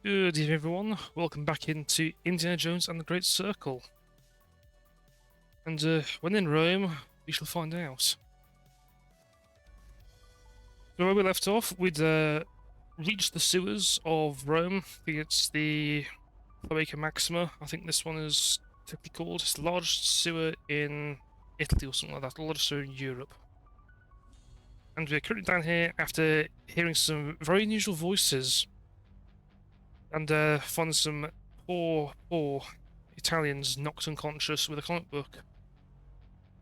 Good evening, everyone. Welcome back into Indiana Jones and the Great Circle. And when in Rome, we shall find out. So where we left off, we'd reached the sewers of Rome. I think it's the Cloaca Maxima. I think this one is typically called. It's the largest sewer in Italy or something like that. The largest sewer in Europe. And we're currently down here after hearing some very unusual voices. And finding some poor Italians knocked unconscious with a comic book.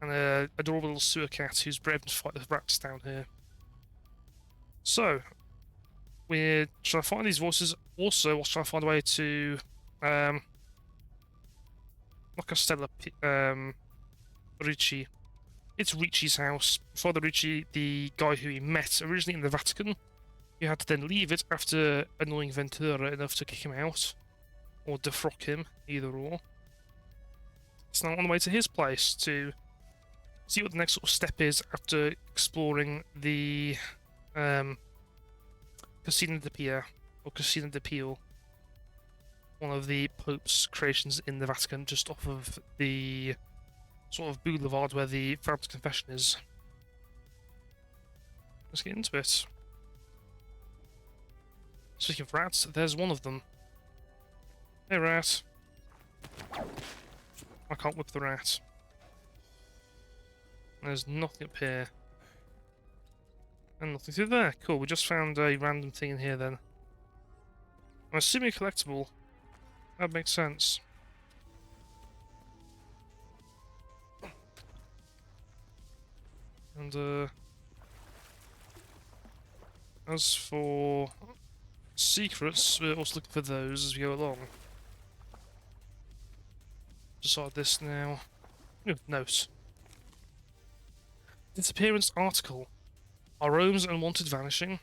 And an adorable little sewer cat who's brave to fight the rats down here. So, we're trying to find these voices. Also, we're trying to find a way to, not Costello, Ricci. It's Ricci's house. Father Ricci, the guy who he met originally in the Vatican, he had to then leave it after annoying Ventura enough to kick him out. Or defrock him, either or. It's now on the way to his place to see what the next sort of step is after exploring the Casino di Pia, or Casino di Pio, one of the Pope's creations in the Vatican, just off of the sort of boulevard where the Fountain Confession is. Let's get into it. Speaking of rats, there's one of them. Hey, rat. I can't whip the rat. There's nothing up here. And nothing through there. Cool, we just found a random thing in here then. I'm assuming a collectible. That makes sense. And as for secrets, we're also looking for those as we go along. Decide this now. Ooh, note. Disappearance article. Are Rome's unwanted vanishing?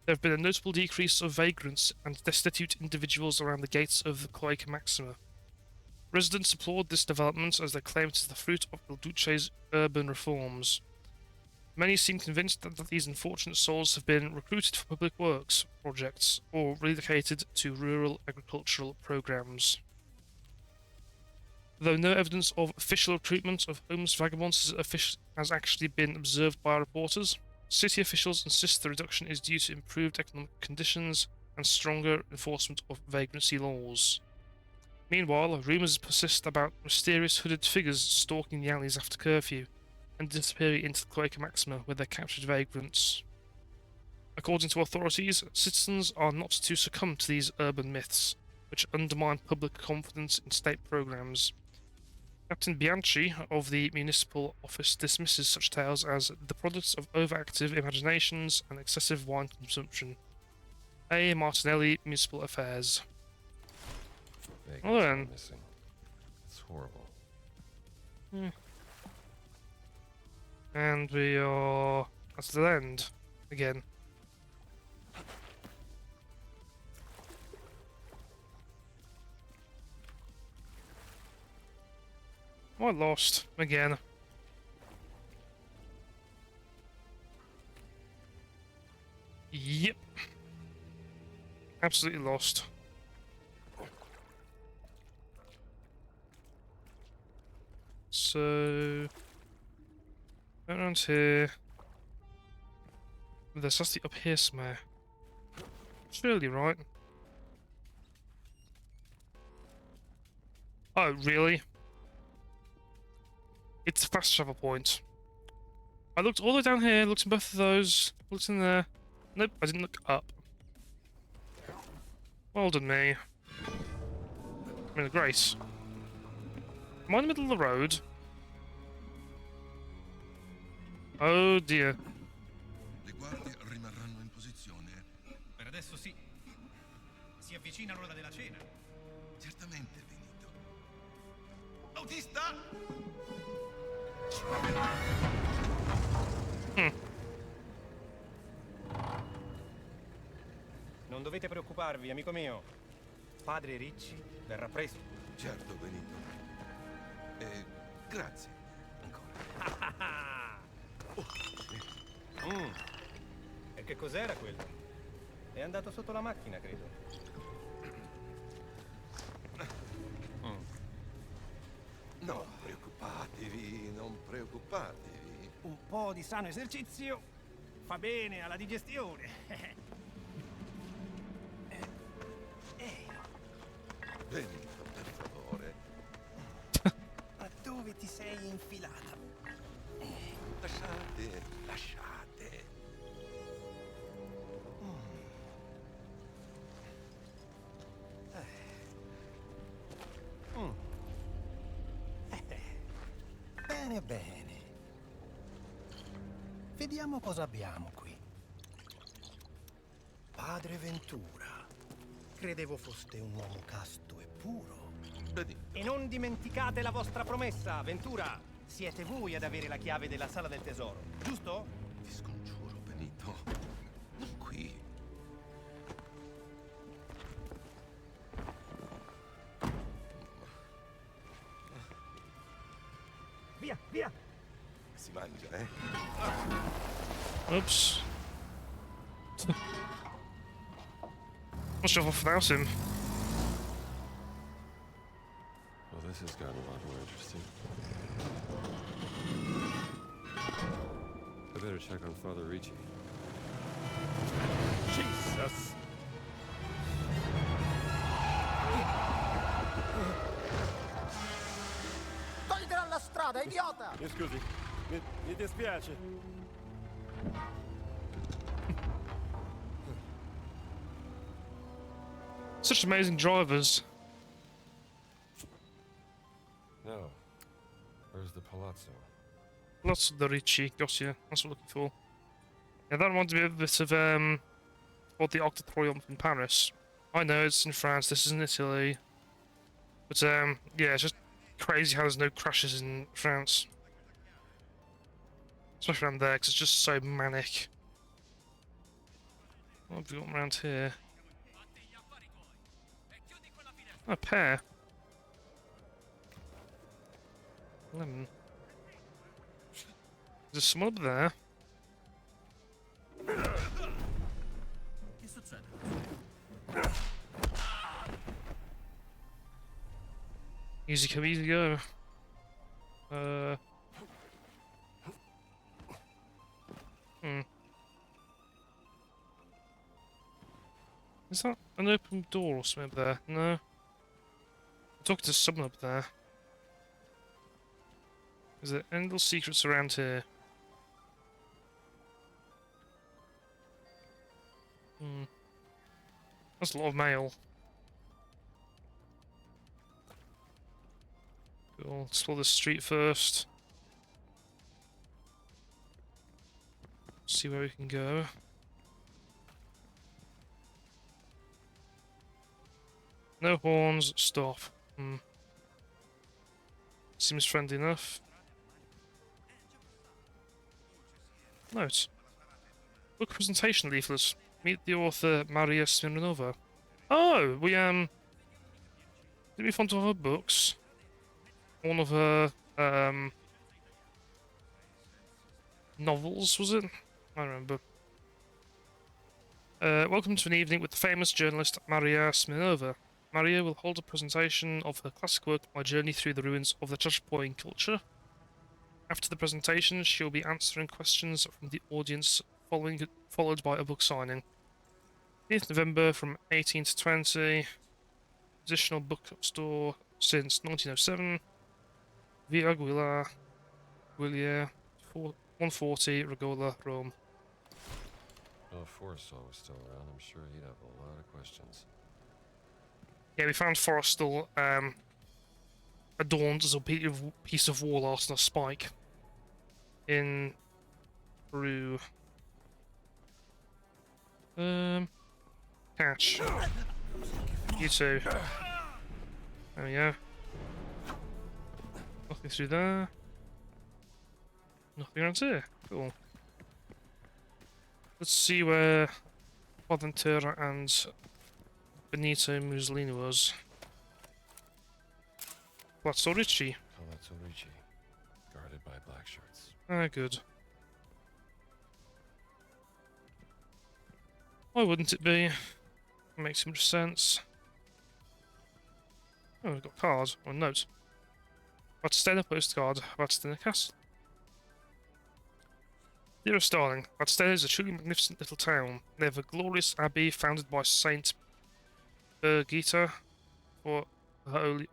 There have been a notable decrease of vagrants and destitute individuals around the gates of the Cloaca Maxima. Residents applaud this development as they claim it is the fruit of Il Duce's urban reforms. Many seem convinced that these unfortunate souls have been recruited for public works projects or relocated to rural agricultural programs. Though no evidence of official recruitment of homeless vagabonds has actually been observed by reporters, city officials insist the reduction is due to improved economic conditions and stronger enforcement of vagrancy laws. Meanwhile, rumours persist about mysterious hooded figures stalking the alleys after curfew and disappearing into the Cloaca Maxima with their captured vagrants. According to authorities, citizens are not to succumb to these urban myths, which undermine public confidence in state programs. Captain Bianchi of the municipal office dismisses such tales as the products of overactive imaginations and excessive wine consumption. A. Martinelli, Municipal Affairs. Well then. Missing. It's horrible. And we are at the end again. I lost again. Yep. Absolutely lost. So around here. There's something up here somewhere. Surely, right? Oh, really? It's a fast travel point. I looked all the way down here, looked in both of those, looked in there. Nope, I didn't look up. Well done, me. I mean, great. Am I in the middle of the road? Oh dear. Le guardie rimarranno in posizione. Per adesso sì. Si avvicina l'ora della cena. Certamente, Benito. Autista! Non dovete preoccuparvi, amico mio. Padre Ricci verrà presto. Certo, Benito. Grazie. Ancora. E che cos'era quello? È andato sotto la macchina, credo. Padri, Un po' di sano esercizio fa bene alla digestione. Benito, per favore. Ma dove ti sei infilata? Lasciate, lasciate. Bene, bene. Vediamo cosa abbiamo qui. Padre Ventura. Credevo foste un uomo casto e puro. Benito, E non dimenticate la vostra promessa, Ventura. Siete voi ad avere la chiave della sala del tesoro, giusto? ti scongiuro, Benito. Non qui. Via, via! Si mangia, eh? Oops. Not sure if without him. Well, this has gotten a lot more interesting. I better check on Father Ricci. Jesus! Togli dalla strada, idiota! Mi scusi, mi dispiace. Such amazing drivers. No. Where's the palazzo? Lots of the Ricci. Got you. That's what I'm looking for. Yeah, that reminds me a bit of what the Arc de Triomphe in Paris. I know it's in France. This is in Italy. But yeah, it's just crazy how there's no crashes in France. Especially around there, because it's just so manic. What have we got around here? A pear. Lemon. There's someone up there. Easy come, easy go. Is that an open door or something up there? No. I'm talking to someone up there. Is there any little secrets around here? That's a lot of mail. Cool. Explore the street first. See where we can go. No horns, stop. Seems friendly enough. Note. Book presentation leaflets. Meet the author Maria Smirnova. Oh, did we find one of her books? One of her novels, was it? I don't remember. Welcome to an evening with the famous journalist Maria Smirnova. Maria will hold a presentation of her classic work, My Journey Through the Ruins of the Chachapoyan Culture. After the presentation, she'll be answering questions from the audience, followed by a book signing. 8th November from 18 to 20. Additional bookstore since 1907. Via Guiglia, 140, Regola, Rome. Well, if Forrestal was still around, I'm sure he'd have a lot of questions. Yeah, we found Forrestal adorned as a piece of wall art on a spike in Peru. Catch. You too. There we go. Nothing through there. Nothing around here. Cool. Let's see where Bonaventura and Benito Mussolini was. Palazzo Ricci. Palazzo Ricci. Guarded by black shirts. Ah, good. Why wouldn't it be? Makes so much sense. Oh, we've got a card, or a note. About to stay in a postcard, about to stay in a castle. Dearest darling, Vadstena is a truly magnificent little town. They have a glorious abbey founded by Saint Birgitta for her holy.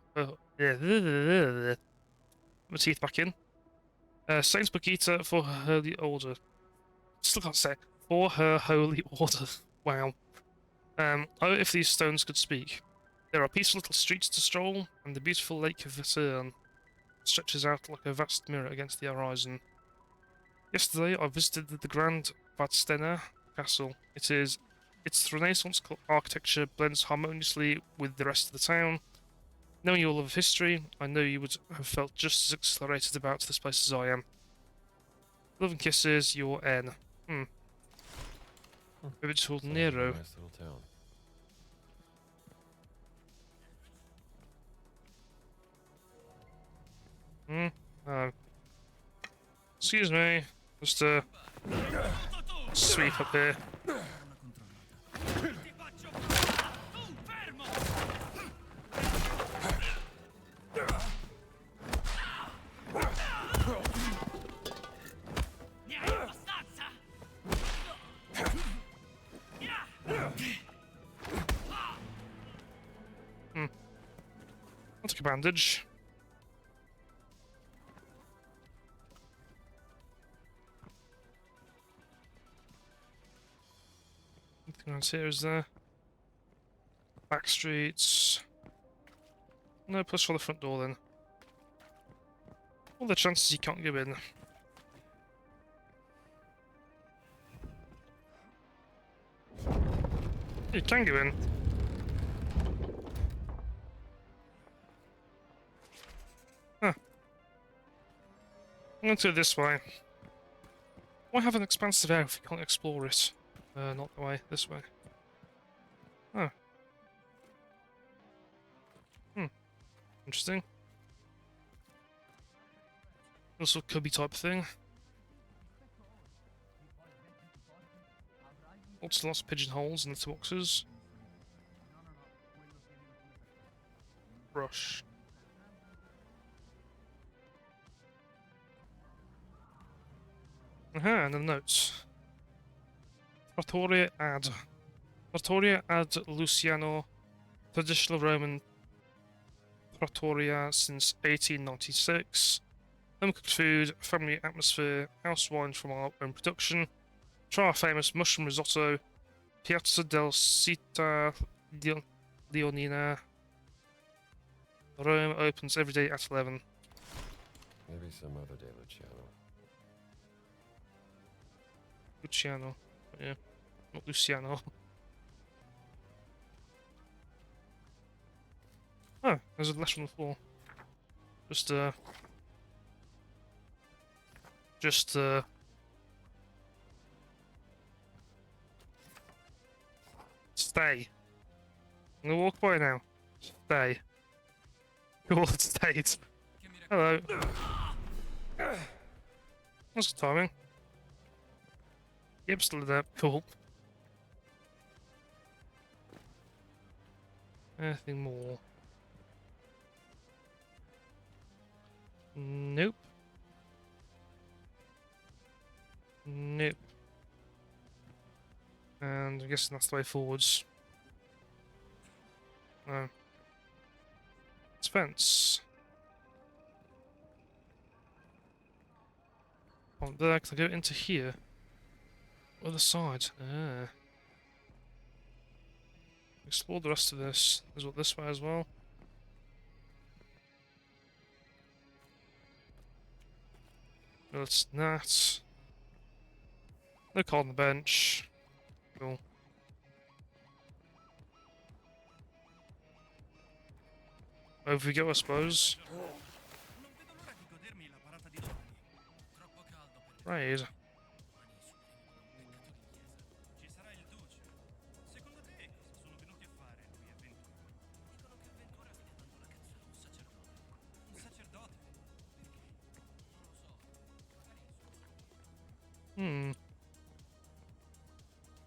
My teeth back in. Saint Birgitta for her holy order. Still can't say. For her holy order. Wow. Oh, if these stones could speak. There are peaceful little streets to stroll, and the beautiful lake of Vetern stretches out like a vast mirror against the horizon. Yesterday, I visited the Grand Vadstena Castle. Its Renaissance architecture blends harmoniously with the rest of the town. Knowing your love of history, I know you would have felt just as exhilarated about this place as I am. Love and kisses, your N. Maybe it's called Sounds like a Nero. nice little town. Excuse me. Just sweep up here. I'll take a bandage. Anything around here, is there? Back streets. No, push for the front door then. All the chances you can't go in. You can go in. Huh. I'm going to go this way. Why have an expansive area if you can't explore it? Not the way, this way. Oh. Interesting. Also cubby type thing. Lots of pigeonholes in the boxes. Brush. Aha, and the notes. Trattoria ad Luciano, traditional Roman trattoria since 1896. Home cooked food, family atmosphere, house wine from our own production. Try our famous mushroom risotto. Piazza del Città Leonina. Rome opens every day at 11. Maybe some other day, Luciano. Luciano. Yeah. Not Luciano. Oh, there's a letter on the floor. Stay. I'm gonna walk by now. Stay. Cool, it stayed. Hello. That's good timing. Yep, still there. Cool. Anything more? Nope. Nope. And I'm guessing that's the way forwards. No. It's fence. Oh, there, can I go into here? Other side. Ah. Explore the rest of this. There's what this way as well. No, it's not. No card on the bench. Cool. Over we go, I suppose. Raid.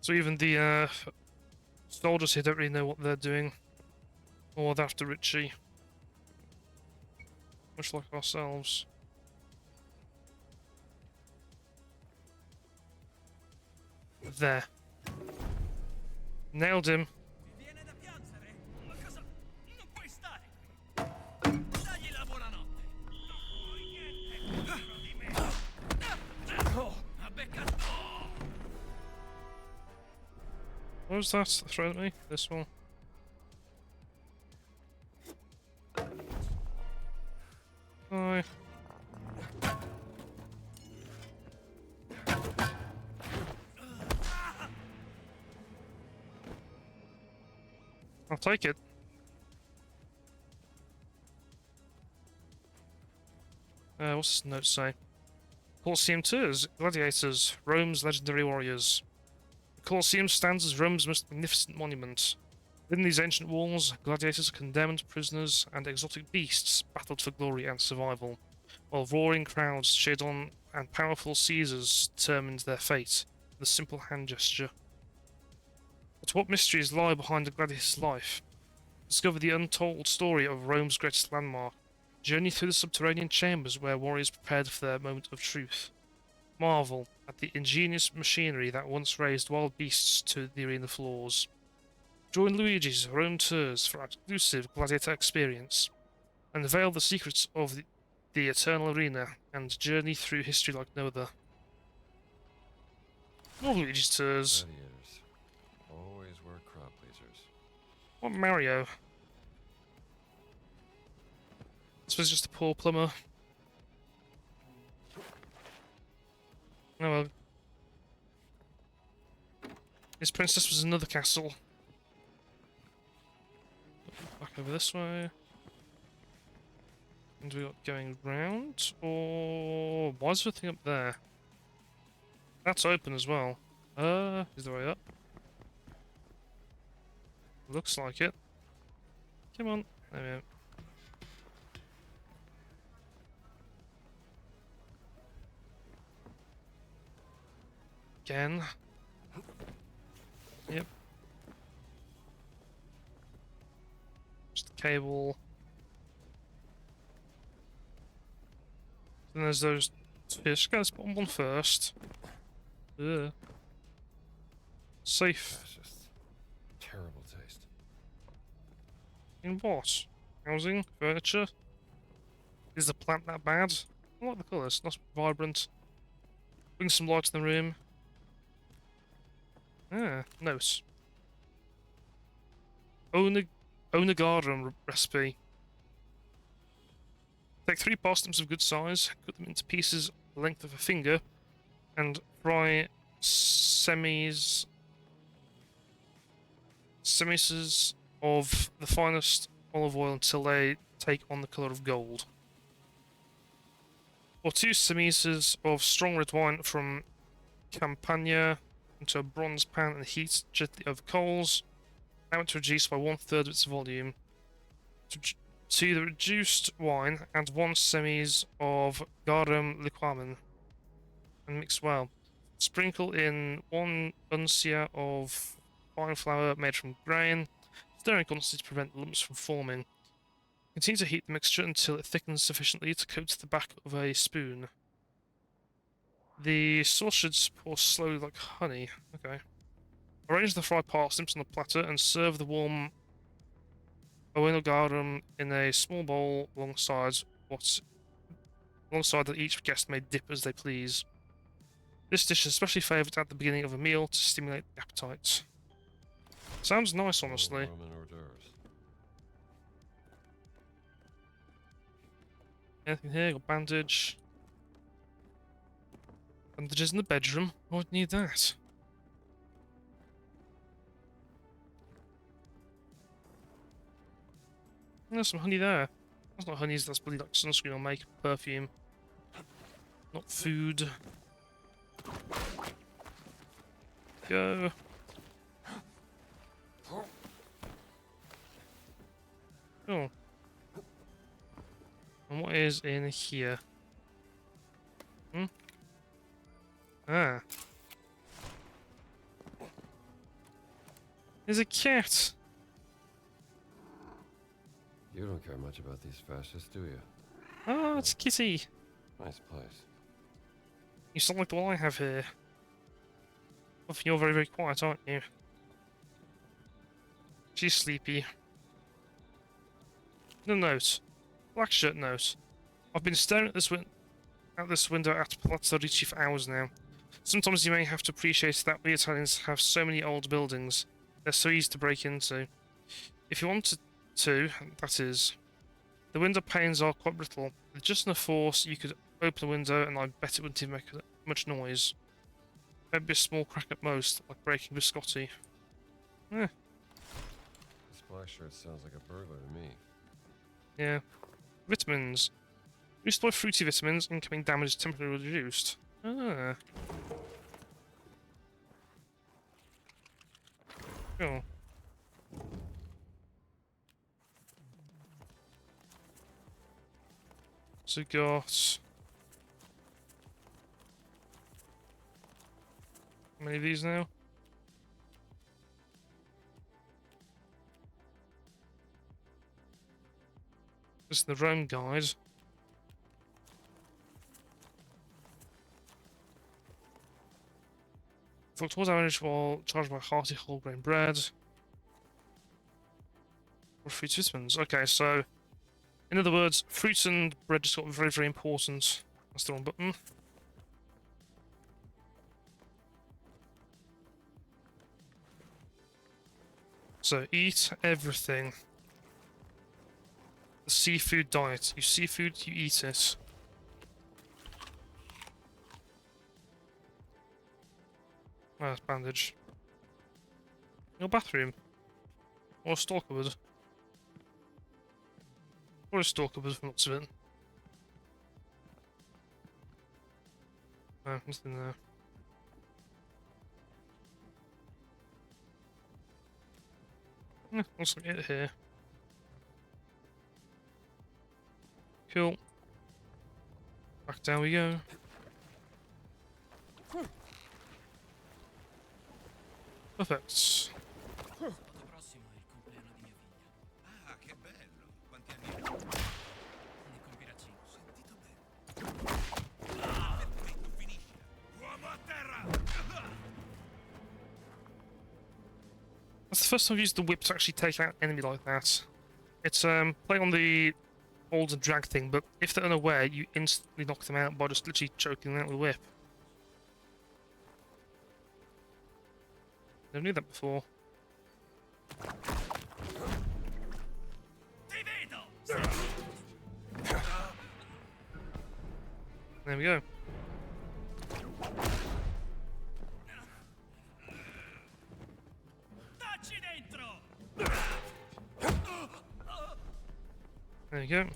So even the soldiers here don't really know what they're doing. Or they're after Richie. Much like ourselves. There. Nailed him. Viene da piangere? Ma cosa? Non puoi stare qui. Dagli la buonanotte. Non vuoi niente contro di me. Oh, ha beccato. What was that thrown at me? This one. Hi. I'll take it. What's this note say? Colosseum tours, gladiators, Rome's legendary warriors. The Colosseum stands as Rome's most magnificent monument. Within these ancient walls, gladiators, condemned prisoners, and exotic beasts battled for glory and survival, while roaring crowds cheered on and powerful Caesars determined their fate with a simple hand gesture. But what mysteries lie behind a gladiator's life? Discover the untold story of Rome's greatest landmark. Journey through the subterranean chambers where warriors prepared for their moment of truth. Marvel at the ingenious machinery that once raised wild beasts to the arena floors. Join Luigi's Rome Tours for exclusive gladiator experience. Unveil the secrets of the eternal arena and journey through history like no other. More Luigi's Tours. Gladiators always were crowd pleasers. What Mario? This was just a poor plumber. Oh well. His princess was another castle. Back over this way. And we got going round, or why is there a thing up there? That's open as well. Is the way up? Looks like it. Come on. There we go. Again. Yep. Just the cable. Then there's those fish. Get this bottom one first. Ugh. Safe. That's just terrible taste. In what? Housing? Furniture? Is the plant that bad? I like the colours. Nice, vibrant. Bring some light to the room. Ah, note. Onagarum recipe. Take 3 parsnips of good size, cut them into pieces the length of a finger, and fry semises of the finest olive oil until they take on the colour of gold. Or 2 semises of strong red wine from Campania into a bronze pan and heat gently over coals. Now to reduce by 1/3 of its volume. To the reduced wine, add 1 semis of garum liquamen and mix well. Sprinkle in 1 uncia of fine flour made from grain, stirring constantly to prevent lumps from forming. Continue to heat the mixture until it thickens sufficiently to coat the back of a spoon. The sauce should pour slowly like honey. Okay. Arrange the fried parsnips on the platter and serve the warm garum in a small bowl alongside that each guest may dip as they please. This dish is especially favoured at the beginning of a meal to stimulate the appetite. Sounds nice, honestly. Roman hors d'oeuvres. Anything here? Got bandage. Bandages in the bedroom. I would need that. There's some honey there. That's not honey, that's bloody like sunscreen or makeup, perfume. Not food. Go. Oh. And what is in here? Hmm? Ah. There's a cat! You don't care much about these fascists, do you? Oh, it's a kitty! Nice place. You sound like the one I have here. You're very, very quiet, aren't you? She's sleepy. The note. Black shirt note. I've been staring at this window at Palazzo Ricci for hours now. Sometimes you may have to appreciate that we Italians have so many old buildings. They're so easy to break into. If you wanted to, that is. The window panes are quite brittle. With just enough force, you could open the window and I bet it wouldn't even make much noise. Maybe a small crack at most, like breaking biscotti. Eh, This black shirt sounds like a burglar to me. yeah. Vitamins. Restore fruity vitamins, incoming damage is temporarily reduced. Ah. Cool. So we got... how many of these now? This is the Rome guide. Inflict more damage while charged by hearty whole grain bread. Or fruit vitamins. Okay, so in other words, fruits and bread just got very, very important. That's the wrong button. So eat everything. The seafood diet. You seafood, you eat it. Ah, that's bandage. Your bathroom. Or a store cupboard. Or a store cupboard from lots of it. No, nothing there. Looks like it here. Cool. Back down we go. Perfect. prossimo è il compleanno di mia figlia. Ah, che bello. Quanti anni ha? Ne compirà 5. Sentito bene. Perfetto, finisce. Uomo a terra! That's the first time I've used the whip to actually take out an enemy like that. It's playing on the hold and drag thing, but if they're unaware, you instantly knock them out by just literally choking them out with a whip. Never knew that before. Ti vedo! There we go. Dacci dentro! There you go.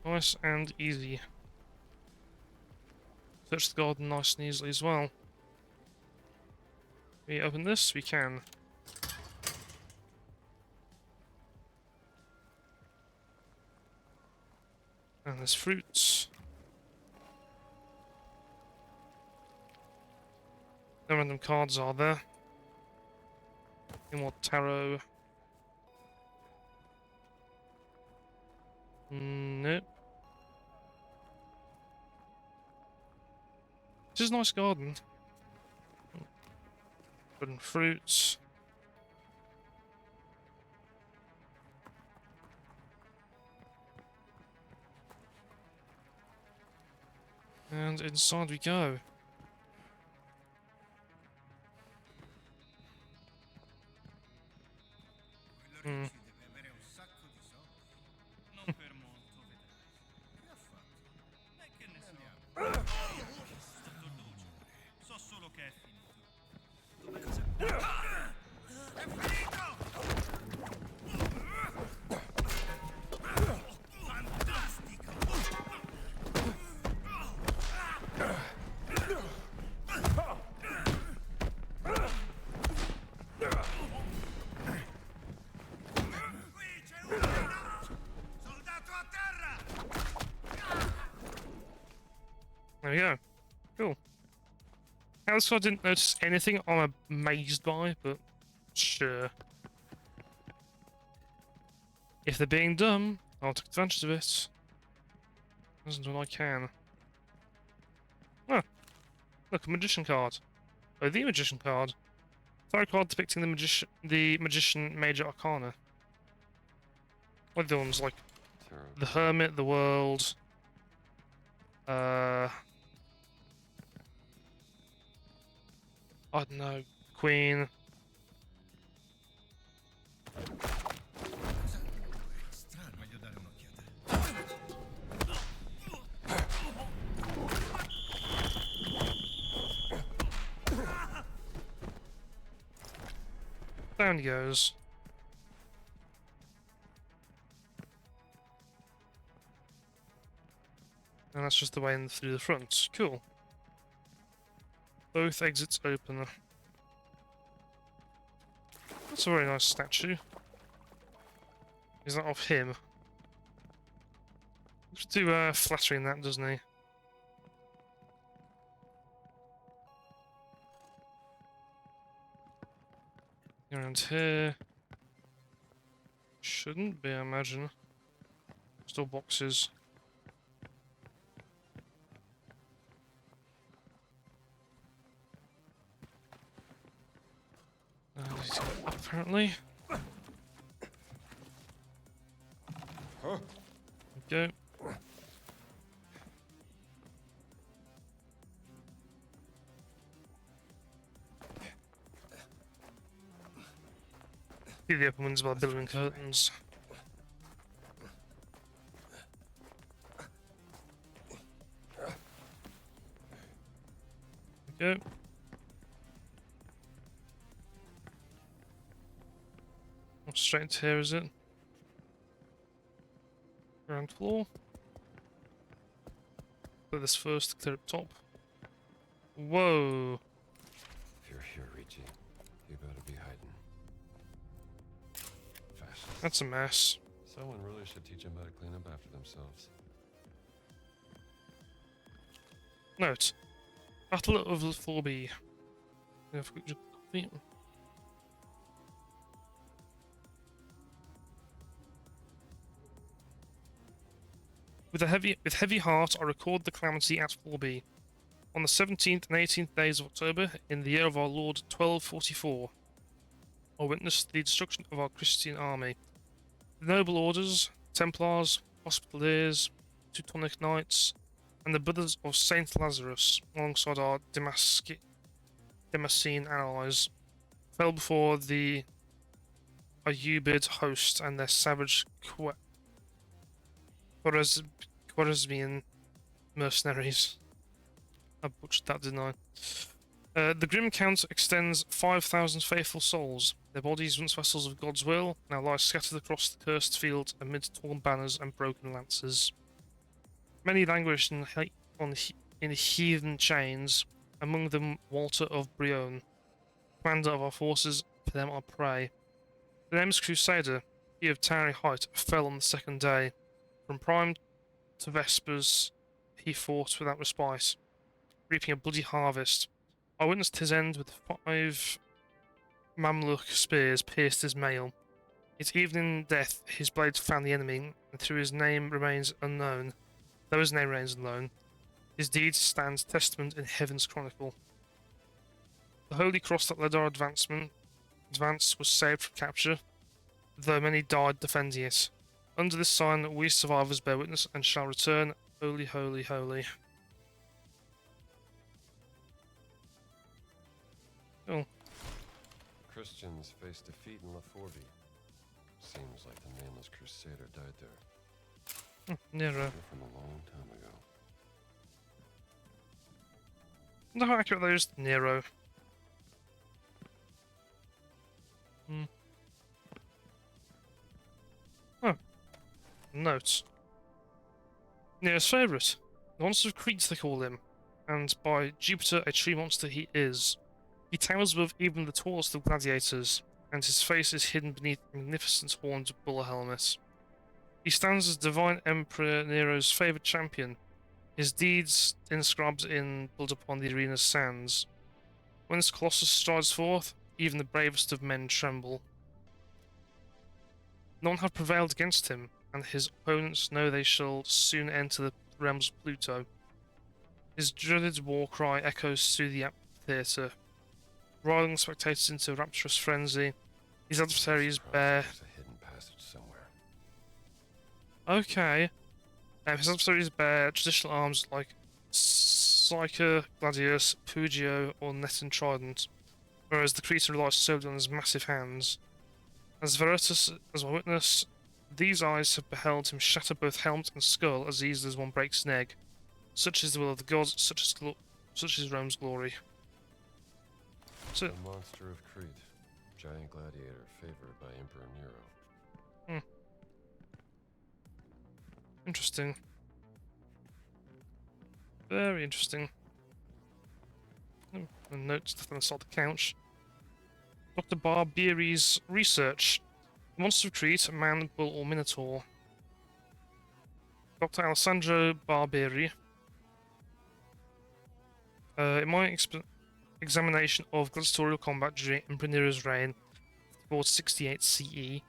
Nice and easy. Search the garden nice and easily as well. Can we open this? We can. And there's fruits. No random cards are there. Any more tarot? Nope. This is a nice garden. Wooden fruits. And inside we go. Quello Ricci deve avere un sacco di soldi. Non per molto, vedrai. Che ha fatto? E che ne so? È stato luce. So solo che è finito. Dove cosa? È finito! Fantastico! Qui c'è uno! Soldato a terra! There we go. Cool. Else I didn't notice anything I'm amazed by, but sure. If they're being dumb, I'll take advantage of it. Listen to what I can. Oh, look, a magician card. Oh, the magician card. Tarot card depicting the magician major arcana. What are the ones like Tarot. the hermit, the world, I don't know, queen. Strano, voglio dare un'occhiata. Down he goes. And that's just the way in through the front. Cool. Both exits open. That's a very nice statue. Is that of him? Looks too flattering that, doesn't he? Around here. Shouldn't be, I imagine. Still boxes. He's up, apparently. Go. See the open windows by the billowing curtains. Go. Straight into here, is it? Ground floor. Put this first, clear up top. Whoa! If you're here, Ricci, you better be hiding. Fast. That's a mess. Someone really should teach them how to clean up after themselves. Note. Battle of the 4B. With heavy heart, I record the calamity at 4B. On the 17th and 18th days of October, in the year of our Lord 1244, I witnessed the destruction of our Christian army. The noble orders, Templars, Hospitallers, Teutonic Knights, and the brothers of Saint Lazarus, alongside our Damascene allies, fell before the Ayyubid host and their savage Khwarezmian mercenaries. I butchered that, didn't I? The grim count extends 5,000 faithful souls. Their bodies, once vessels of God's will, now lie scattered across the cursed field amid torn banners and broken lances. Many languish in heathen chains, among them Walter of Brionne, commander of our forces. For them I pray. The nameless crusader, he of towering height, fell on the second day. From prime to vespers, he fought without respite, reaping a bloody harvest. I witnessed his end with 5 Mamluk spears pierced his mail. Yet even in death, his blades found the enemy, and though his name remains unknown, his deeds stand testament in heaven's chronicle. The holy cross that led our advance was saved from capture, though many died defending it. Under this sign, we survivors bear witness and shall return. Holy, holy, holy. Oh. Christians face defeat in La Forby. Seems like the nameless crusader died there. Nero. From a long time ago. I wonder how accurate that is. Nero. Oh. Note. Nero's favourite. The monster of Crete, they call him. And by Jupiter, a tree monster he is. He towers above even the tallest of gladiators, and his face is hidden beneath a magnificent horned bull helmet. He stands as Divine Emperor Nero's favoured champion, his deeds inscribed in blood upon the arena's sands. When this colossus strides forth, even the bravest of men tremble. None have prevailed against him, and his opponents know they shall soon enter the realms of Pluto. His dreaded war cry echoes through the amphitheatre. riling spectators into a rapturous frenzy. His adversaries Surprised bear... There's a hidden passage somewhere. Okay. His adversaries bear traditional arms like Psyche, Gladius, Pugio, or Net and Trident, whereas the Cretan relies solely on his massive hands. As Veritas as my witness, these eyes have beheld him shatter both helmet and skull as easily as one breaks an egg. Such is the will of the gods, such is Rome's glory. So, The monster of Crete. Giant gladiator favored by Emperor Nero. interesting. Very interesting. And notes left on the side of the couch. Dr. Barbieri's research. Monster of Crete, man, bull, or minotaur. Dr. Alessandro Barbieri. In my examination of gladiatorial combat during Emperor Nero's reign, 468 CE,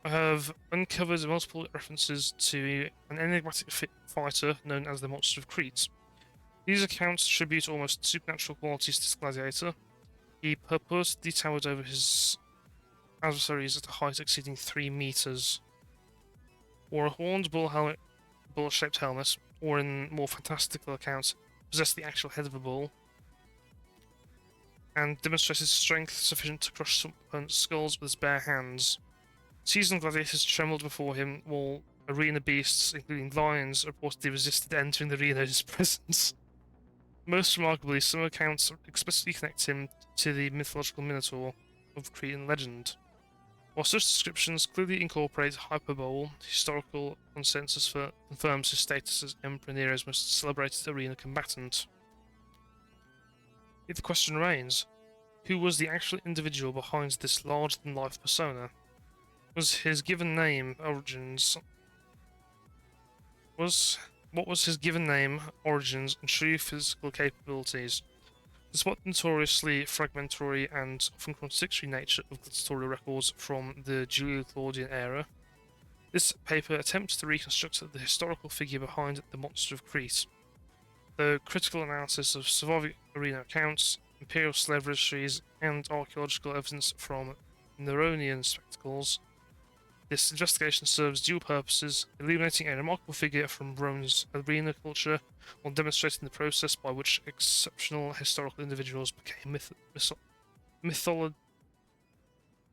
I have uncovered multiple references to an enigmatic fighter known as the Monster of Crete. These accounts attribute almost supernatural qualities to this gladiator. He purportedly towered over his adversaries at a height exceeding 3 meters, wore a horned bull-shaped helmet, or in more fantastical accounts, possessed the actual head of a bull, and demonstrated strength sufficient to crush some opponent's skulls with his bare hands. Seasoned gladiators trembled before him, while arena beasts, including lions, reportedly resisted entering the arena in his presence. Most remarkably, some accounts explicitly connect him to the mythological Minotaur of Cretan legend. While such descriptions clearly incorporate hyperbole, historical consensus confirms his status as Emperor Nero's most celebrated arena combatant. Yet the question remains, who was the actual individual behind this larger-than-life persona? What was his given name, origins, and true physical capabilities? Despite the notoriously fragmentary and often contradictory nature of gladiatorial records from the Julio-Claudian era, this paper attempts to reconstruct the historical figure behind the Monster of Crete. Though critical analysis of surviving arena accounts, imperial slave registries, and archaeological evidence from Neronian spectacles, this investigation serves dual purposes, illuminating a remarkable figure from Rome's arena culture, while demonstrating the process by which exceptional historical individuals became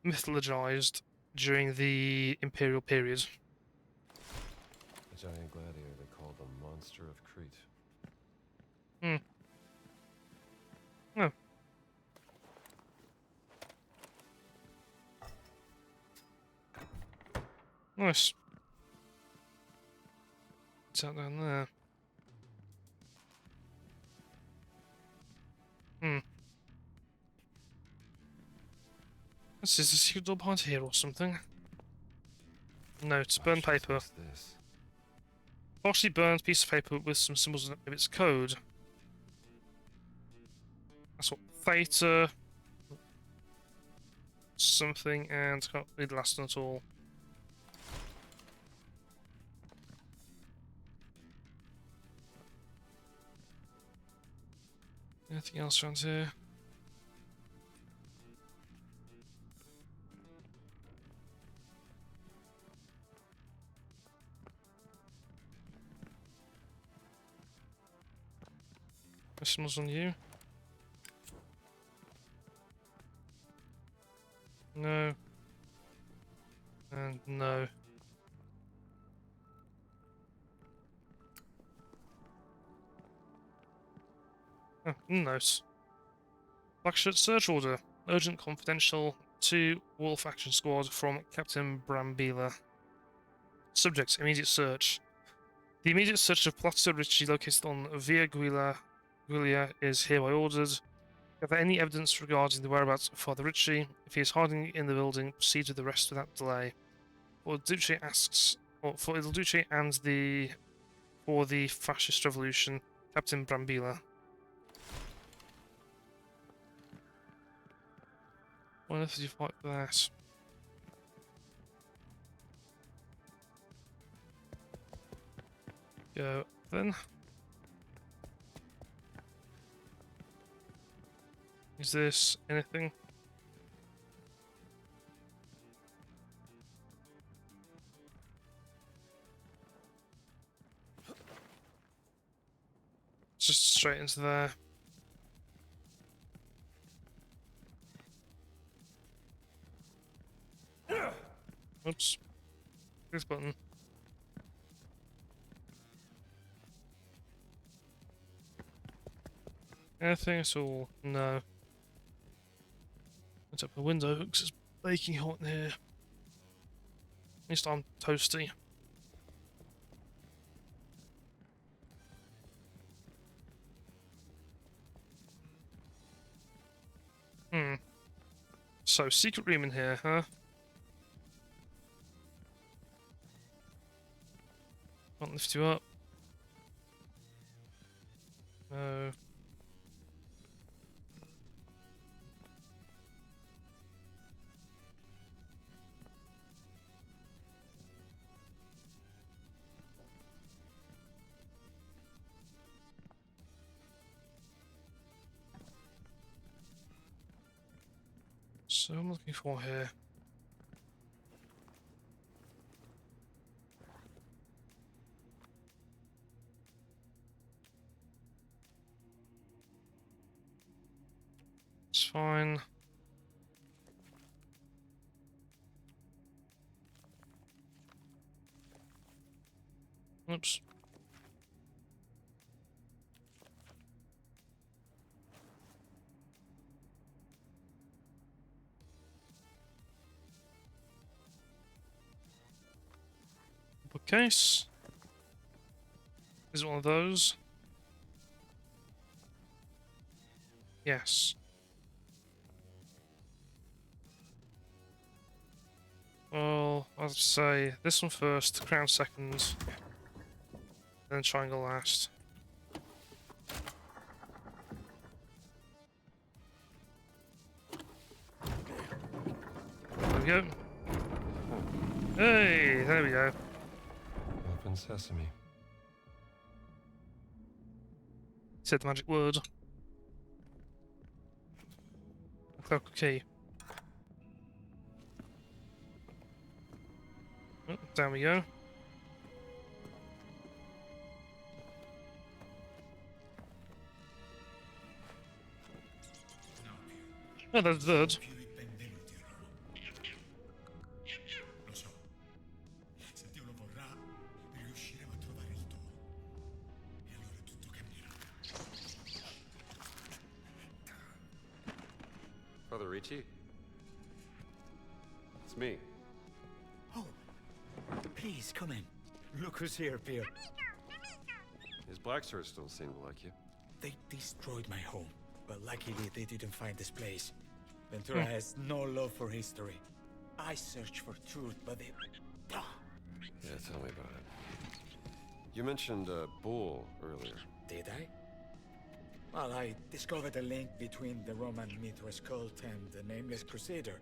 mythologized during the imperial period. A giant gladiator they called the Monster of Crete. Oh. Nice. What's that down there? This is a secret door behind here or something. No, it's burned paper. What's this? Partially burned piece of paper with some symbols of its code. That's what theta something, and can't read the last one at all. Anything else around here? Questions on you? No. And no. Oh, note. Blackshirt search order. Urgent confidential to Wolf Action Squad from Captain Brambilla. Subject, immediate search. The immediate search of Palazzo Ricci located on Via Giulia is hereby ordered. If there any evidence regarding the whereabouts of Father Ricci, if he is hiding in the building, proceed with the rest without delay. For Il Duce and for the fascist revolution, Captain Brambilla. Why on earth did you fight for that? Go then. Is this anything? Just straight into there. Oops. This button. Anything at all? No. Let's open the window because it's baking hot in here. At least I'm toasty. So, secret room in here, huh? Can't lift you up. No. So I'm looking for here. It's fine. Oops. Bookcase. Is it one of those? Yes. Well, I'll say this one first, crown second, then triangle last. There we go. Hey, there we go. Open sesame. Said the magic word. Clock key. Oh, down we go. Oh, that's bird. Più i benvenuti a Roma. Lo so. Se Dio lo vorrà, riusciremo a trovare il dono. E allora tutto cambierà. Father Ricci? It's me. Oh, please come in. Look who's here, Pierre. His black swords don't seem to like you. They destroyed my home, but luckily they didn't find this place. Ventura has no love for history. I searched for truth, but they... Ah, Yeah, tell me about it. You mentioned a bull earlier. did I? Well, I discovered a link between the Roman Mithras cult and the Nameless Crusader.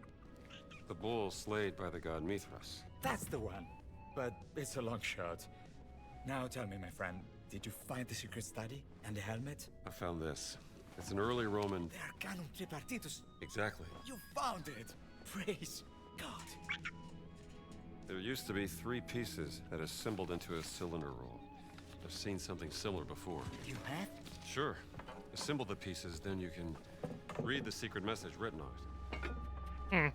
The bull slayed by the god Mithras. That's the one. But it's a long shot. Now tell me, my friend, did you find the secret study and the helmet? I found this. It's an early Roman... The Arcanum Tripartitus. Exactly. You found it! Praise God. There used to be 3 pieces that assembled into a cylinder roll. I've seen something similar before. You have? Sure. Assemble the pieces, then you can read the secret message written on it.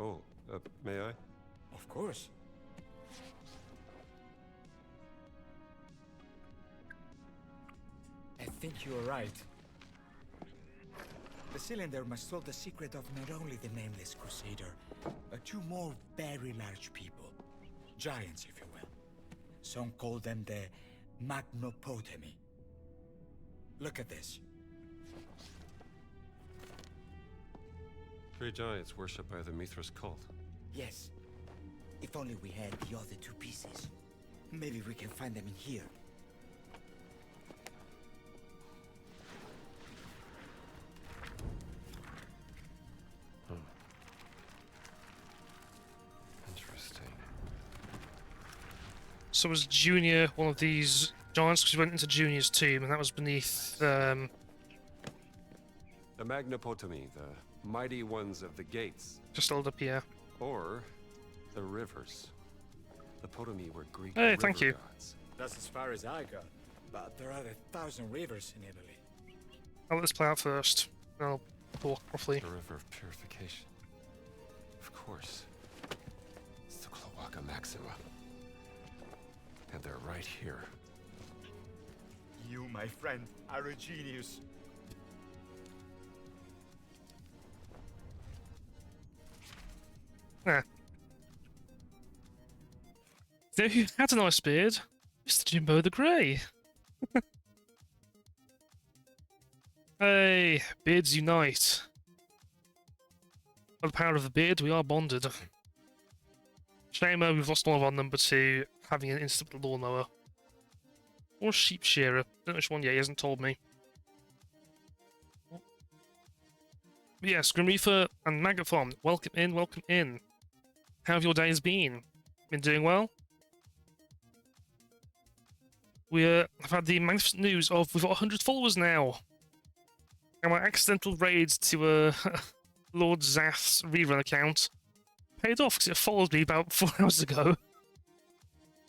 Oh, may I? Of course. I think you are right. The cylinder must hold the secret of not only the Nameless Crusader, but 2 more very large people. Giants, if you will. Some call them the Magnopotemi. Look at this. 3 giants worshipped by the Mithras cult. Yes. If only we had the other 2 pieces. Maybe we can find them in here. Interesting. So was Junior one of these giants? Because we went into Junior's tomb, and that was beneath. The Magnopotami, the mighty ones of the gates. Just held up here. Or the rivers. The Potami were Greek Hey, river thank you. gods. That's as far as I got. But there are 1,000 rivers in Italy. I'll let this play out first. Then I'll talk properly. The river of purification. Of course. It's the Cloaca Maxima. And they're right here. You, my friend, are a genius. Yeah. You know who had a nice beard? Mr. Jimbo the Grey. Hey, beards unite. By the power of the beard, we are bonded. Shame we've lost one of our number two, having an instant lawnmower. Or a sheep shearer. Don't know which one yet, he hasn't told me. But yes, Grim Reaper and Maggot Farm, welcome in, welcome in. How have your days been? Been doing well? We have had the magnificent news of we've got 100 followers now. And my accidental raid to Lord Zath's rerun account paid off because it followed me about 4 hours ago.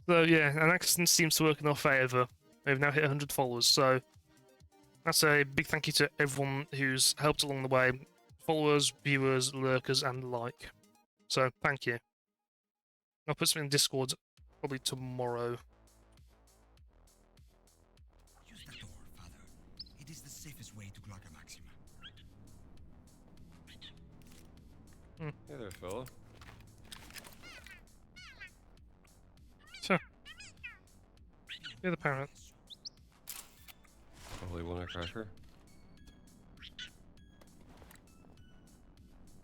So yeah, an accident seems to work in our favour. We've now hit 100 followers, so that's a big thank you to everyone who's helped along the way. Followers, viewers, lurkers, and the like. So thank you. I'll put something in Discord probably tomorrow. Use the door, Father. It is the safest way to Cloaca Maxima. Hey there, fella. So, you're the parrot. Holy walnut cracker.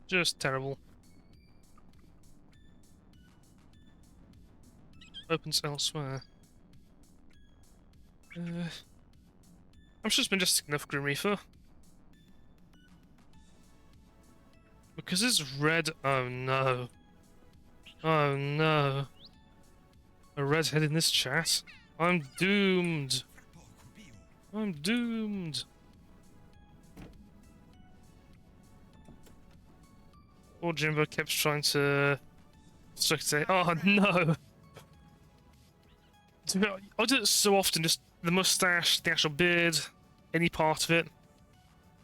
Just terrible. Opens elsewhere. I'm sure it's been just enough Grim Reaper. Because it's red. Oh no. Oh no. A redhead in this chat. I'm doomed. I'm doomed. Poor Jimbo kept trying to say, oh no. I do it so often, just the mustache, the actual beard, any part of it.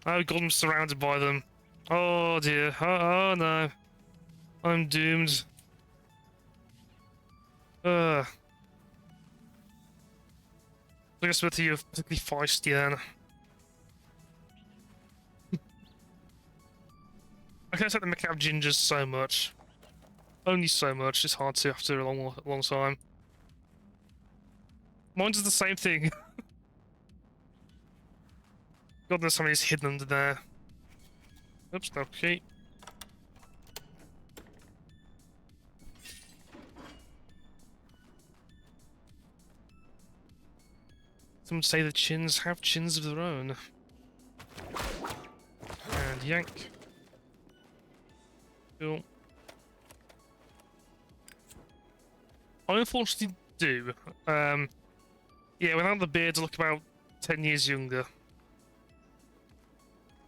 Oh god, I'm surrounded by them. Oh dear, oh no. I'm doomed. I guess both of you are particularly feisty then. I can take the macabre gingers so much. Only so much, it's hard to after a long time. Mine does the same thing. God knows how many's hidden under there. Oops, okay. Some say the chins have chins of their own. And yank. Cool. I unfortunately do. Yeah, without the beard, I look about 10 years younger.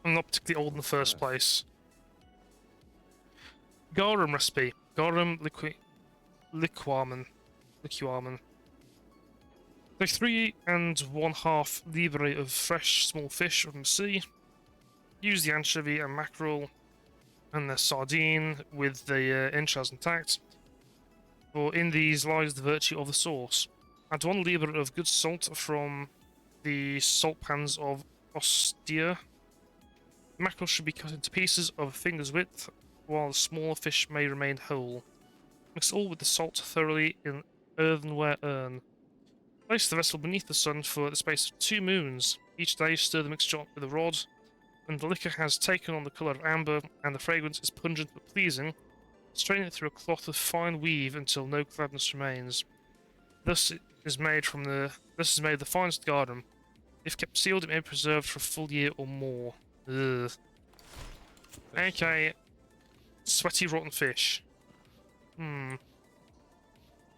I'm not particularly old in the first place. Garum recipe. Garum liquamen. Take 3 1/2 libbre of fresh small fish from the sea. Use the anchovy and mackerel and the sardine with the entrails intact. For in these lies the virtue of the sauce. Add 1 libbre of good salt from the salt pans of Ostia. The mackerel should be cut into pieces of a finger's width, while the smaller fish may remain whole. Mix all with the salt thoroughly in an earthenware urn. Place the vessel beneath the sun for the space of 2 moons. Each day stir the mixture up with a rod. When the liquor has taken on the colour of amber and the fragrance is pungent but pleasing, strain it through a cloth of fine weave until no gladness remains. Thus is made the finest garum. If kept sealed, it may be preserved for a full year or more. Ugh. Okay. Sweaty rotten fish.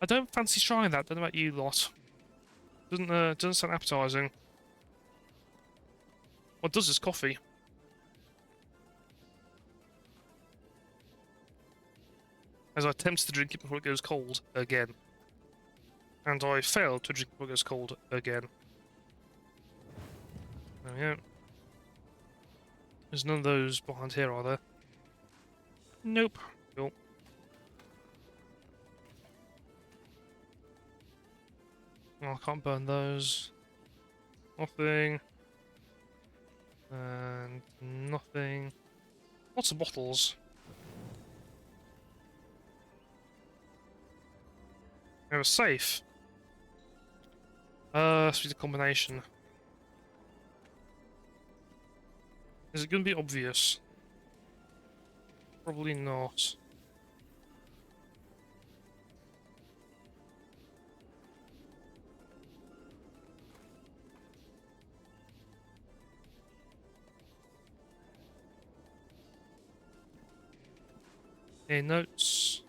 I don't fancy trying that. Don't know about you lot. Doesn't sound appetizing. What does is coffee. As I attempt to drink it before it goes cold again. And I failed to drink it before it goes cold again. There we go. There's none of those behind here, are there? Nope. Cool. Oh, I can't burn those. Nothing. And nothing. Lots of bottles. We have a safe. Let's read the combination. Is it going to be obvious? Probably not. Any notes?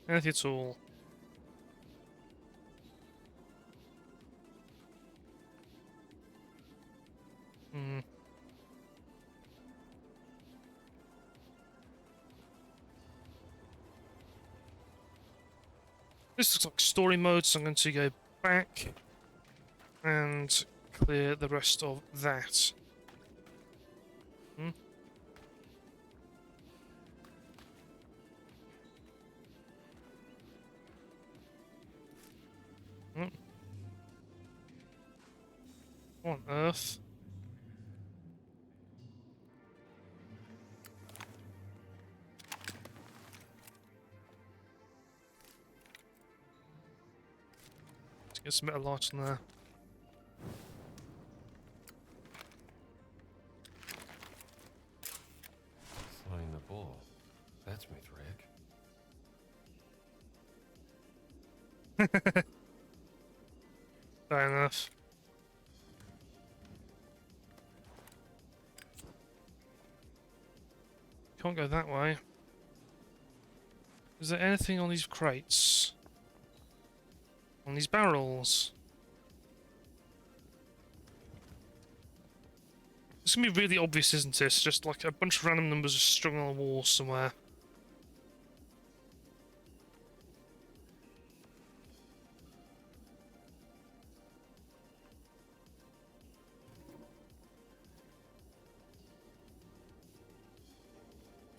Anything at all? Hmm. This looks like story mode, so I'm going to go back and clear the rest of that. Hmm? Hmm. What on earth? Let's get some better light on there. Flying the ball. That's my trick. Fair enough. Can't go that way. Is there anything on these crates? On these barrels? It's gonna be really obvious, isn't it? It's just like a bunch of random numbers just strung on a wall somewhere.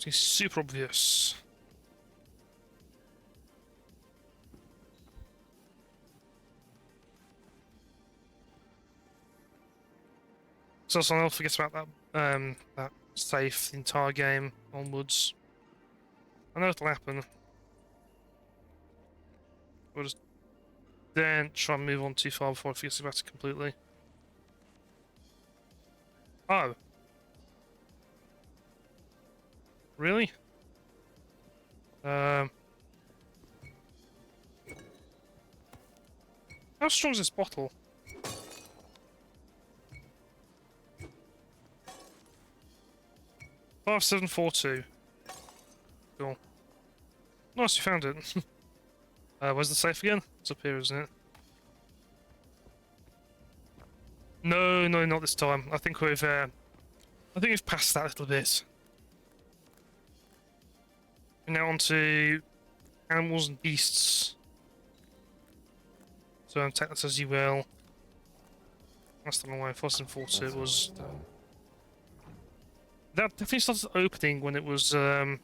It's super obvious. So I'll forget about that that safe the entire game onwards. I know it'll happen. We'll just then try and move on too far before I forget about it completely. Oh. Really? How strong is this bottle? Five 742. Cool. Nice, you found it. Where's the safe again? It's up here, isn't it? No, not this time. I think we've passed that a little bit. We're now on to animals and beasts. So take that as you will. That's the long way. 442 it was. Done. That definitely started opening when it was on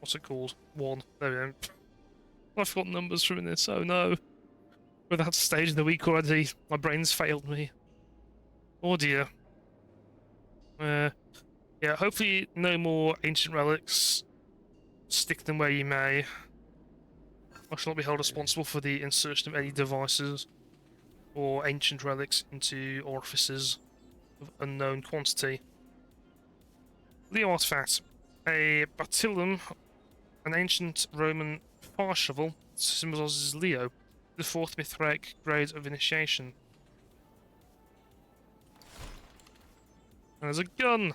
what's it called? 1. There we go. I forgot numbers from this. Oh no! We're at that stage of the week already. My brain's failed me. Oh dear. Yeah. Hopefully no more ancient relics. Stick them where you may. I shall not be held responsible for the insertion of any devices or ancient relics into orifices of unknown quantity. Leo artifact. A batillum, an ancient Roman fire shovel, symbolizes Leo, the 4th Mithraic grade of initiation. And there's a gun!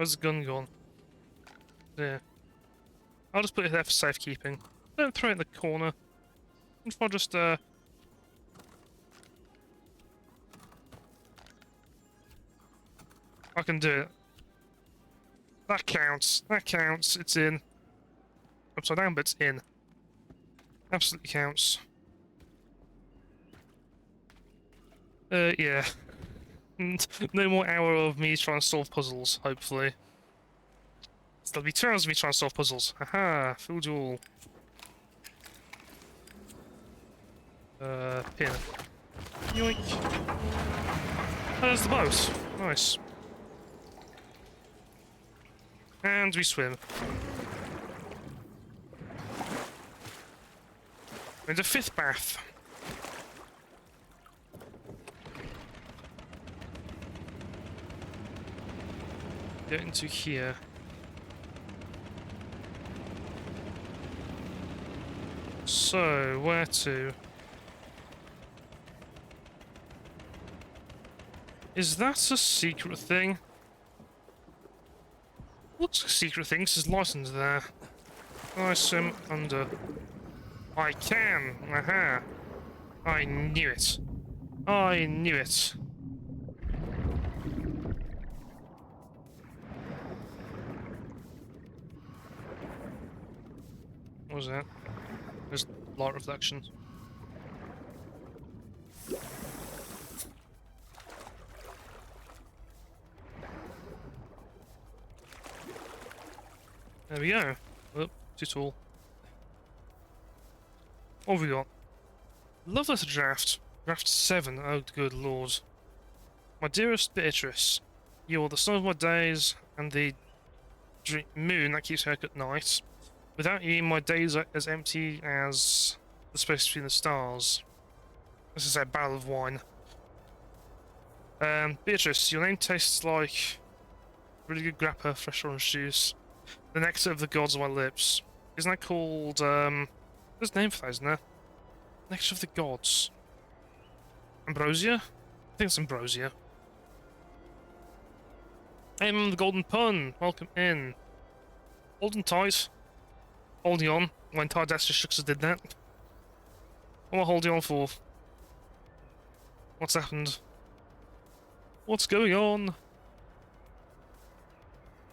Where's the gun gone? There. I'll just put it there for safekeeping. Don't throw it in the corner. If I just, I can do it. That counts. That counts. It's in. Upside down, but it's in. Absolutely counts. Yeah. No more hour of me trying to solve puzzles, hopefully. There'll be 2 hours of me trying to solve puzzles. Haha, fooled you all. Pin. Yoink. Oh, there's the boat. Nice. And we swim. And a 5th bath. Get into here. So, where to? Is that a secret thing? Looks like a secret thing, 'cause there's license there. I swim under. I can! Aha! I knew it. I knew it. What was that? There's light reflections. There we go. Oh, too tall. What have we got? Love letter draft. Draft 7. Oh, good lord. My dearest Beatrice, you are the sun of my days and the moon that keeps me awake at night. Without you, my days are as empty as the space between the stars. This is a barrel of wine. Beatrice, your name tastes like really good grappa, fresh orange juice. The nectar of the gods on my lips. Isn't that called, there's a name for that, isn't there? Nectar of the gods. Ambrosia? I think it's ambrosia. Hey, the golden pun! Welcome in. Holding tight. Holding on. My entire desk just shook as I did that. What am I holding on for? What's happened? What's going on?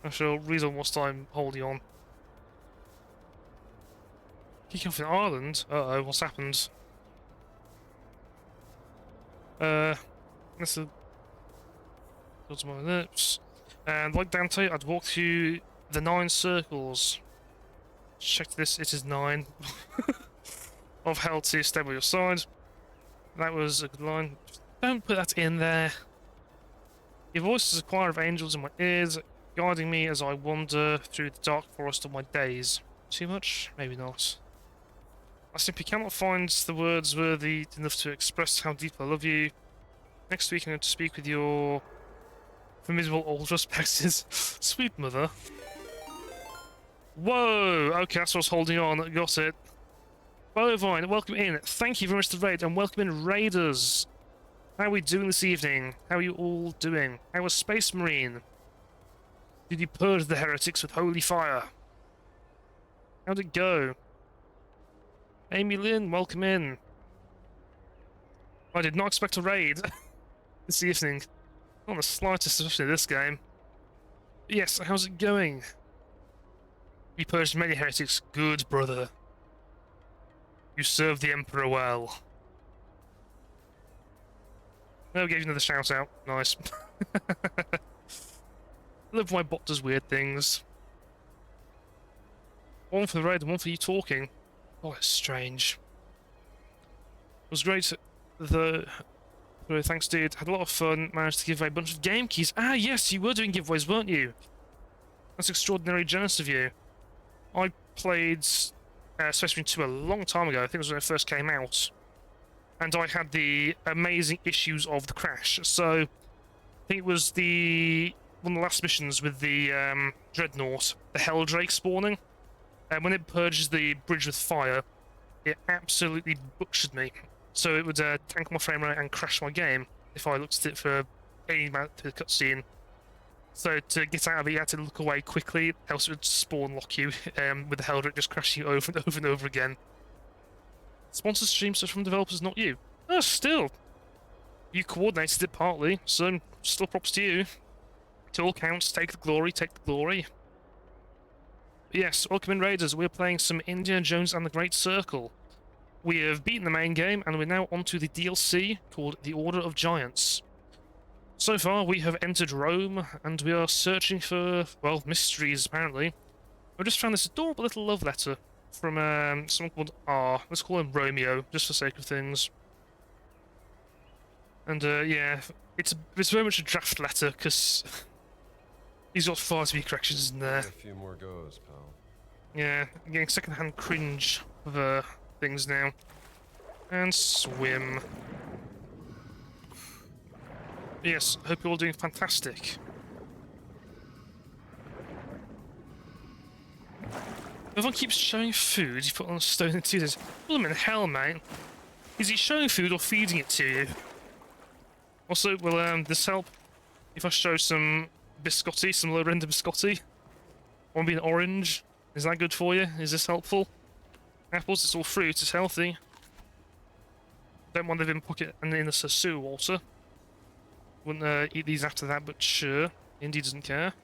I shall reason what's time holding on. Kicking off in Ireland? Uh-oh, what's happened? That's a... Goes to my lips. And like Dante, I'd walk through the 9 circles. Check this, it is 9. Of hell to stay by your side. That was a good line. Don't put that in there. Your voice is a choir of angels in my ears, guiding me as I wander through the dark forest of my days. Too much? Maybe not. I simply cannot find the words worthy enough to express how deep I love you. Next week I'm going to speak with your formidable old respected sweet mother. Whoa! Okay, that's what I was holding on. Got it. Bovine, welcome in. Thank you very much to the raid, and welcome in raiders. How are we doing this evening? How are you all doing? How was Space Marine? Did you purge the heretics with holy fire? How'd it go? Amy Lynn, welcome in. I did not expect a raid this evening. Not the slightest, especially this game. But yes, how's it going? You purged many heretics. Good, brother. You served the Emperor well. Oh, gave you another shout out. Nice. I love when my bot does weird things. One for the raid and one for you talking. Oh, it's strange. It was great. Thanks, dude. Had a lot of fun. Managed to give away a bunch of game keys. Ah, yes, you were doing giveaways, weren't you? That's extraordinarily generous of you. I played Space Marine 2 a long time ago. I think it was when it first came out. And I had the amazing issues of the crash. So, I think it was one of the last missions with the Dreadnought, the Helldrake spawning. And when it purges the bridge with fire, it absolutely butchered me. So it would tank my frame rate and crash my game if I looked at it for any amount through the cutscene. So to get out of it, you had to look away quickly, else it would spawn lock you, with the Heldrick just crashing over and over and over again. Sponsored streams are from developers, not you. Oh, still. You coordinated it partly, so still props to you. It all counts, take the glory, take the glory. But yes, welcome in Raiders, we're playing some Indiana Jones and the Great Circle. We have beaten the main game, and we're now onto the DLC called The Order of Giants. So far, we have entered Rome, and we are searching for, well, mysteries, apparently. I just found this adorable little love letter from someone called R. Let's call him Romeo, just for sake of things. And, yeah, it's very much a draft letter, because he's got far too many corrections in there. A few more goes, pal. Yeah, I'm getting second-hand cringe of things now. And swim. Yes, hope you're all doing fantastic. Everyone keeps showing food you put on a stone and two days. Well, I'm in hell, mate. Is he showing food or feeding it to you? Also, will this help if I show some biscotti, some low-render biscotti? One being orange. Is that good for you? Is this helpful? Apples, it's all fruit, it's healthy. Don't want them in pocket and in the sewer water. Wouldn't eat these after that, but sure. Indy doesn't care.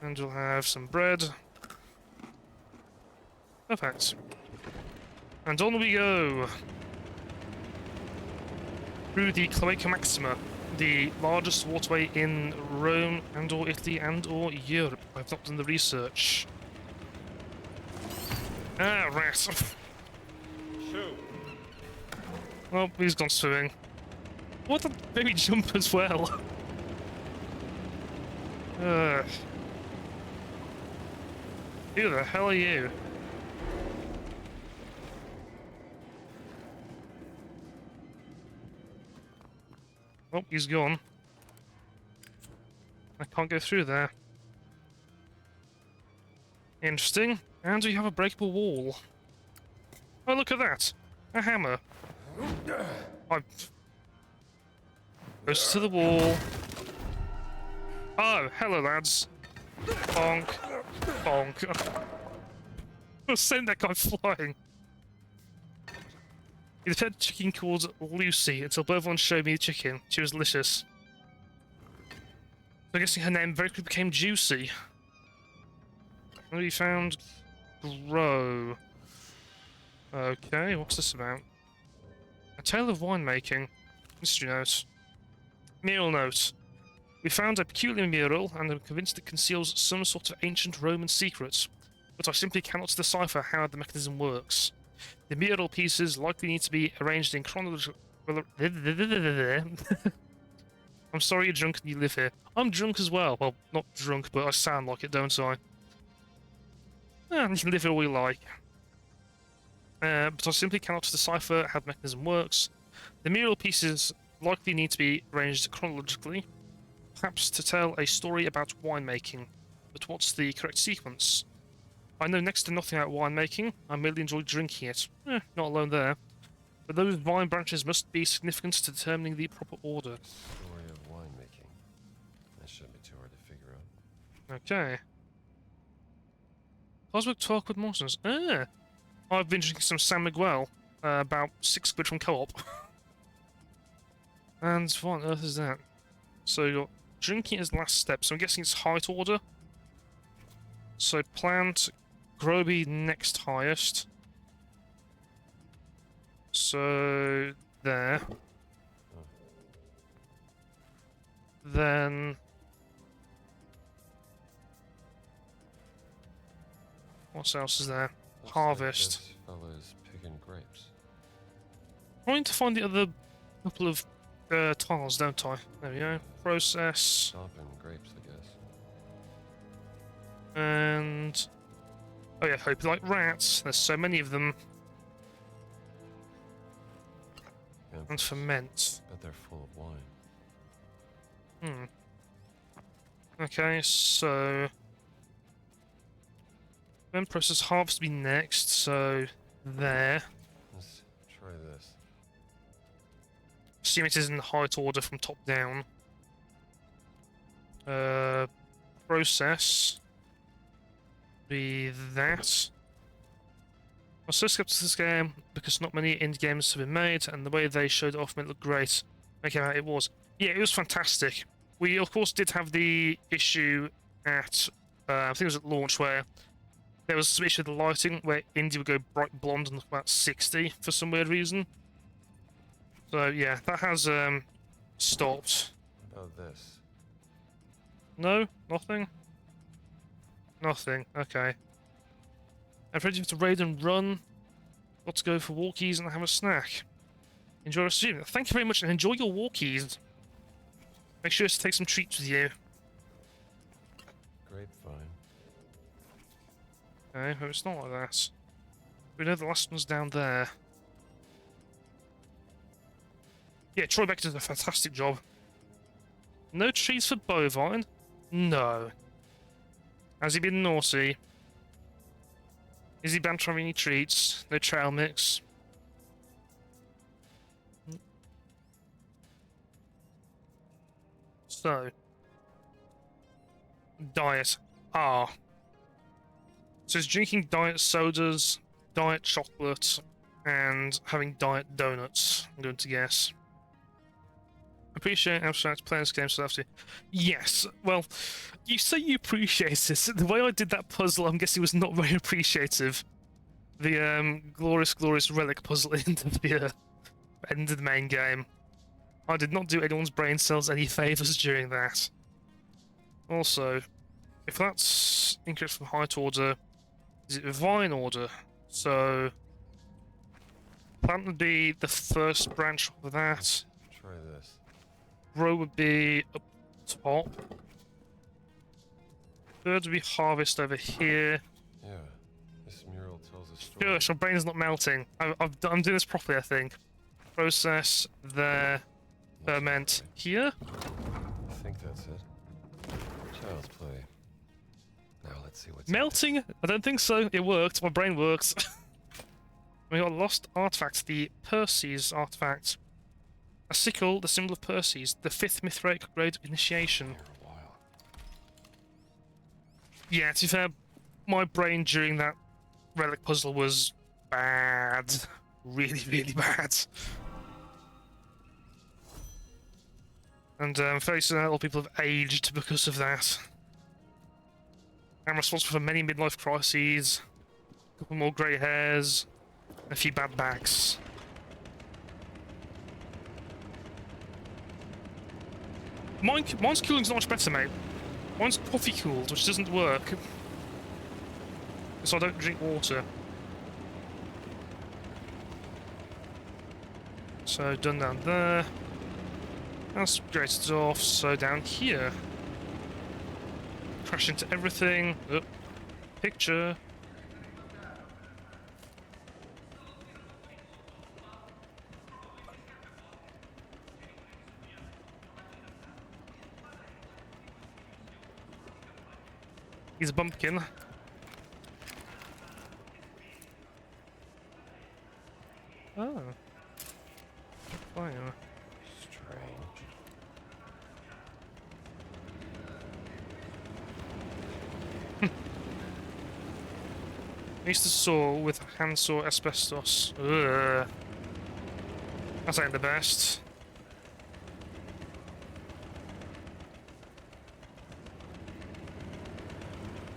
And we'll have some bread. Perfect. And on we go! Through the Cloaca Maxima, the largest waterway in Rome and or Italy and or Europe. I've not done the research. Ah, rat. Well, he's gone swimming. What a baby jump as well. Who the hell are you? Oh, he's gone. I can't go through there. Interesting. And we have a breakable wall. Oh, look at that! A hammer. Goes to the wall. Oh, hello, lads. Bonk. Bonk. I sent that guy flying. He fed a chicken called Lucy until both ones showed me the chicken. She was delicious. So I'm guessing her name very quickly became Juicy. And we found Grow. Okay, what's this about? A tale of winemaking. Mystery note. Mural note. We found a peculiar mural and I'm convinced it conceals some sort of ancient Roman secret, but I simply cannot decipher how the mechanism works. The mural pieces likely need to be arranged in chronological... I'm sorry you're drunk and you live here. I'm drunk as well. Well, not drunk, but I sound like it, don't I? You can live here all you like. But I simply cannot decipher how the mechanism works. The mural pieces likely need to be arranged chronologically, perhaps to tell a story about winemaking. But what's the correct sequence? I know next to nothing about winemaking. I merely enjoy drinking it. Not alone there. But those vine branches must be significant to determining the proper order. Story of winemaking. That shouldn't be too hard to figure out. Okay. Cosmic talk with monsters. I've been drinking some San Miguel. About 6 quid from Co-op. And what on earth is that? So you're drinking as last step, so I'm guessing it's height order. So plant, Groby next highest. So there. Then what else is there? Looks Harvest. Like this fella's picking grapes. I need to find the other couple of tiles, don't I? There we go. Process. Stomping grapes, I guess. And... oh yeah, hope you like rats. There's so many of them. And ferment. Bet they're full of wine. Okay, so... then process harvest to be next, so... there. Let's try this. Assume it is in height order from top down. Process be that. I was so skeptical of this game because not many indie games have been made, and the way they showed it off made it look great. Making out it was. Yeah, it was fantastic. We, of course, did have the issue at, I think it was at launch, where there was some issue with the lighting, where Indie would go bright blonde and look about 60 for some weird reason. So, yeah, that has stopped. What about this? No? Nothing? Nothing. Okay. I'm ready to raid and run. Got to go for walkies and have a snack. Enjoy the stream. Thank you very much and enjoy your walkies. Make sure to take some treats with you. Grapevine. Okay, but it's not like that. We know the last one's down there. Yeah, Troy Becker does a fantastic job. No treats for bovine? No. Has he been naughty? Is he banned from any treats? No trail mix? So. Diet. Ah. So it's drinking diet sodas, diet chocolate, and having diet donuts, I'm going to guess. Appreciate abstract playing this game, so I have to. Yes, well, you say you appreciate it. The way I did that puzzle, I'm guessing was not very appreciative. The glorious relic puzzle end of the main game. I did not do anyone's brain cells any favors during that. Also, if that's incorrect from height order, is it vine order? So plant would be the first branch of that. Try this. Row would be up top. Third would be harvest over here. Yeah, this mural tells a story. Gosh, my brain's not melting. I'm doing this properly, I think. Process there. Ferment here. I think that's it. Child's play. Now let's see what's Melting? I don't think so. It worked. My brain works. We got a lost artifact, the Perseus artifact. A sickle, the symbol of Perseus, the 5th Mithraic grade initiation. here a while. Yeah, to be fair, my brain during that relic puzzle was bad. Really bad. And fairly certain a lot of people have aged because of that. I'm responsible for many midlife crises, a couple more grey hairs, and a few bad backs. Mine's cooling's not much better, mate. Mine's coffee cooled, which doesn't work. So I don't drink water. So done down there. That's upgraded off, so down here. Crash into everything. Oh, picture. He's a bumpkin. Oh. Fire. Strange. Used to saw with handsaw asbestos. Ugh. That ain't the best.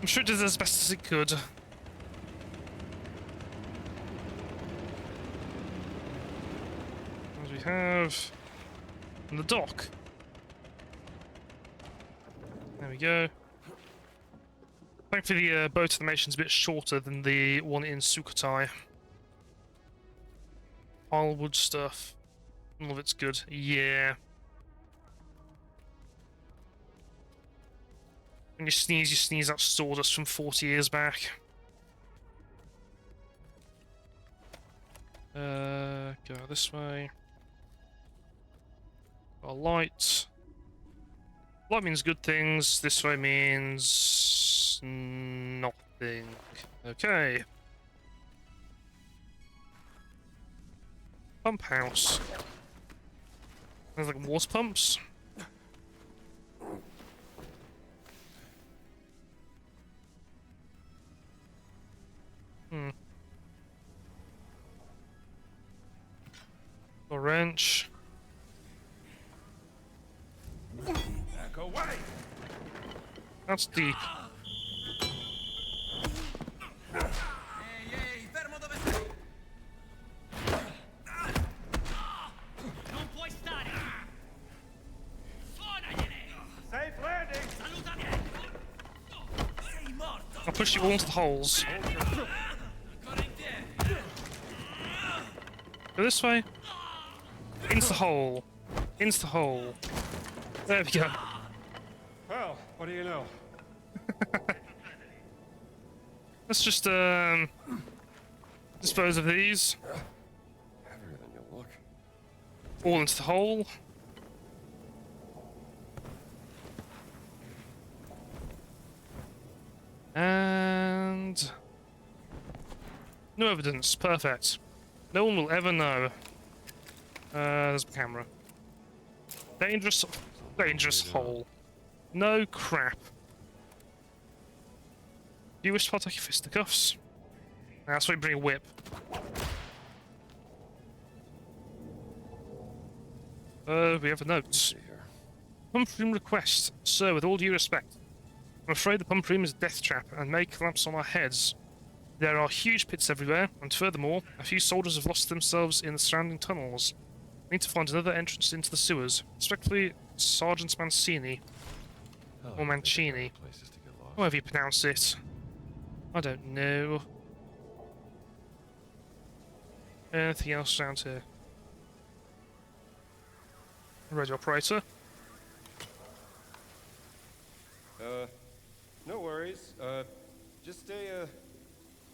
I'm sure it did as best as it could. As we have on the dock. There we go. Thankfully, the boat animation's a bit shorter than the one in Sukhothai. Pilewood stuff. All of it's good. Yeah. When you sneeze out sawdust from 40 years back. Go this way. Got a light. Light means good things. This way means nothing. Okay. Pump house. There's like water pumps. punch. Back away! That's deep. Ehi, fermo dove sei! Non puoi stare! Suonagliene! Safe landing! Saluta me! Sei morto! I'll push you all into the holes. Ancora in piedi! Go this way. Into the hole. Into the hole. There we go. Well, what do you know? Let's just dispose of these. Heavier than you look. All into the hole. And no evidence. Perfect. No one will ever know. There's the camera. Dangerous, dangerous hole. No crap. Do you wish to partake in fisticuffs? That's why you bring a whip. We have a note. See here. Pump room request. Sir, with all due respect, I'm afraid the pump room is a death trap and may collapse on our heads. There are huge pits everywhere, and furthermore, a few soldiers have lost themselves in the surrounding tunnels. We need to find another entrance into the sewers. Respectfully, Sergeant Mancini. Oh, Or Mancini. Places to get lost. However you pronounce it. I don't know. Anything else around here? Radio operator. No worries. Just stay,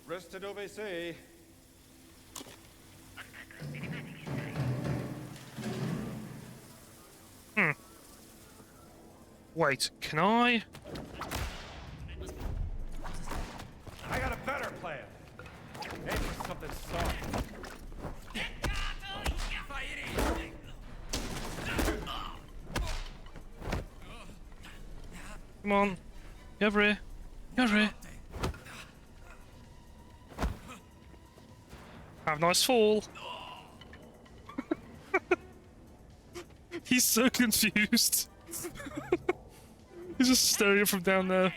rested OVC. Wait, can I? I got a better plan. Aim for something soft. Come on. Get over here. Get over here. Have a nice fall. He's so confused. He's just staring from down there.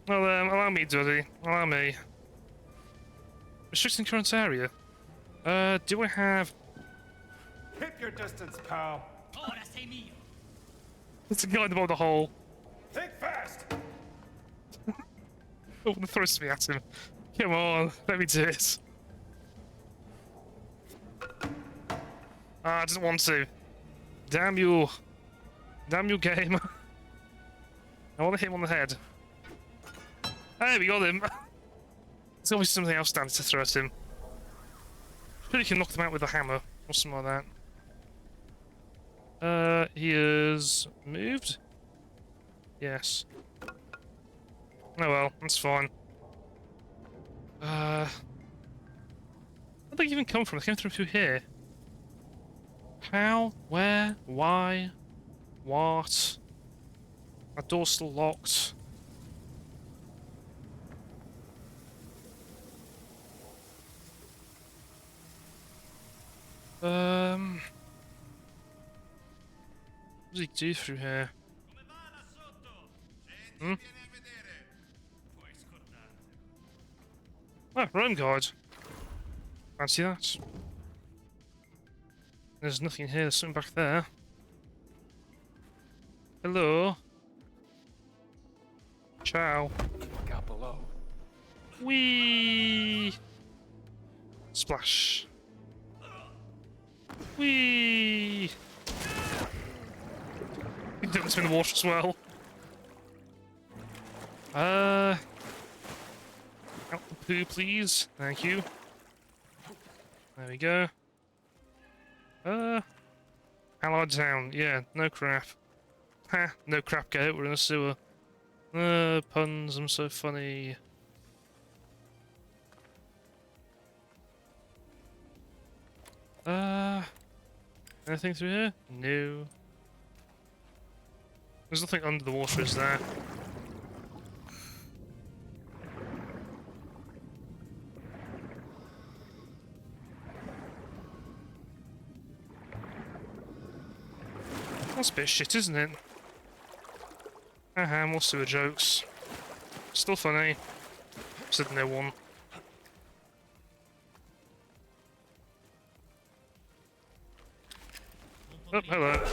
Well, allow me, Duddy. Allow me. Restricting current area. Do I have... Keep your distance, pal. Ora sei mio! There's a guy in the bottom of the hole. Think fast. Oh, the throws me at him. Come on, let me do it. Ah, I didn't want to. Damn you. Damn you, game. I want to hit him on the head. Hey, we got him. There's always something else standing to throw at him. Sure, you can knock them out with a hammer or something like that. He is moved? Yes. Oh well, that's fine. Where'd they even come from? They came through here. How? Where? Why? What? That door's still locked. What does he do through here? Come va là sotto? Hmm? Vieni a vedere! Puoi scordartelo. Oh, Rome Guard. Fancy that. There's nothing here, there's something back there. Hello? Ciao. Look out below. Whee! Splash. Whee! You can do this in the water as well. Out the poo, please. Thank you. There we go. Allied down. Yeah, no crap. Ha, no crap, get it, we're in a sewer. Puns, I'm so funny. Anything through here? No. There's nothing under the water, is there? That's a bit shit, isn't it? Haha, more sewer jokes. Still funny. Said no one. Oh, hello.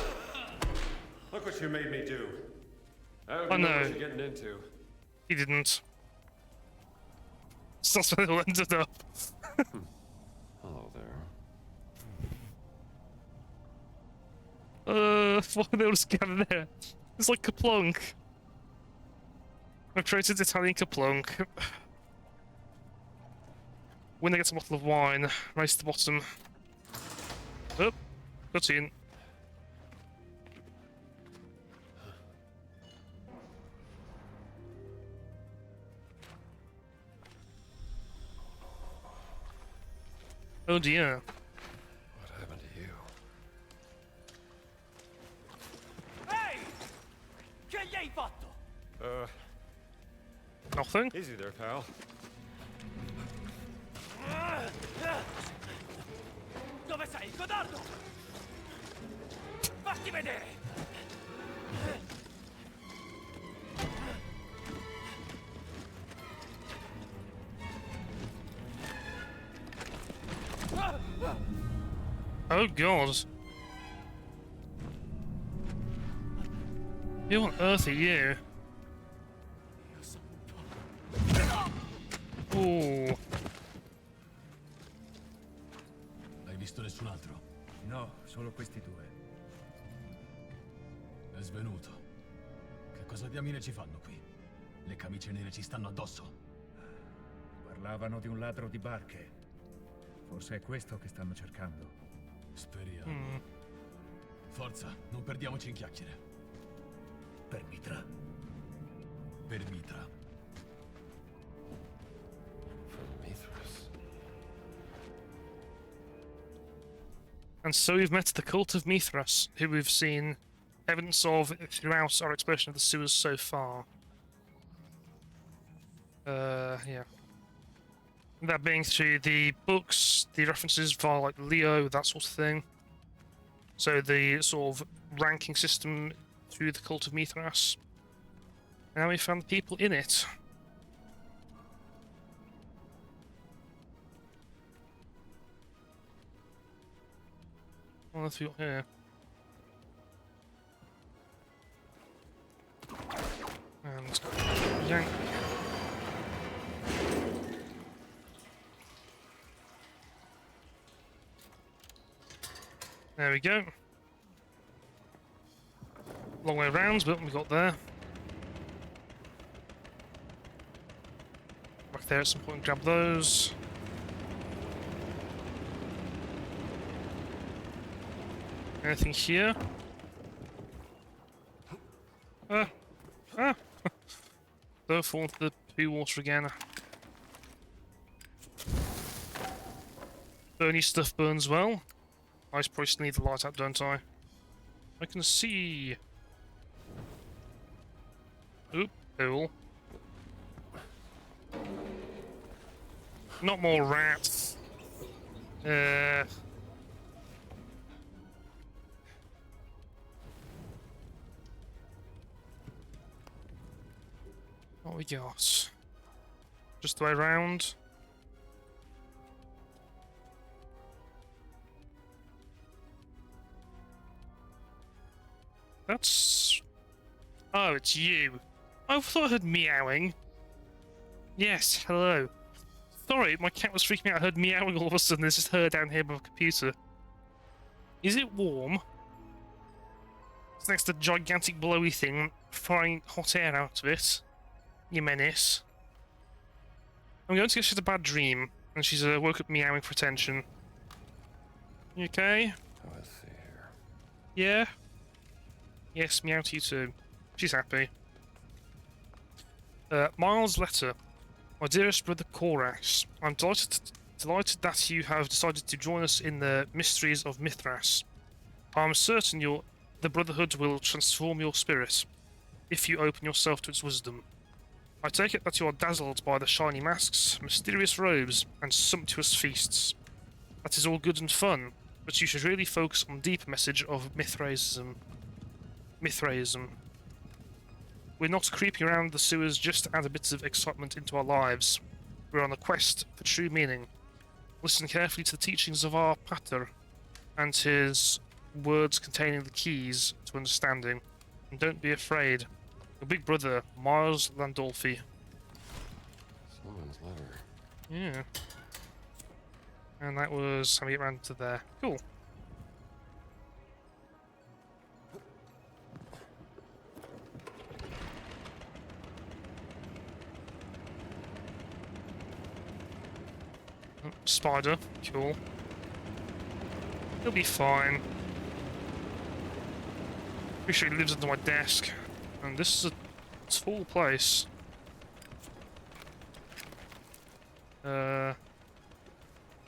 Look what you made me do. I don't Oh, even know no. what you're getting into. He didn't. So that's where they all ended up. Hello there. Why are they all just gathered there? It's like Kaplunk. I've created Italian Kaplunk. Winner gets a bottle of wine. Race to the bottom. Oh, cutscene. Oh dear. What happened to you? Ehi! Che gli hai fatto? Nothing? Easy there, pal. Dove sei, codardo? Fatti vedere! Oh god. Who on earth are you? Ooh. Hai visto nessun altro? No, solo questi due. È svenuto. Che cosa diamine ci fanno qui? Le camicie nere ci stanno addosso. Parlavano di un ladro di barche. Forse è questo che stanno cercando. Speriamo. Forza, non perdiamoci in chiacchiere. Per Mitra. Per Mitra. From Mithras. And so we've met the cult of Mithras, who we've seen evidence of throughout our exploration of the sewers so far. Yeah. That being through the books, the references via like Leo, that sort of thing. So the sort of ranking system through the cult of Mithras. And now we found the people in it. What else we got here? And yank. There we go. Long way around, but we got there. Back there at some point and grab those. Anything here? Don't fall into the poo water again. Burny stuff burns well. I probably still need the light out, don't I? I can see. Oop, hole. Not more rats. What we got? Just the way around. That's... Oh, it's you. I thought I heard meowing. Yes, hello. Sorry, my cat was freaking out. I heard meowing all of a sudden. There's just her down here by the computer. Is it warm? It's next to the gigantic blowy thing, firing hot air out of it. You menace. I'm going to guess she's a bad dream, and she's woke up meowing for attention. You okay? Let's see here. Yeah? Yes, meow to you too. She's happy. Miles' letter. My dearest brother Korax, I'm delighted that you have decided to join us in the mysteries of Mithras. I'm certain the Brotherhood will transform your spirit, if you open yourself to its wisdom. I take it that you are dazzled by the shiny masks, mysterious robes, and sumptuous feasts. That is all good and fun, but you should really focus on the deeper message of Mithraism. Mithraism. We're not creeping around the sewers just to add a bit of excitement into our lives. We're on a quest for true meaning. Listen carefully to the teachings of our Pater and his words containing the keys to understanding. And don't be afraid. Your big brother, Miles Landolfi. Someone's letter. Yeah. And that was how we get around to there. Cool. Spider. Cool. He'll be fine. Pretty sure he lives under my desk. And this is a tall place.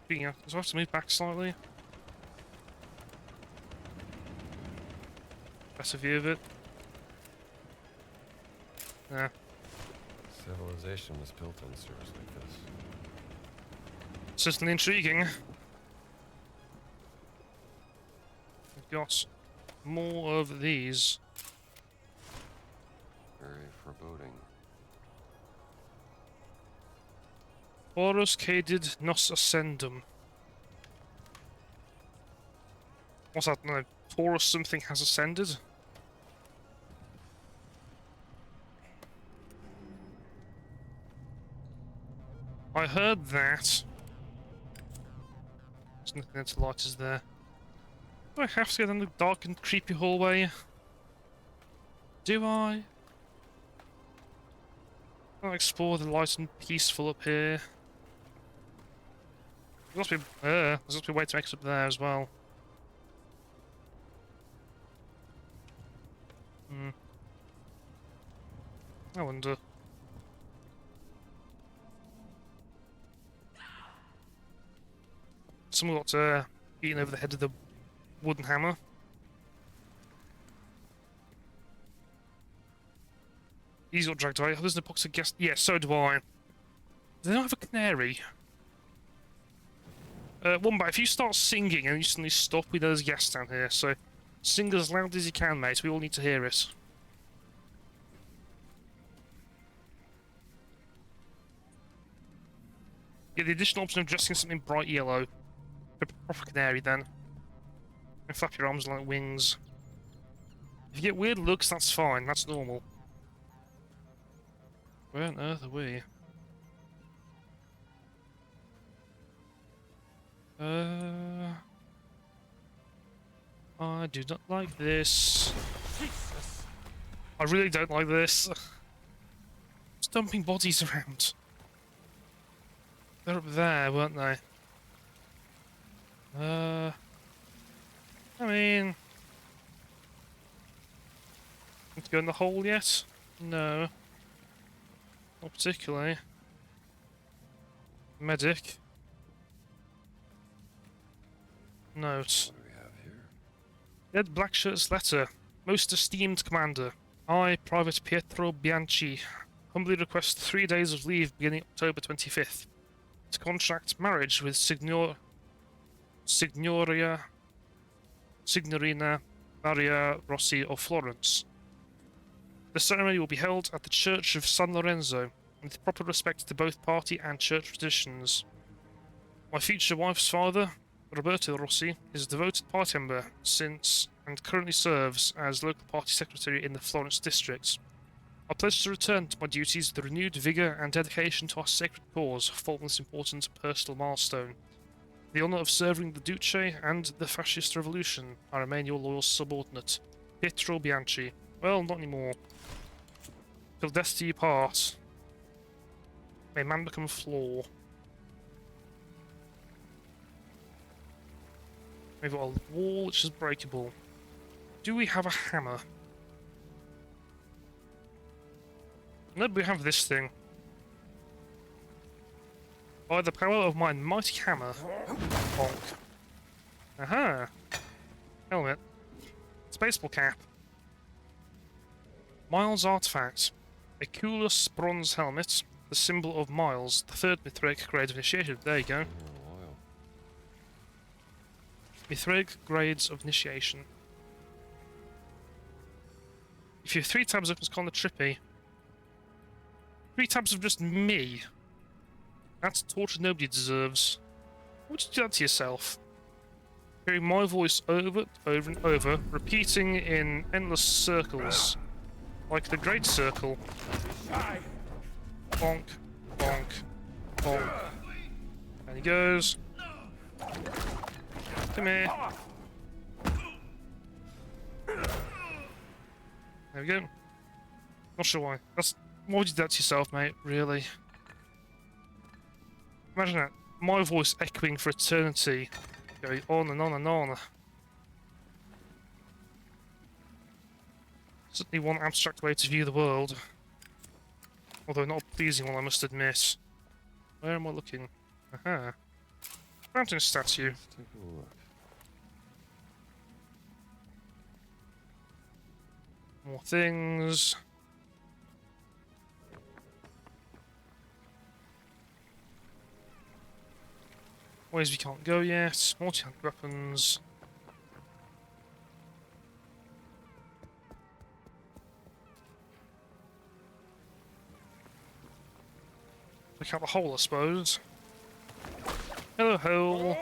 Speaking of, do I have to move back slightly? Better view of it. Yeah. Civilization was built on sewers like this. Certainly intriguing. We've got more of these. Very foreboding. Horus cadid nos ascendum. What's that? No, Taurus something has ascended? I heard that. There's nothing else to light is there. Do I have to go down the dark and creepy hallway? Do I? I'll explore the light and peaceful up here. There's got to be a way to exit up there as well. I wonder. Someone got beaten over the head with a wooden hammer. He's got dragged away. There's no box of gas. Yeah, so do I. They don't have a canary. Wombat, if you start singing and you suddenly stop, we know there's gas down here, so sing as loud as you can, mate. We all need to hear it. Get the additional option of dressing something bright yellow. A proper canary, then. And flap your arms like wings. If you get weird looks, that's fine. That's normal. Where on earth are we? I do not like this. Jesus. I really don't like this. Just dumping bodies around. They're up there, weren't they? I mean... Want to go in the hole yet? No. Not particularly. Medic. Note. What do we have here? Dead Blackshirt's letter. Most esteemed commander. I, Private Pietro Bianchi, humbly request 3 days of leave beginning October 25th to contract marriage with Signorina Maria Rossi of Florence. The ceremony will be held at the Church of San Lorenzo, with proper respect to both party and church traditions. My future wife's father, Roberto Rossi, is a devoted party member since and currently serves as local party secretary in the Florence district. I pledge to return to my duties with renewed vigour and dedication to our sacred cause following this important personal milestone. The honour of serving the Duce and the fascist revolution, I remain your loyal subordinate, Pietro Bianchi. Well, not anymore. Till death do you part. May man become floor. We've got a wall which is breakable. Do we have a hammer? No, but we have this thing. By the power of my mighty hammer. Bonk. Aha! Helmet. It's a baseball cap. Miles artifact. A Culus bronze helmet. The symbol of Miles, the third Mithraic grade of initiation. There you go. Loyal. Mithraic grades of initiation. If you have 3 tabs open, it's kind of trippy. 3 tabs of just me. That's torture nobody deserves. Why would you do that to yourself? Hearing my voice over and over, repeating in endless circles. Like the Great Circle. Bonk, bonk, bonk. And he goes. Come here. There we go. Not sure why. Why would you do that to yourself, mate? Really? Imagine that. My voice echoing for eternity. Going on and on and on. Certainly one abstract way to view the world. Although not a pleasing one, I must admit. Where am I looking? Aha. Fountain statue. Let's take a look. More things. Ways we can't go yet. Multi-hand weapons. Look out the hole, I suppose. Hello, hole.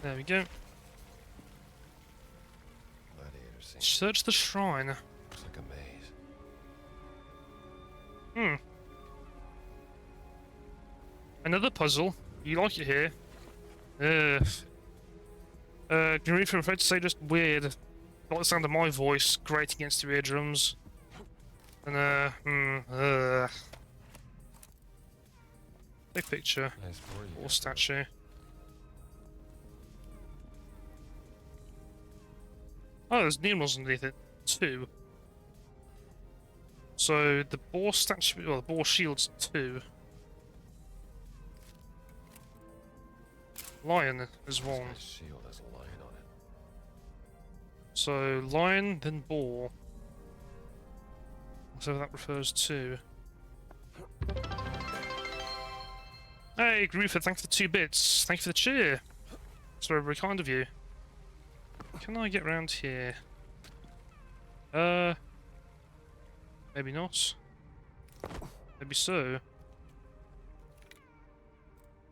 There we go. Gladiator scene. Search the shrine. Looks like a maze. Hmm. Another puzzle. You like it here? Grief, I'm afraid to say, just weird. Like the sound of my voice grating against your eardrums. And big picture. Nice board you Or got statue. Oh, there's numerals underneath it too. So the boar statue, well, the boar shield's 2. Lion is 1. there. This shield has a lion on it. So lion, then boar. Whatever that refers to. Hey, Groofer, thanks for the 2 bits. Thank you for the cheer. That's very, very kind of you. Can I get round here? Maybe not. Maybe so.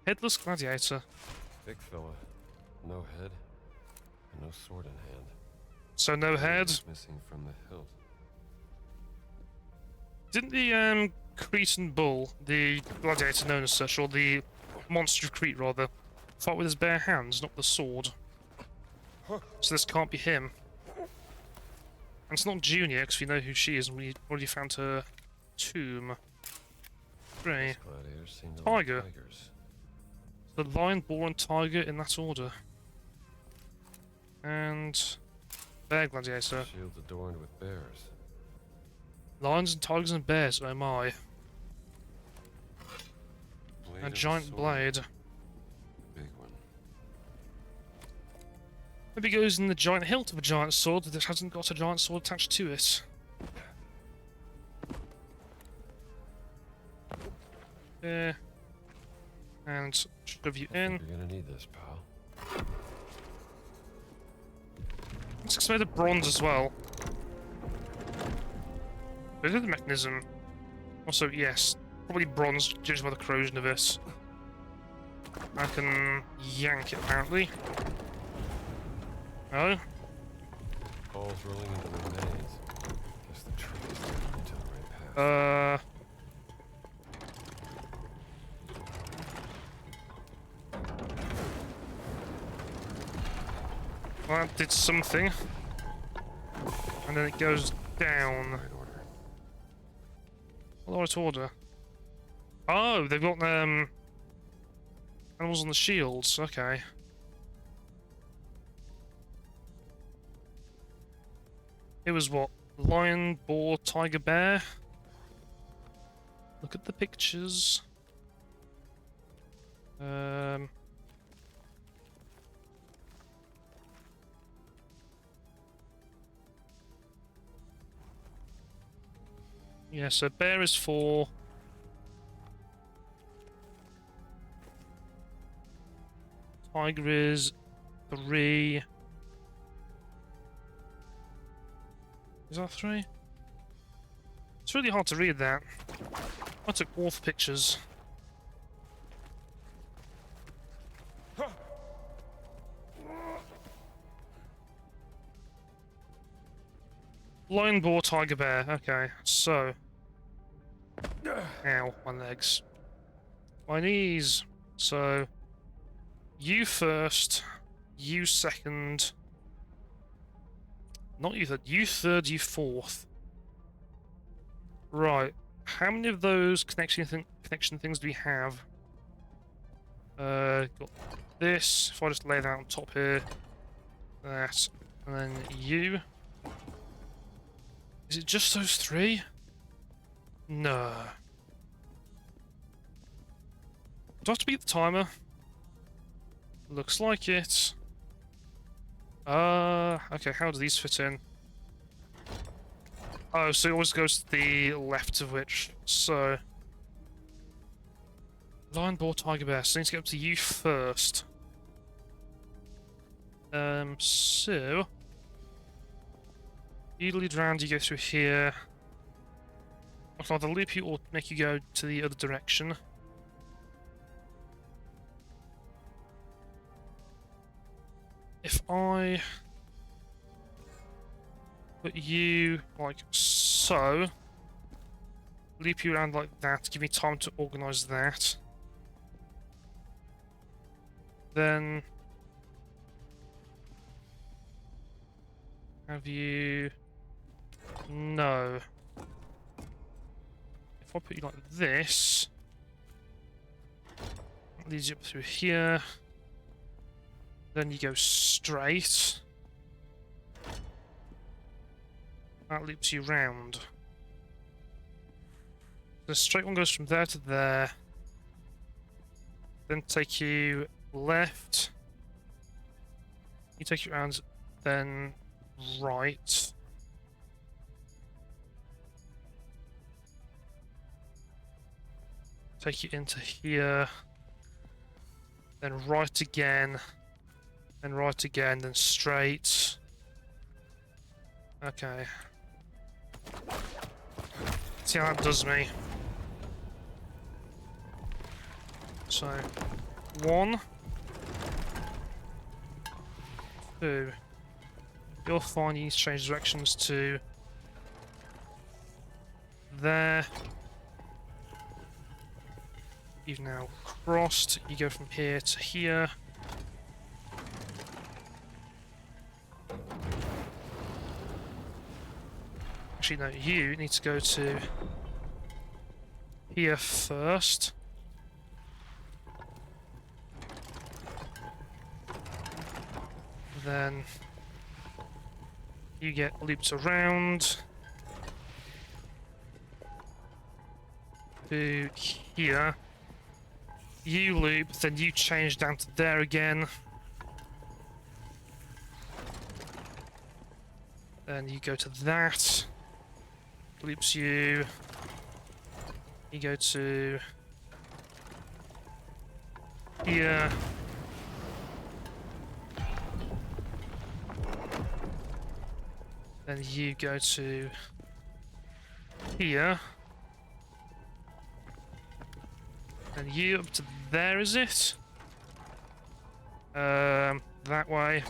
Headless gladiator. Big fella. No head. And no sword in hand. So no head. Missing from the hilt. Didn't the Cretan bull, the gladiator known as such, or the monster of Crete rather, fight with his bare hands, not the sword? So this can't be him. And it's not Junior, because we know who she is, and we already found her tomb. Great. These gladiators seem to Tiger. like tigers. The lion, boar, and tiger in that order. And bear gladiator. Shields adorned with bears. Lions and tigers and bears, oh my. Blade A and giant sword. blade. Big one. Maybe it goes in the giant hilt of a giant sword that hasn't got a giant sword attached to it. There. And shove you I in. think you're gonna need this, pal. It's made of bronze as well. Look at the mechanism. Also, yes, probably bronze, judging by the corrosion of it. I can yank it, apparently. Oh? Balls rolling into the maze. Guess the tree is leading into the right path. Well, that did something. And then it goes down. Right order. What right order? Oh, they've got animals on the shields. Okay. It was what? Lion, boar, tiger, bear? Look at the pictures. Yeah, so bear is 4. Tiger is 3. Is that 3? It's really hard to read that. I took awful pictures. Lion, boar, tiger, bear. Okay, so. Ow, my legs. My knees. So. You first. You second. Not you third. You third, you fourth. Right. How many of those connection things do we have? Got this. If I just lay that on top here. That. And then you. Is it just those 3? No. Do I have to beat the timer? Looks like it. Okay, how do these fit in? Oh, so it always goes to the left of which. So. Lion, boar, tiger, bear. So I need to get up to you first. So. You lead round, you go through here. I can either loop you or make you go to the other direction. If I put you like so, loop you around like that, give me time to organise that. Then have you... No. If I put you like this, that leads you up through here. Then you go straight. That loops you round. The straight one goes from there to there. Then take you left. You take it around, then right. Take you into here. Then right again. Then right again, then straight. Okay. See how that does me. So, 1, 2. You'll find you need to change directions to there. You've now crossed. You go from here to here. Actually, no, you need to go to here first. Then you get looped around to here. You loop, then you change down to there again. Then you go to that. Loops you. You go to here. Then you go to here. And you up to there, is it? That way.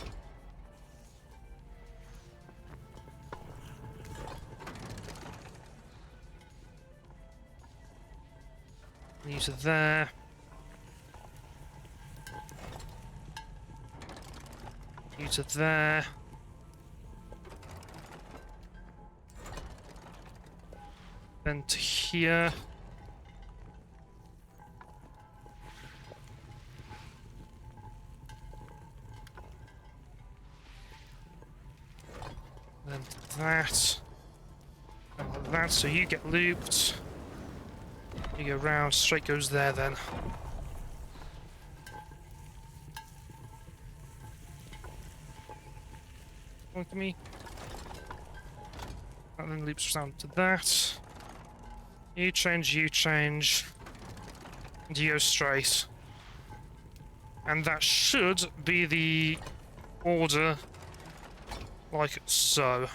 You to there. You to there. Then to here. Then to that. And like that, so you get looped. You go round, straight goes there then. Look at me. That then loops round to that. You change, and you go straight. And that should be the order like so.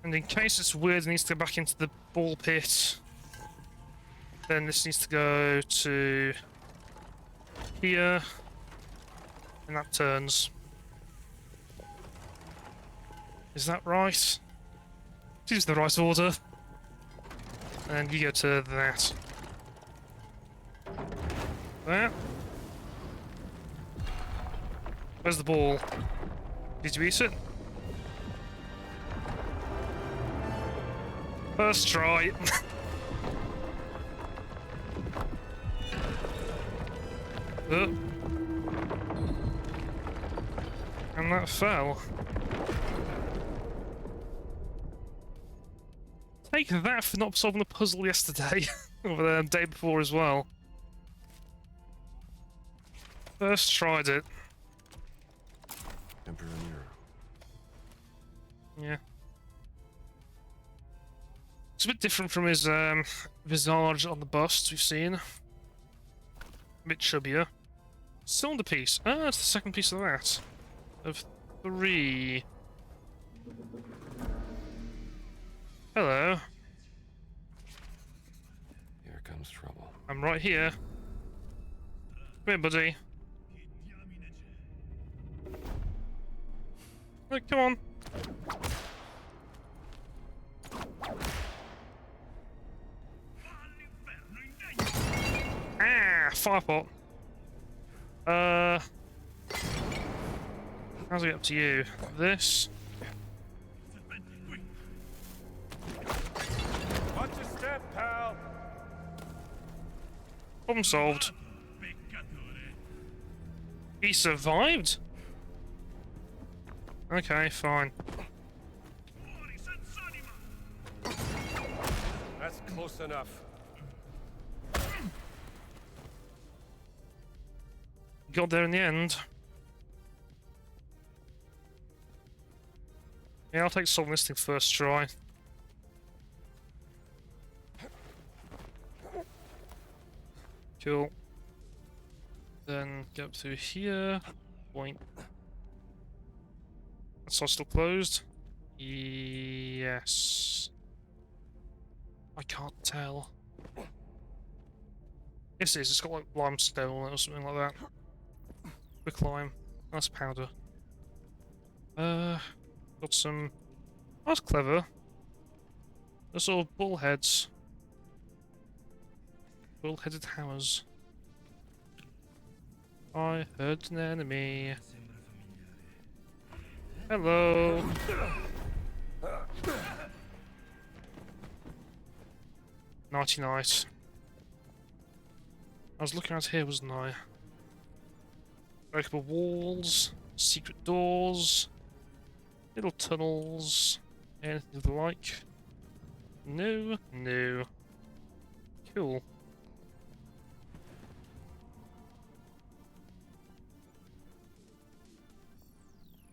And in case it's weird and needs to go back into the ball pit, then this needs to go to here, and that turns. Is that right? Seems the right order. And you go to that. That. Where's the ball? Did you eat it? First try. And that fell. Take that for not solving the puzzle yesterday. Or the day before as well. First tried it. Emperor Nero. Yeah. It's a bit different from his visage on the bust we've seen. A bit chubbier. Cylinder piece. Ah, it's the second piece of that. Of 3. Hello. Here comes trouble. I'm right here. Come here, buddy. Look, come on. Ah, firepot. How's it get up to you? This. Watch your step, pal. Problem solved. He survived? Okay, fine. That's close enough. Got there in the end. Yeah, I'll take solving this thing first try. Cool. Then get up through here. Point. That's all still closed. Yes. I can't tell. Yes, it is. It's got like limestone or something like that. Quick lime. That's powder. Got some. That's clever. They're sort of bullheads. Bull-headed hammers. I heard an enemy. Hello. Naughty nice. I was looking out here, wasn't I? Breakable walls, secret doors, little tunnels, anything of the like. No, no. Cool.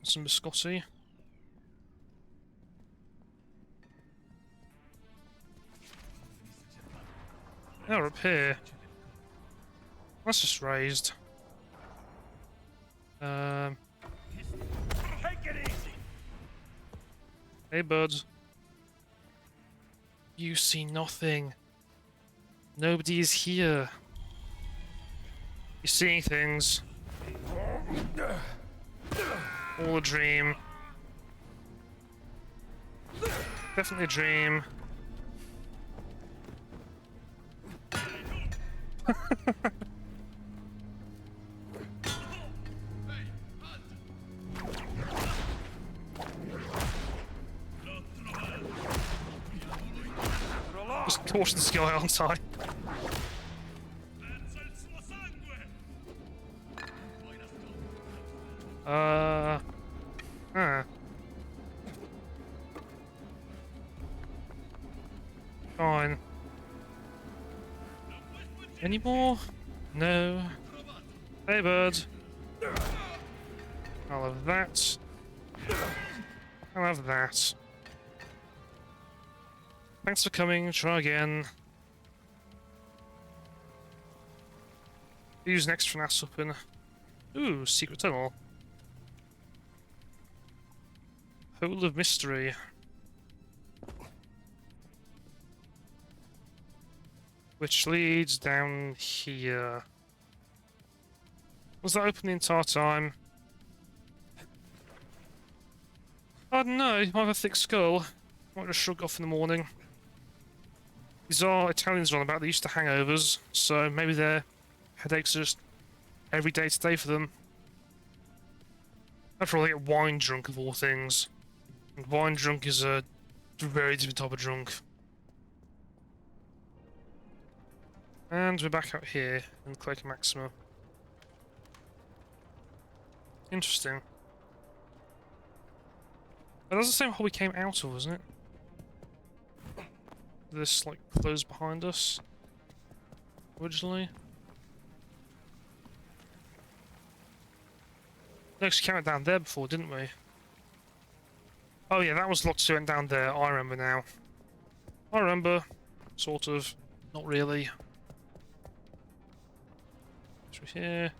Some biscotti. Now we're up here. That's just raised. Take it easy. Hey, bud. You see nothing. Nobody is here. You're seeing things. All a dream. Definitely a dream. Just torching this guy, aren't I? Fine. Any more? No. Hey, bird. I'll have that. I'll have that. Thanks for coming. Try again. Use next for NAS open. Ooh, secret tunnel. Hole of mystery. Which leads down here. Was that open the entire time? I don't know, he might have a thick skull. Might just shrug off in the morning. These are Italians on about, they used to hangovers, so maybe their headaches are just every day to day for them. I'd probably get wine drunk of all things. And wine drunk is a very different type of drunk. And we're back out here in Cloaca Maxima. Interesting. But that's the same hole we came out of, isn't it? This, like, closed behind us originally. No, 'cause we came out down there before, didn't we? Oh yeah, that was locked to it down there. I remember now. I remember. Sort of. Not really. Through here.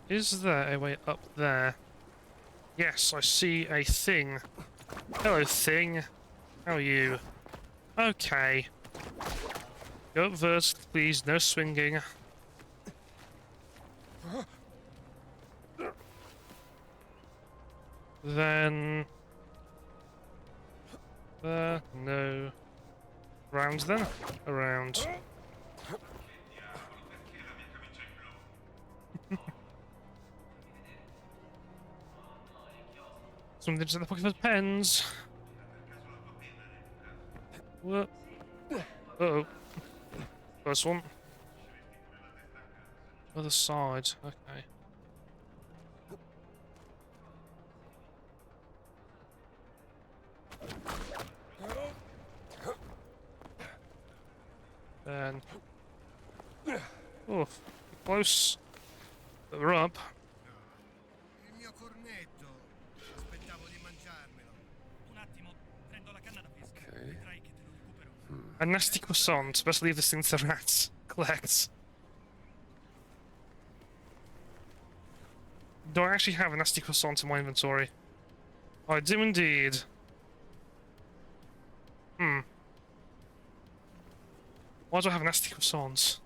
Is there a way up there? Yes, I see a thing. Hello, thing. How are you? Okay. Go up first, please. No swinging. Then... there. No. Round then? Around. Something's in the pocket of his pens. What? Uh-oh. First one. Other side. Okay. Then... oh, close. But we're up. Il mio cornetto. Aspettavo di mangiarmelo. Un attimo, prendo la canna da pesca. Okay. Vedrai che te lo recupero. A nasty croissant. Best leave this thing to the rats. Collect. Do I actually have a nasty croissant in my inventory? I do indeed. Hmm. Why do I have nasty croissants?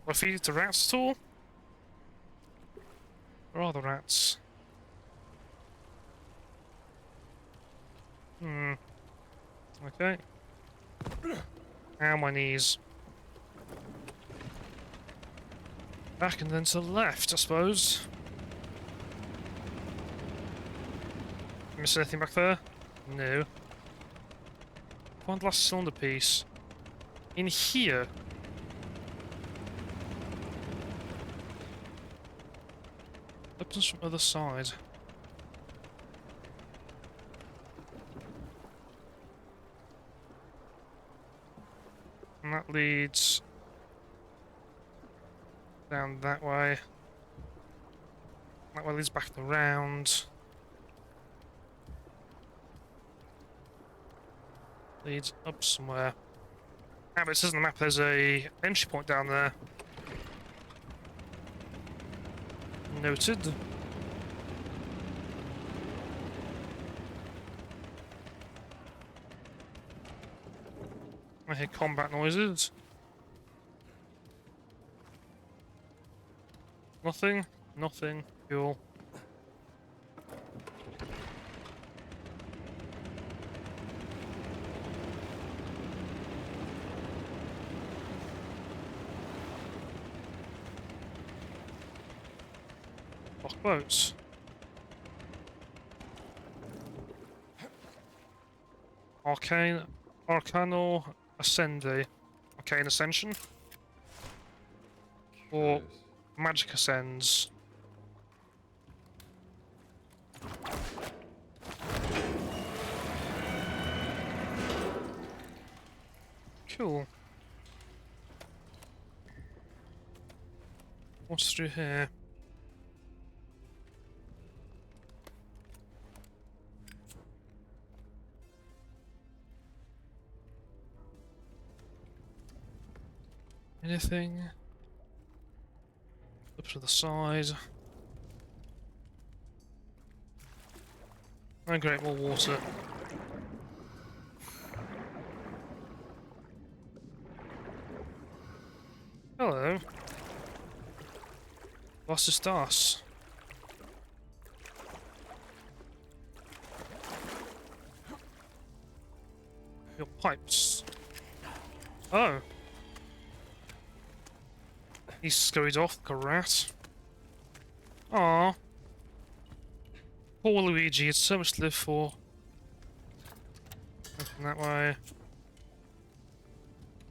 Do I feed it to rats at all? Where are the rats? Hmm. Okay. Ow, my knees. Back and then to the left, I suppose. Miss anything back there? No. One last cylinder piece. In here. Opens from other side. And that leads down that way. That way leads back around. Leads up somewhere. Ah, but it says on the map there's a entry point down there. Noted. I hear combat noises. Nothing? Nothing. Cool. Lock boats. Arcano Ascendi. Arcane Ascension. Or Curious. Magic Ascends. Cool. What's through here? Anything? Up to the side. Oh great, more water. Hello. Was ist das? Your pipes. Oh. He scurried off like a rat. Aww. Poor Luigi had so much to live for. Open that way.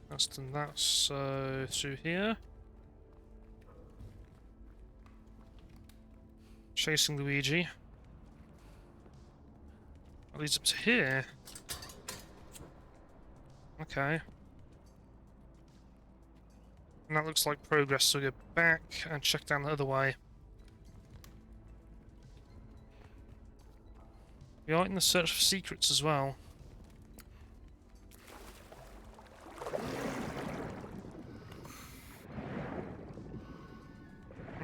That's done that, so through here. Chasing Luigi. That leads up to here. Okay. And that looks like progress, so go back and check down the other way. We are in the search for secrets as well.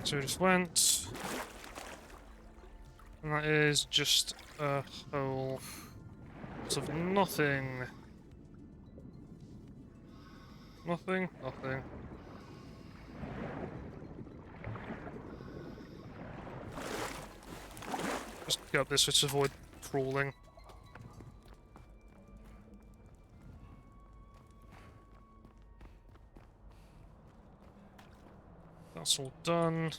So we just went. And that is just a hole of nothing. Nothing, nothing. Just go up this way to avoid crawling. That's all done.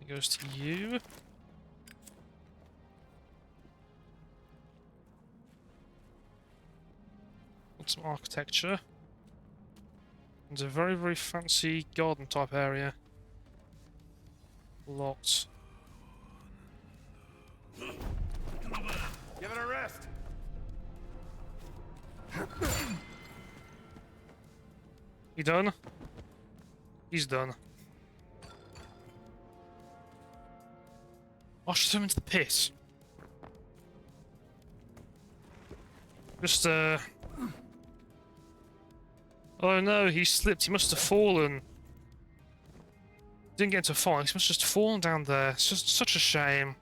It goes to you. Want some architecture. It's a very, very fancy garden type area. Locked. Give it a rest. You done? He's done. I should throw him into the pit. Just, oh no, he slipped. He must have fallen. Didn't get into a fight. He must have just fallen down there. It's just such a shame.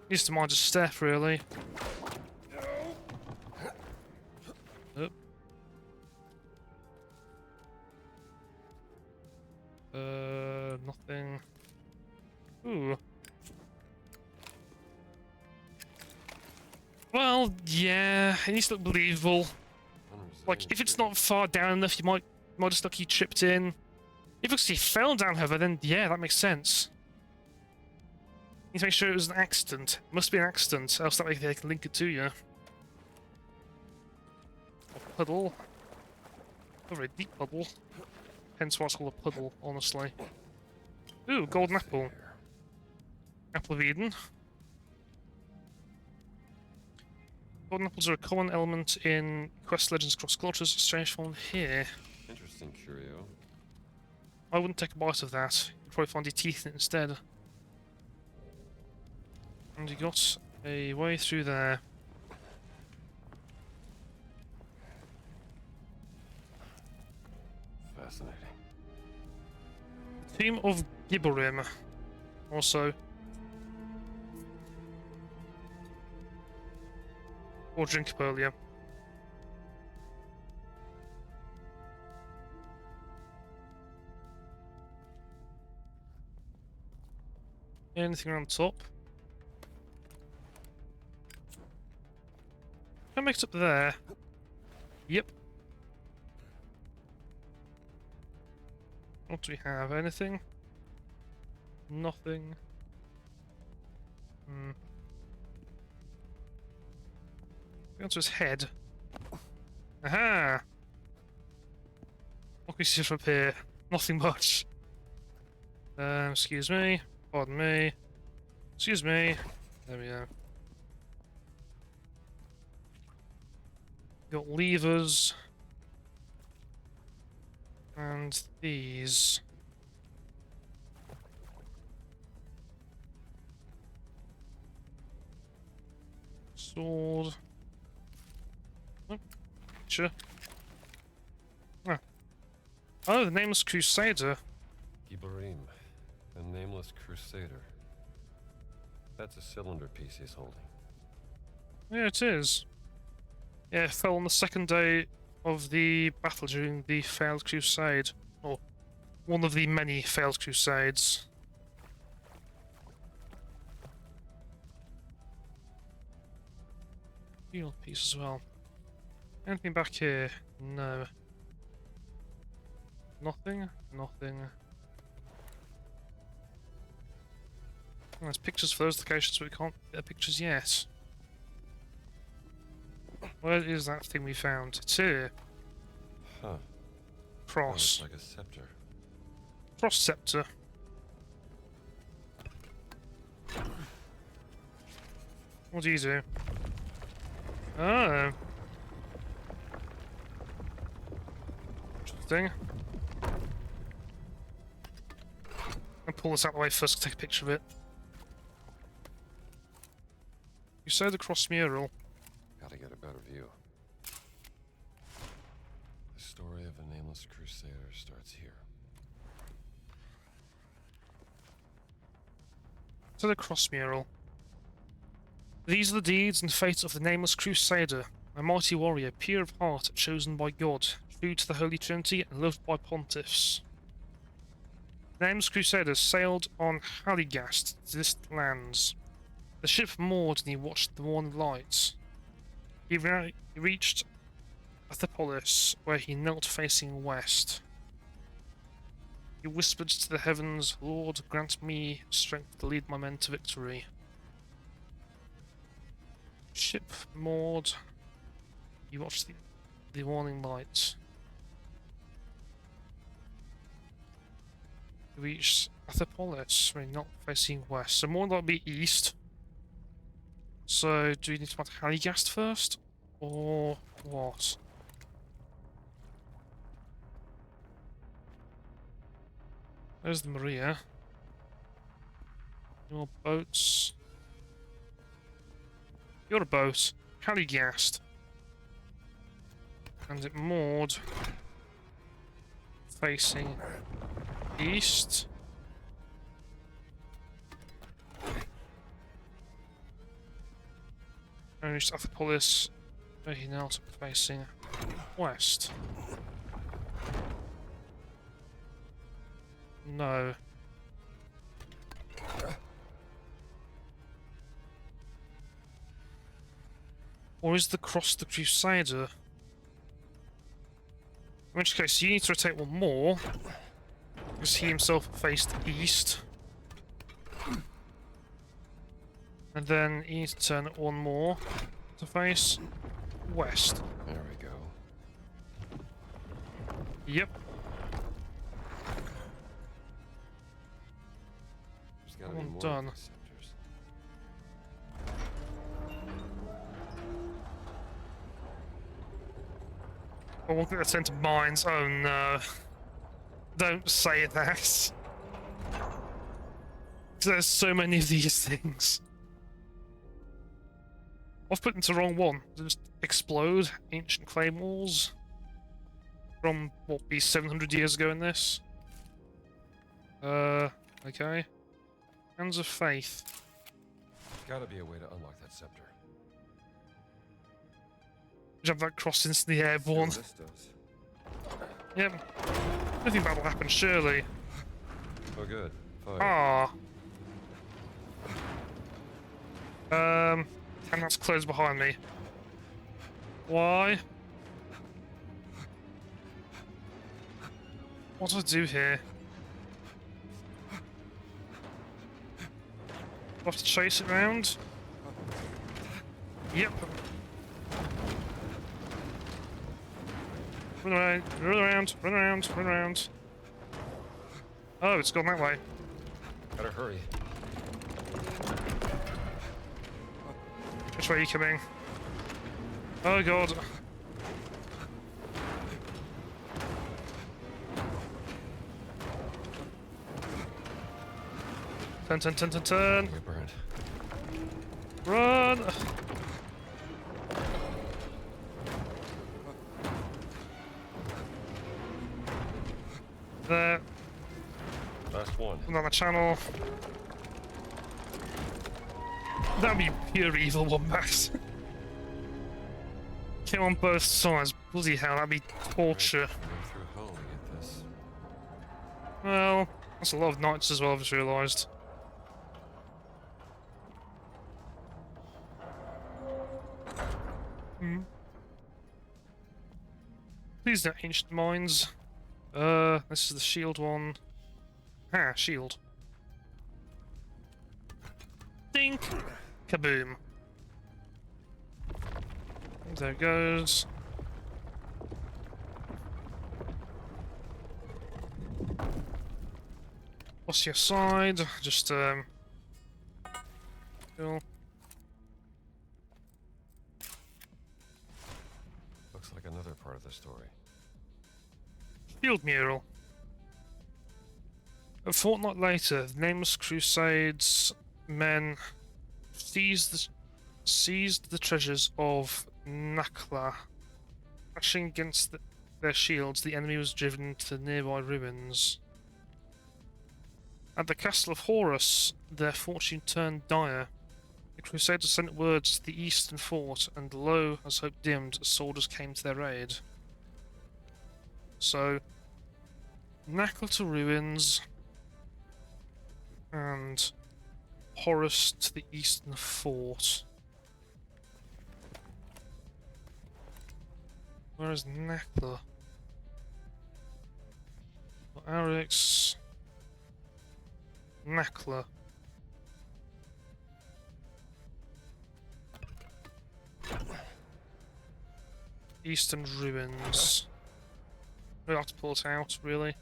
He needs to mind his step, really. Oop. Nothing. Ooh. Well, yeah, it needs to look believable. Like, if it's not far down enough, you might just look he tripped in. If he fell down, however, then yeah, that makes sense. You need to make sure it was an accident. It must be an accident, else that way they can link it to you. A puddle. A very deep puddle. Hence why it's called a puddle, honestly. Ooh, golden apple. Apple of Eden. Golden apples are a common element in quest legends across cultures. Strange found here. Interesting curio. I wouldn't take a bite of that. You'd probably find your teeth in it instead. And you got a way through there. Fascinating. Tomb of Gibborim. Also. Or drink earlier. Anything around the top? Can I make it up there? Yep. What do we have? Anything? Nothing. Go to his head. Aha! What can we see from up here? Nothing much. Excuse me. Pardon me. Excuse me. There we go. Got levers. And these. Sword. Oh, sure. Ah. Oh, the Nameless Crusader. Gibarim, a nameless crusader. That's a cylinder piece he's holding. Yeah, it is. Yeah, it fell on the second day of the battle during the failed crusade. Or one of the many failed crusades. Fuel piece as well. Anything back here? No. Nothing? Nothing. There's pictures for those locations, but we can't get pictures yet. Where is that thing we found? It's here. Huh. Cross. Looks like a scepter. Cross scepter. What do you do? Oh. Interesting. I'll pull this out of the way first to take a picture of it. You say the cross mural. Gotta get a better view. The story of a nameless crusader starts here. To the cross mural. These are the deeds and fate of the nameless crusader, a mighty warrior, pure of heart, chosen by God, true to the Holy Trinity, and loved by pontiffs. The nameless crusader sailed on Haligast to distant lands. The ship moored and he watched the morning lights. He reached Athepolis, where he knelt facing west. He whispered to the heavens, Lord, grant me strength to lead my men to victory. Ship moored. He watched the warning lights. He reached Athepolis, where he knelt facing west. So more than be east. So, do we need to find Haligast first? Or what? There's the Maria. More boats. You're a boat. Haligast. And it moored. Facing east. And reached Athepolis, where he knelt facing west. No. Or is the cross the Crusader? In which case, you need to rotate one more, because he himself faced east. And then you need to turn it one more to face west. There we go. Yep. There's gotta be One more done. of these sectors. I won't get that sent to mines. Oh no. Don't say that. There's so many of these things. I've put into the wrong one. They just explode ancient claymores from what be 700 years ago in this. Okay. Hands of Faith. Gotta be a way to unlock that scepter. Jump that cross into the airborne. See what this does. Yep. Nothing bad will happen, surely. Oh, good. Fire. Ah. And that's closed behind me. Why? What do I do here? Do I have to chase it round? Yep. Run around, run around, run around, run around. Oh, it's gone that way. Better hurry. Which way are you coming? Oh god. Turn, turn, turn, turn, turn. You're burned. Run! there. Last one. And on the channel. That'd be pure evil wombat. Kill on both sides. Bloody hell, that'd be torture. Going through hell to get this. Well, that's a lot of knights as well, I've just realised. These are ancient mines. This is the shield one. Ah, shield. Dink! Kaboom. There it goes. What's your side? Just, cool. Looks like another part of the story. Field mural. A fortnight later, the nameless Crusades men seized the treasures of Nakla. Crashing against their shields, the enemy was driven to the nearby ruins. At the castle of Horus, their fortune turned dire. The Crusaders sent words to the eastern fort, and lo, as hope dimmed, soldiers came to their aid. So, Nakla to ruins, and Horus to the eastern fort. Where is Nakla? Arix. Nakla. Eastern ruins. We'll have to pull it out, really.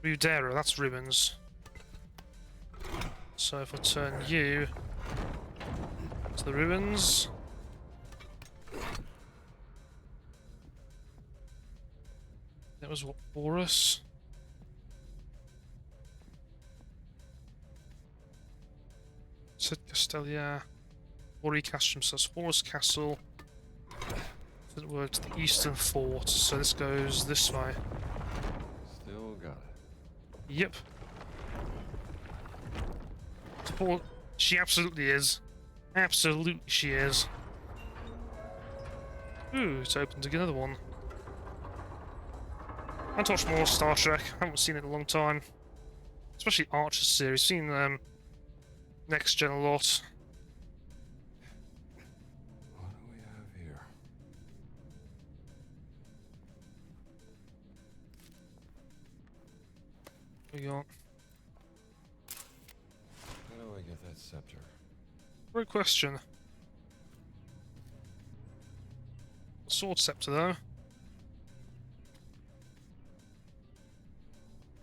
Rudera, that's ruins. So if I turn you to the ruins. That was what, Horus? Said Castelia. Ori Castrum, so that's Horus Castle. So it works to the eastern fort, so this goes this way. Still got it. Yep. Support. She absolutely is. Absolutely she is. Ooh, it's opened another one. I've watched more Star Trek. I haven't seen it in a long time. Especially Archer's series. Seen Next Gen a lot. What do we have here? We got How do I get that scepter? great question. Sword scepter though.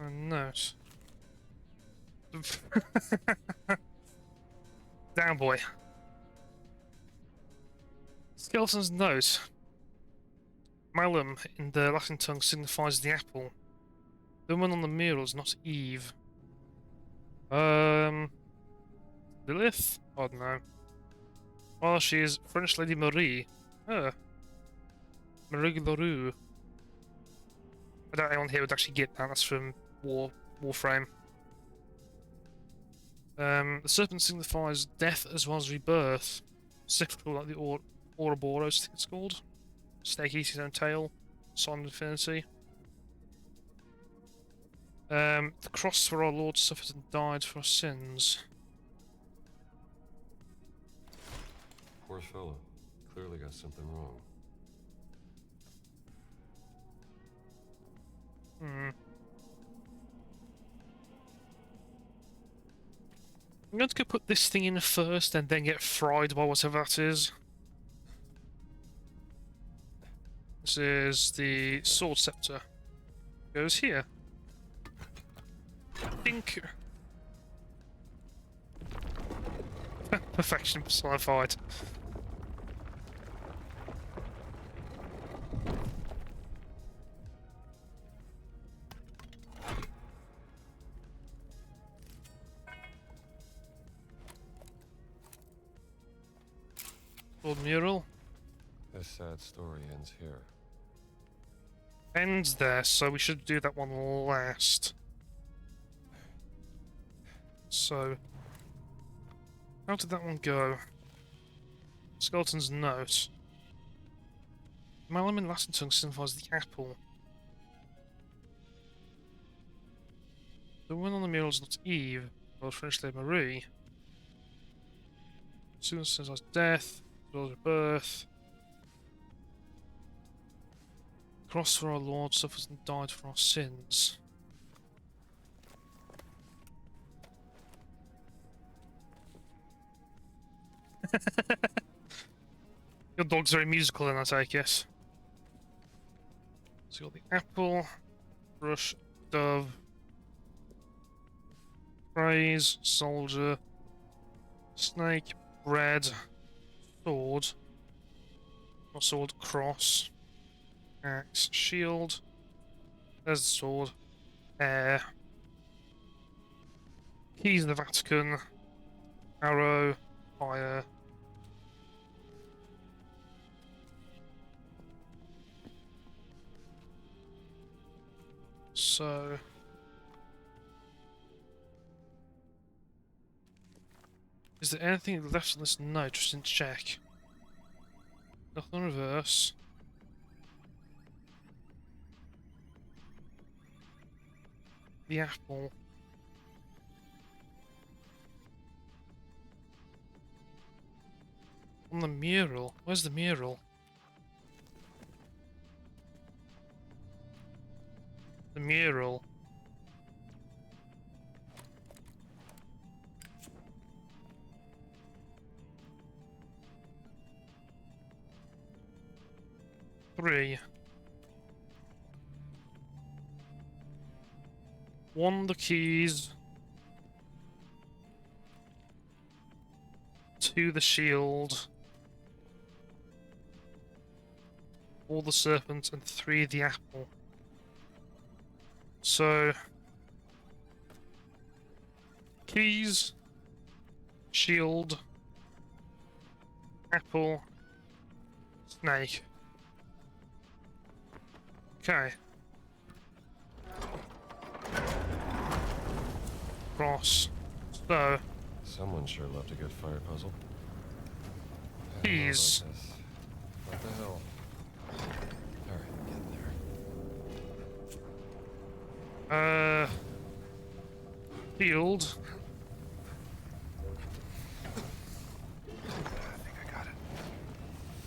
A note. Down boy. Skeleton's note. Malum in the Latin tongue signifies the apple. The woman on the mural is not Eve. Lilith? I don't know. Well, she is French Lady Marie. Marie Leroux. I doubt anyone here would actually get that. That's from Warframe. The serpent signifies death as well as rebirth. Cyclical like the Ouroboros, I think it's called. Snake eating his own tail. Sign of Infinity. The cross where our Lord suffered and died for our sins. Poor fellow. Clearly got something wrong. I'm going to go put this thing in first and then get fried by whatever that is. This is the sword scepter. Goes here. Think. Perfection personified. Old mural. This sad story ends here. ends there, so we should do that one last. So, how did that one go? Skeleton's note. Malum in Latin tongue signifies the apple. The woman on the mural is not Eve, or French name Marie. Soon says as death, as well as birth. Cross for our Lord suffers and died for our sins. Your dog's very musical, then I take it. So you got the apple, brush, dove, praise, soldier, snake, bread, sword, not sword, cross, axe, shield, there's the sword, air, keys of the Vatican, arrow, fire. So is there anything left on this note? Just didn't check. Nothing in reverse. The apple. On the mural. Where's the mural? The mural. Three. One, the keys. Two, the shield. Four, the serpent, and three, the apple. So, keys, shield, apple, snake. Okay. Cross. So, Someone sure loved a good fire puzzle. keys. What the hell? Alright, get there. Shield. I think I got it.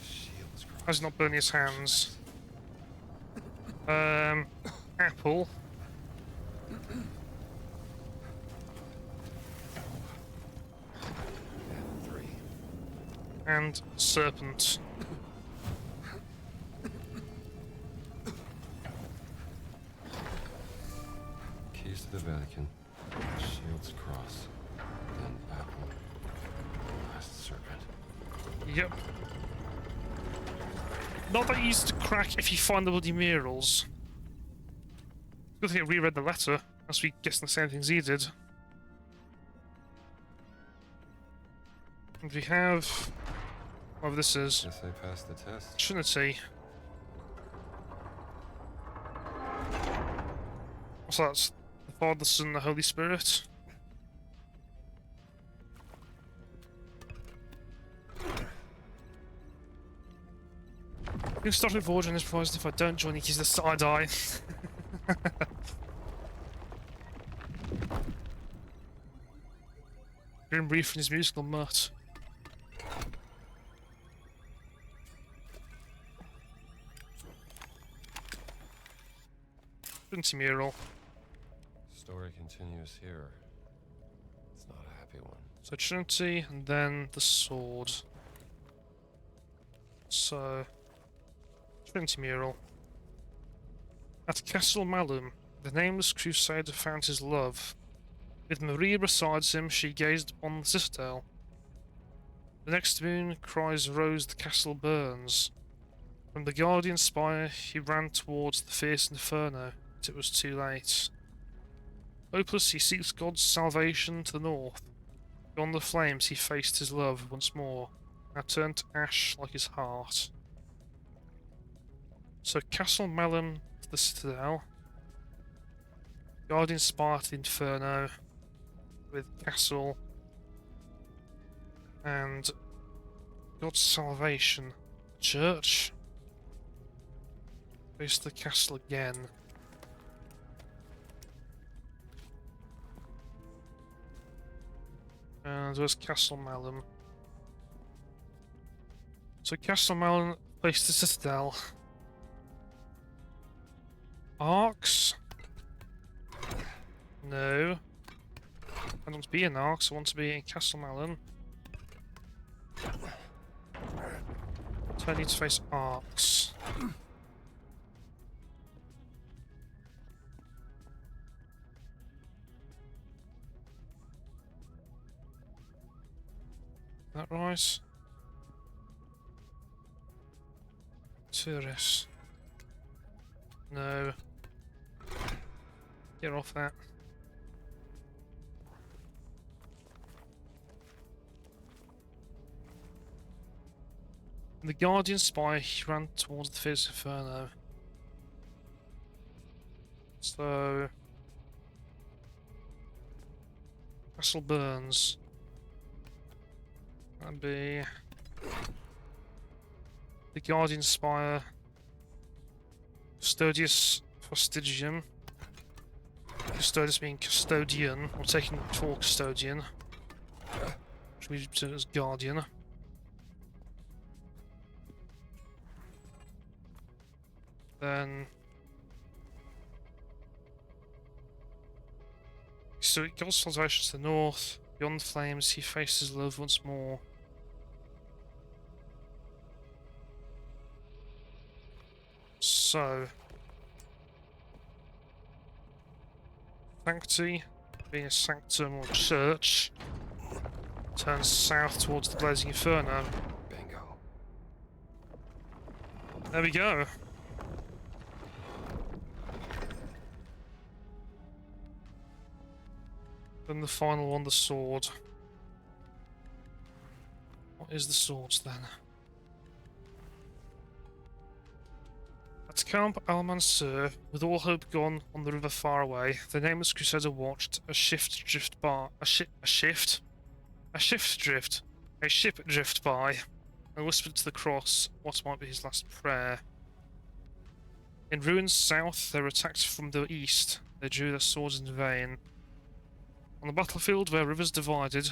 Shield's crossed. Has not burned his hands. Apple. And three. And serpent. Keys to the Vatican. Shield's cross. Then apple. Last serpent. Yep. Not that easy to crack if you find the bloody murals. Good thing I reread the letter, as we guessing the same things he did. And we have... whatever this is. Guess I passed the test. Trinity. What's that? The Father, the Son, and the Holy Spirit? You can start with Vorge and is provided if I don't join it, is the I die. Grim Reef and his musical mutt. Trinity mural. Story continues here. It's not a happy one. So Trinity and then the sword. So Trinity mural. At Castle Malum, the nameless crusader found his love. With Maria beside him, she gazed upon the citadel. The next moon cries rose, the castle burns. From the guardian spire, he ran towards the fierce inferno, but it was too late. Hopeless, he seeks God's salvation to the north. Beyond the flames, he faced his love once more, now turned to ash like his heart. So Castle Malum, of the Citadel. Guardian Spire to the Inferno with Castle and God's Salvation Church. Face the castle again. And where's Castle Malum? So Castle Malum face the Citadel. Arcs? No. I don't want to be in Arcs, I want to be in Castle Malum. So I need to face Arcs. That right? Tourists. No. Get off that. The Guardian Spy ran towards the Fierce Inferno. So Castle Burns. That'd be the Guardian Spire, Custodius Fastigium. Custodius being custodian, or taking for custodian, which we do as Guardian. Then so it goes salvation to the north. Beyond the flames, he faces love once more. So, Sancti, being a sanctum or church, turns south towards the blazing inferno. Bingo. There we go. Then the final one, the sword. What is the swords then? At Camp Al-Mansur, with all hope gone on the river far away, the nameless crusader watched a ship drift by, and whispered to the cross what might be his last prayer. In ruins south, they were attacked from the east. They drew their swords in vain. On the battlefield where rivers divided,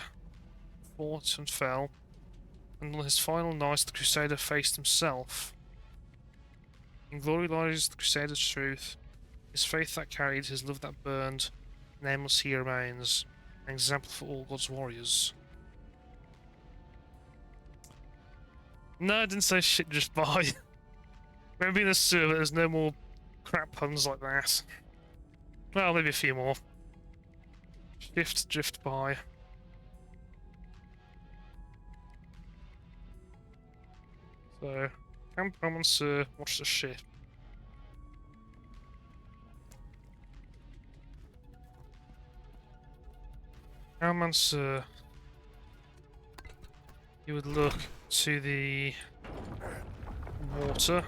fought and fell, and on his final night the crusader faced himself. In glory lies the crusader's truth, his faith that carried, his love that burned, nameless he remains, an example for all God's warriors. No, I didn't say shit just by. Maybe in the server there's no more crap puns like that. Well, maybe a few more. Shift, drift by. So, Camp Al-Mansur, watch the ship. Al-Mansur. You would look to the water.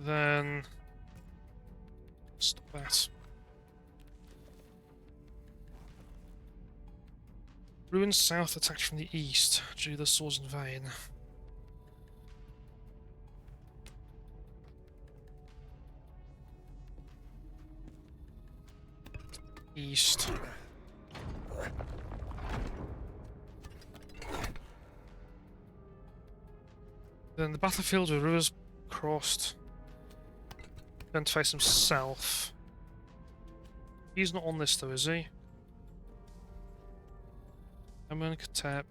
Then stop that. Ruins south attacked from the east, drew their swords in vain. East. Then the battlefield where rivers crossed. Then to face himself. He's not on this though, is he? Amun Katep.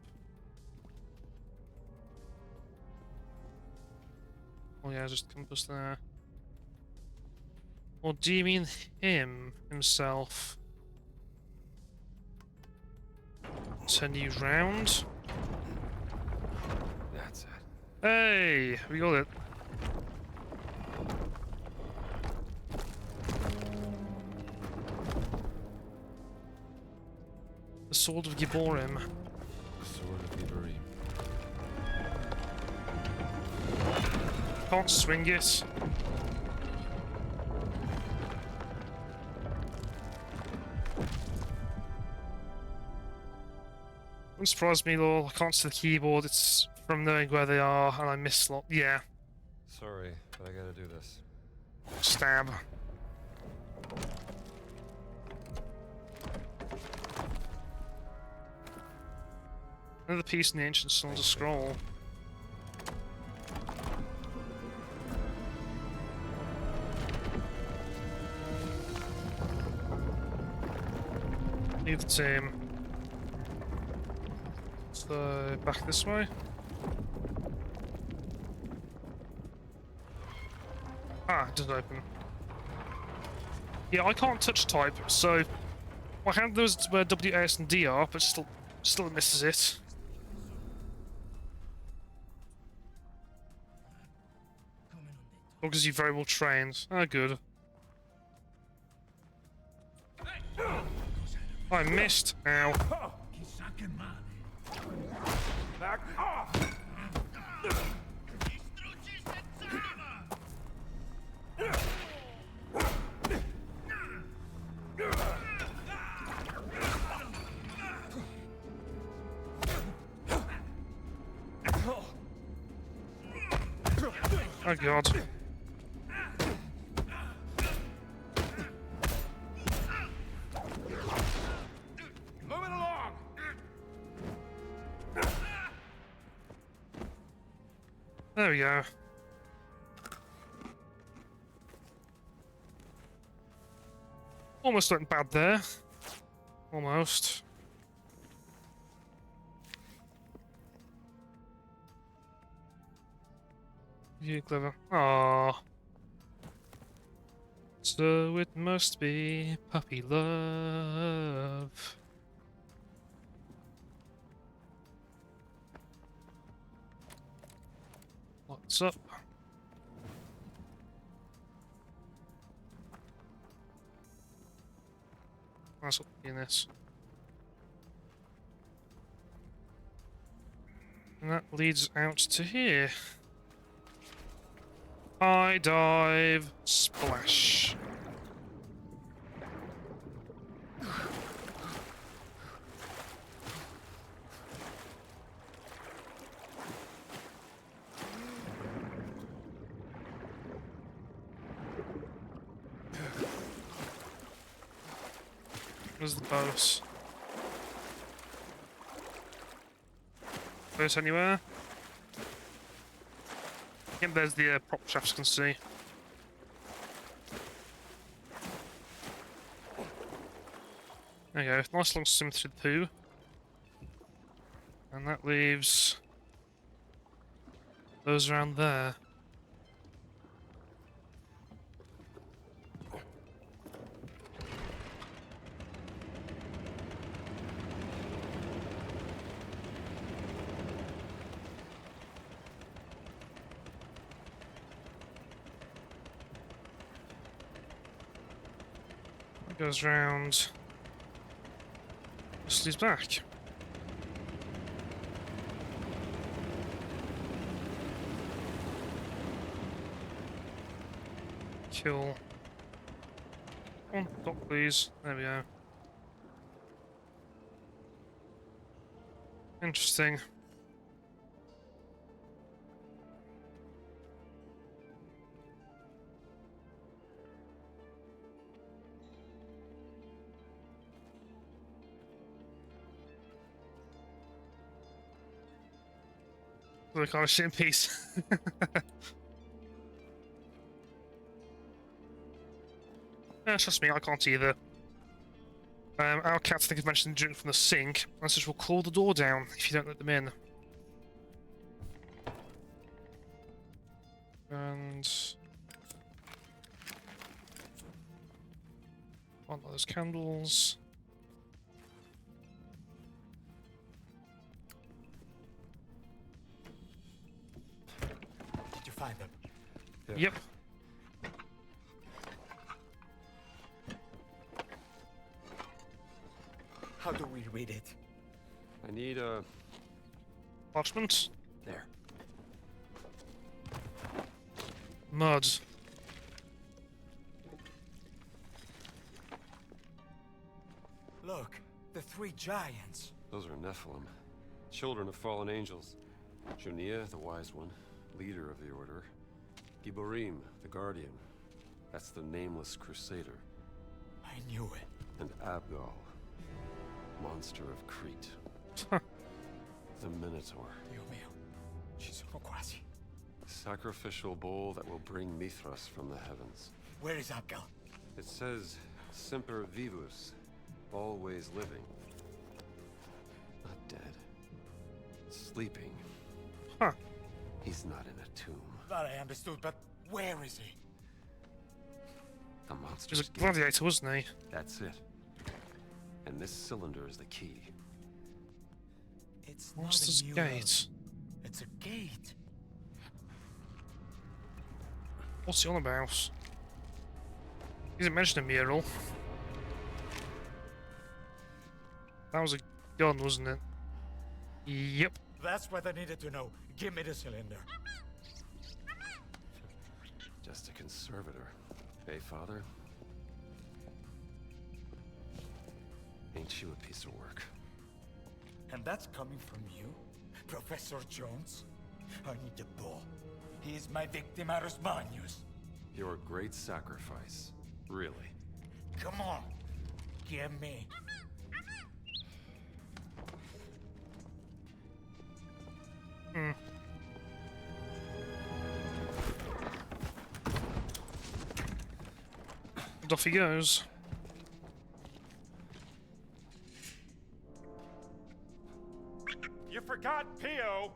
Oh yeah, just compass there. Or do you mean him, himself? Turn you round? That's it. Hey, we got it. The Sword of Giborim. Sword of Ibrahim. Can't swing it. Wouldn't surprise me, lol. I can't see the keyboard. It's from knowing where they are, and I miss lot. Yeah. Sorry, but I gotta do this. Stab. Another piece in the ancient cylinder scroll. Leave the team. So, back this way. Ah, it doesn't open. Yeah, I can't touch type, so my hand knows where W, A, S, and D are, but still misses it. Because you're very well trained. Ah, good. I missed. Ow. Chissà che male. Back off! Distruggi sta zona! Oh god. Moving along! There we go. Almost went bad there. Almost. You clever. Aww. So it must be puppy love. What's up? That's what in this. And that leads out to here. High dive, splash. Where's the boat? Boat anywhere? Yep, there's the prop shafts, can see. There you go, nice long swim through the poo. And that leaves those around there. Goes round. Just leads back. Kill. Come on, dock please. There we go. Interesting. The kind of shit in peace. Trust me, I can't either. Our cats, I think, have mentioned drink from the sink. And says we'll claw the door down if you don't let them in. And one of those candles. Did you find them? Yep. How do we read it? I need a... Parchment. There. Mud. Look, the three giants. Those are Nephilim, children of fallen angels. Junia, the wise one, leader of the order. Giborim, the guardian. That's the nameless crusader. I knew it. And Abgal, monster of Crete. Huh. The Minotaur. Dio mio, ci sono quasi. Sacrificial bowl that will bring Mithras from the heavens. Where is Abgal? It says, Semper Vivus, always living. Not dead. Sleeping. Huh. He's not in a tomb. That I understood, but where is he? The He monster's was a gate. gladiator, wasn't he? That's it. And this cylinder is the key. It's What's not this a mural. gate? It's a gate. What's he on about? He didn't mention a mural. That was a gun, wasn't it? Yep. That's what I needed to know. Give me the cylinder. Just a conservator. Hey, Father? Ain't you a piece of work? And that's coming from you? Professor Jones? I need the ball. He is my victimarus manius. Your great sacrifice. Really. Come on. Give me. Hmm. And off he goes. You forgot Pio.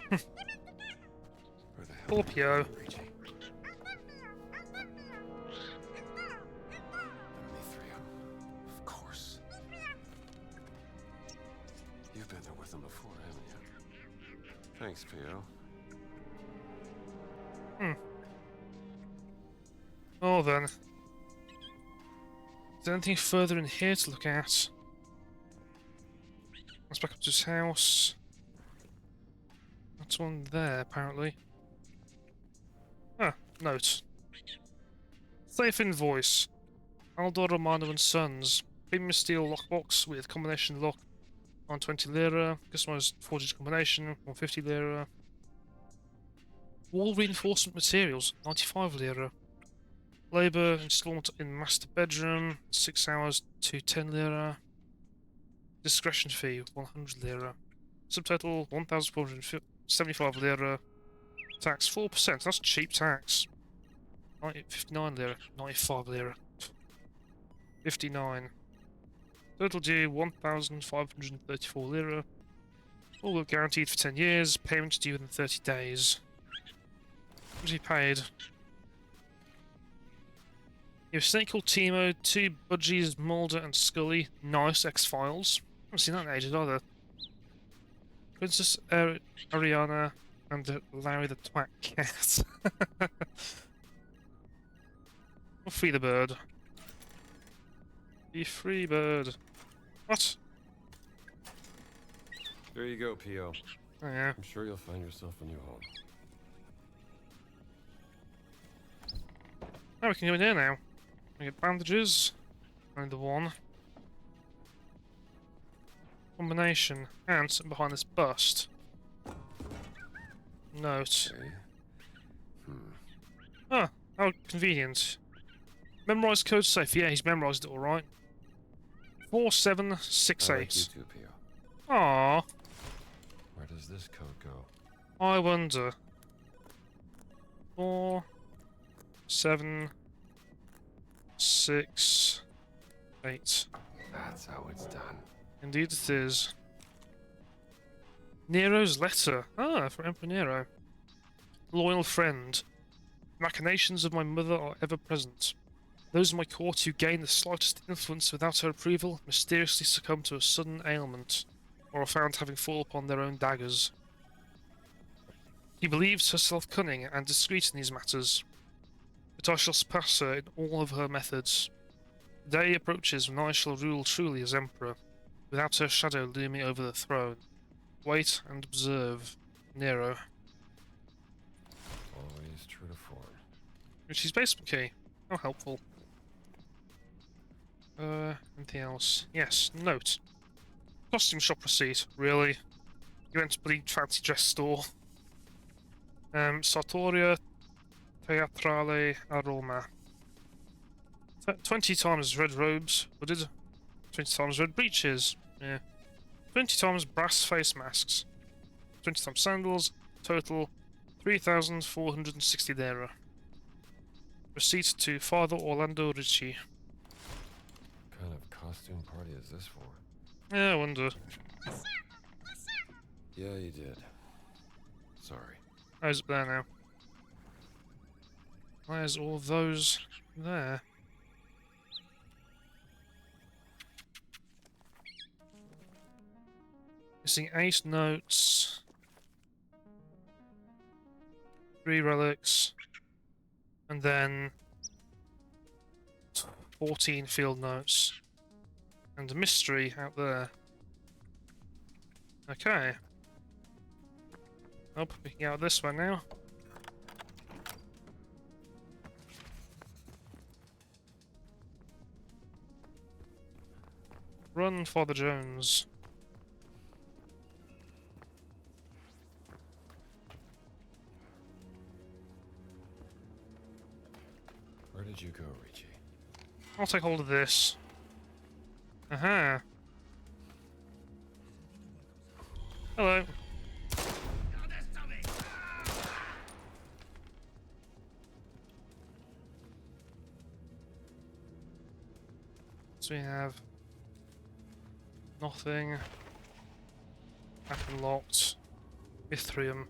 Where the hell Poor Pio. Raging? The Mithrium. Of course. You've been there with him before, haven't you? Thanks, Pio. Oh then. Is there anything further in here to look at? Let's back up to his house. That's one there, apparently. Ah, note. Safe invoice. Aldor Romano and Sons. Premium steel lockbox with combination lock on 20 lira. Customized 4-digit combination, 150 lira. Wall reinforcement materials, 95 lira. Labour installment in master bedroom, 6 hours to 10 lira. Discretion fee, 100 lira. Subtotal, 1,475 lira. Tax, 4%. That's cheap tax. 59 lira. 95 lira. 59. Total due, 1,534 lira. All will guaranteed for 10 years. Payment due within 30 days. What he paid? You have a snake called Timo, 2 budgies, Mulder and Scully. Nice, X-Files. Haven't seen that in ages either. Princess Ariana and Larry the Twat Cat. Or free the bird. Be free bird. What? There you go, Pio. Oh yeah. I'm sure you'll find yourself a new home. Oh, we can go in here now. We get bandages. Only the one. Combination. And something behind this bust. Note. Okay. Ah, how convenient. Memorise code safe. Yeah, he's memorised it alright. I like you 4768. too, Pio. Aww. Where does this code go? I wonder. 4, 7, 6, 8. That's how it's done. Indeed it is. Nero's letter. Ah, from Emperor Nero. Loyal friend. Machinations of my mother are ever present. Those in my court who gain the slightest influence without her approval mysteriously succumb to a sudden ailment, or are found having fallen upon their own daggers. She believes herself cunning and discreet in these matters, but I shall surpass her in all of her methods. The day approaches when I shall rule truly as emperor, without her shadow looming over the throne. Wait and observe. Nero. Always true to Which is basement key. How helpful. Anything else? Yes, note. Costume shop receipt, really? You went to bleed fancy dress store. Sartoria Teatrale a Roma. 20 times red robes, hooded. 20 times red breeches. Yeah. 20 times brass face masks. 20 times sandals. Total 3,460 lira. Receipt to Father Orlando Ricci. What kind of costume party is this for? Yeah, I wonder. Yeah, you did. Sorry. How's it there now? Where's all those there? Missing 8 notes. 3 relics. And then 14 field notes. And a mystery out there. Okay. Oh, we can get out this way now. Run, Father Jones. Where did you go, Ricci? I'll take hold of this. Aha. Hello. So we have nothing. Back unlocked. Mithrium.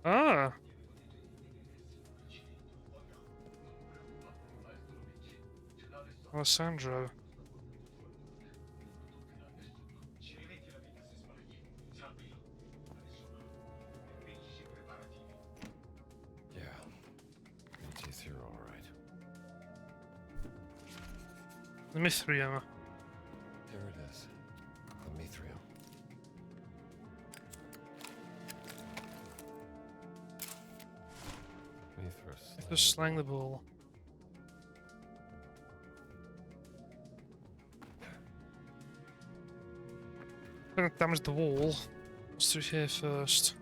Ah. Alessandro. Yeah. Ricci's here, all right. The Mithrium. Here it is. The Mithrium. Mithras. Just slang the ball. I'm gonna damage the wall. What's through here first?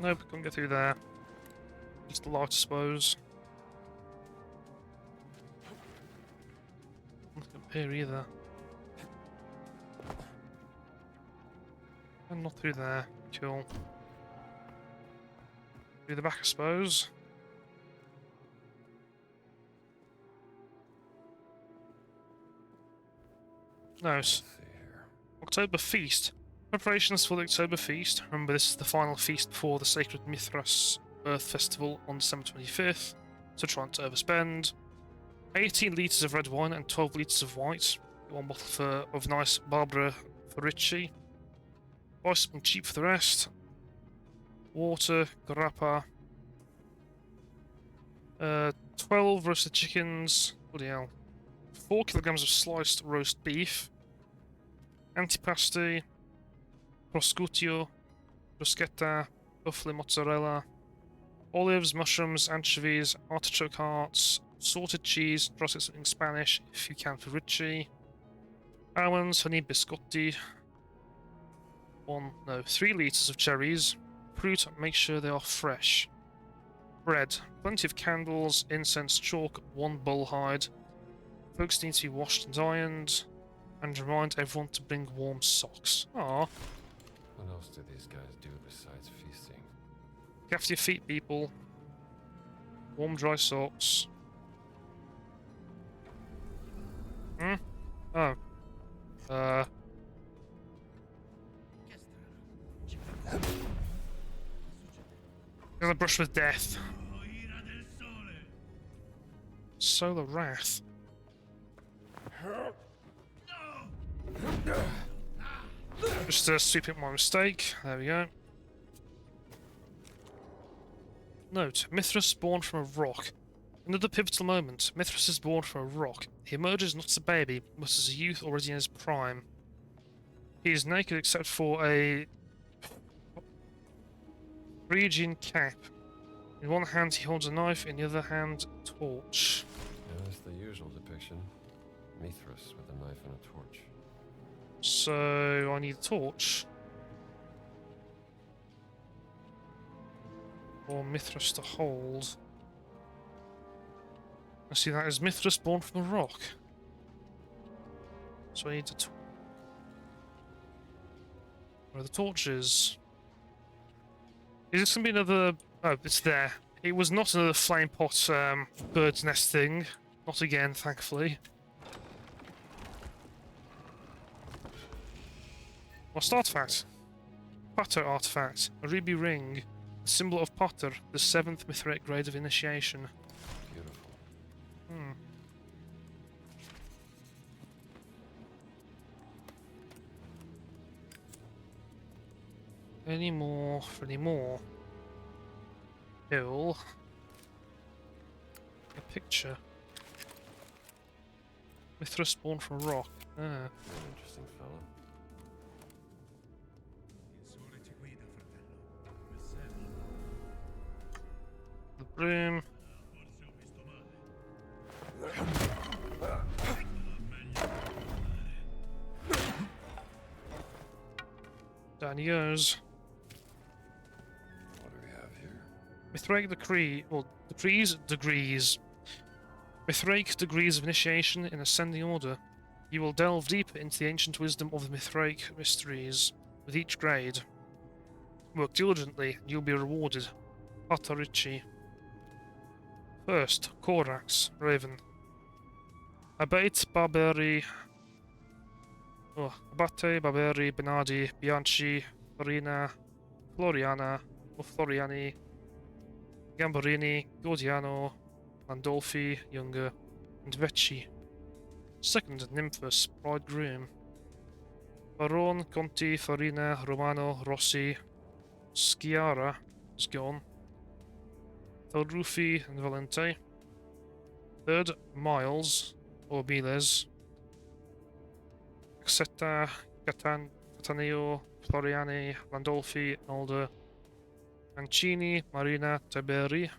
Nope, can't get through there. Just a lot, I suppose. Nothing up here either. And not through there. Cool. Through the back, I suppose. Nice. Let's see here. October Feast. Preparations for the October Feast. Remember, this is the final feast before the Sacred Mithras Earth Festival on December 25th, so try not to overspend. 18 litres of red wine and 12 litres of white. 1 bottle of nice Barbara for Ricci. Buy something cheap for the rest. Water, grappa. 12 roasted chickens. Bloody hell. 4 kilograms of sliced roast beef. Antipasti. Prosciutto, bruschetta, buffalo mozzarella, olives, mushrooms, anchovies, artichoke hearts, sorted cheese, try something in Spanish if you can for Ricci, almonds, honey biscotti, 3 litres of cherries, fruit, make sure they are fresh, bread, plenty of candles, incense, chalk, 1 bull hide, folks need to be washed and ironed, and remind everyone to bring warm socks. Aww. What else do these guys do besides feasting? Look after your feet, people. Warm, dry socks. Hmm? Oh. Gonna brush with death. Oh, ira del sole. Solar Wrath. Just sweeping my mistake. There we go. Note, Mithras born from a rock. Another pivotal moment. Mithras is born from a rock. He emerges not as a baby, but as a youth already in his prime. He is naked except for a Phrygian cap. In one hand he holds a knife, in the other hand a torch. Yeah, that's the usual depiction. Mithras with a knife and a torch. So I need a torch. Or Mithras to hold. I see that is Mithras born from a rock. So I need a torch. Where are the torches? Is this gonna be another... Oh, it's there. It was not another flame pot bird's nest thing. Not again, thankfully. Lost artifact. Potter artifact. A ruby ring. The symbol of Potter, the 7th Mithraic grade of initiation. Beautiful. Hmm. Any more for any more? Hill. A picture. Mithras born from rock. Ah. An interesting fellow. Il sole ci guida, fratello. The broom. Forse ho visto male. Down he goes. What do we have here? Mithraic decree, well, degrees. Mithraic degrees of initiation in ascending order. You will delve deeper into the ancient wisdom of the Mithraic mysteries with each grade. Work diligently, and you'll be rewarded. Otarichi. First, Korax, Raven. Abate Barberi. Oh, Abate, Barberi, Benardi, Bianchi, Farina, Floriana, or Floriani, Gambarini, Gordiano, Landolfi, Younger, and Vecchi. Second, Nymphus, Bridegroom. Baron, Conti, Farina, Romano, Rossi, Sciara is gone. Thelrufi and Valente. Third, Miles, or Miles. Xeta, Cataneo, Floriani, Landolfi, Alder, Mancini, Marina, Tiberi.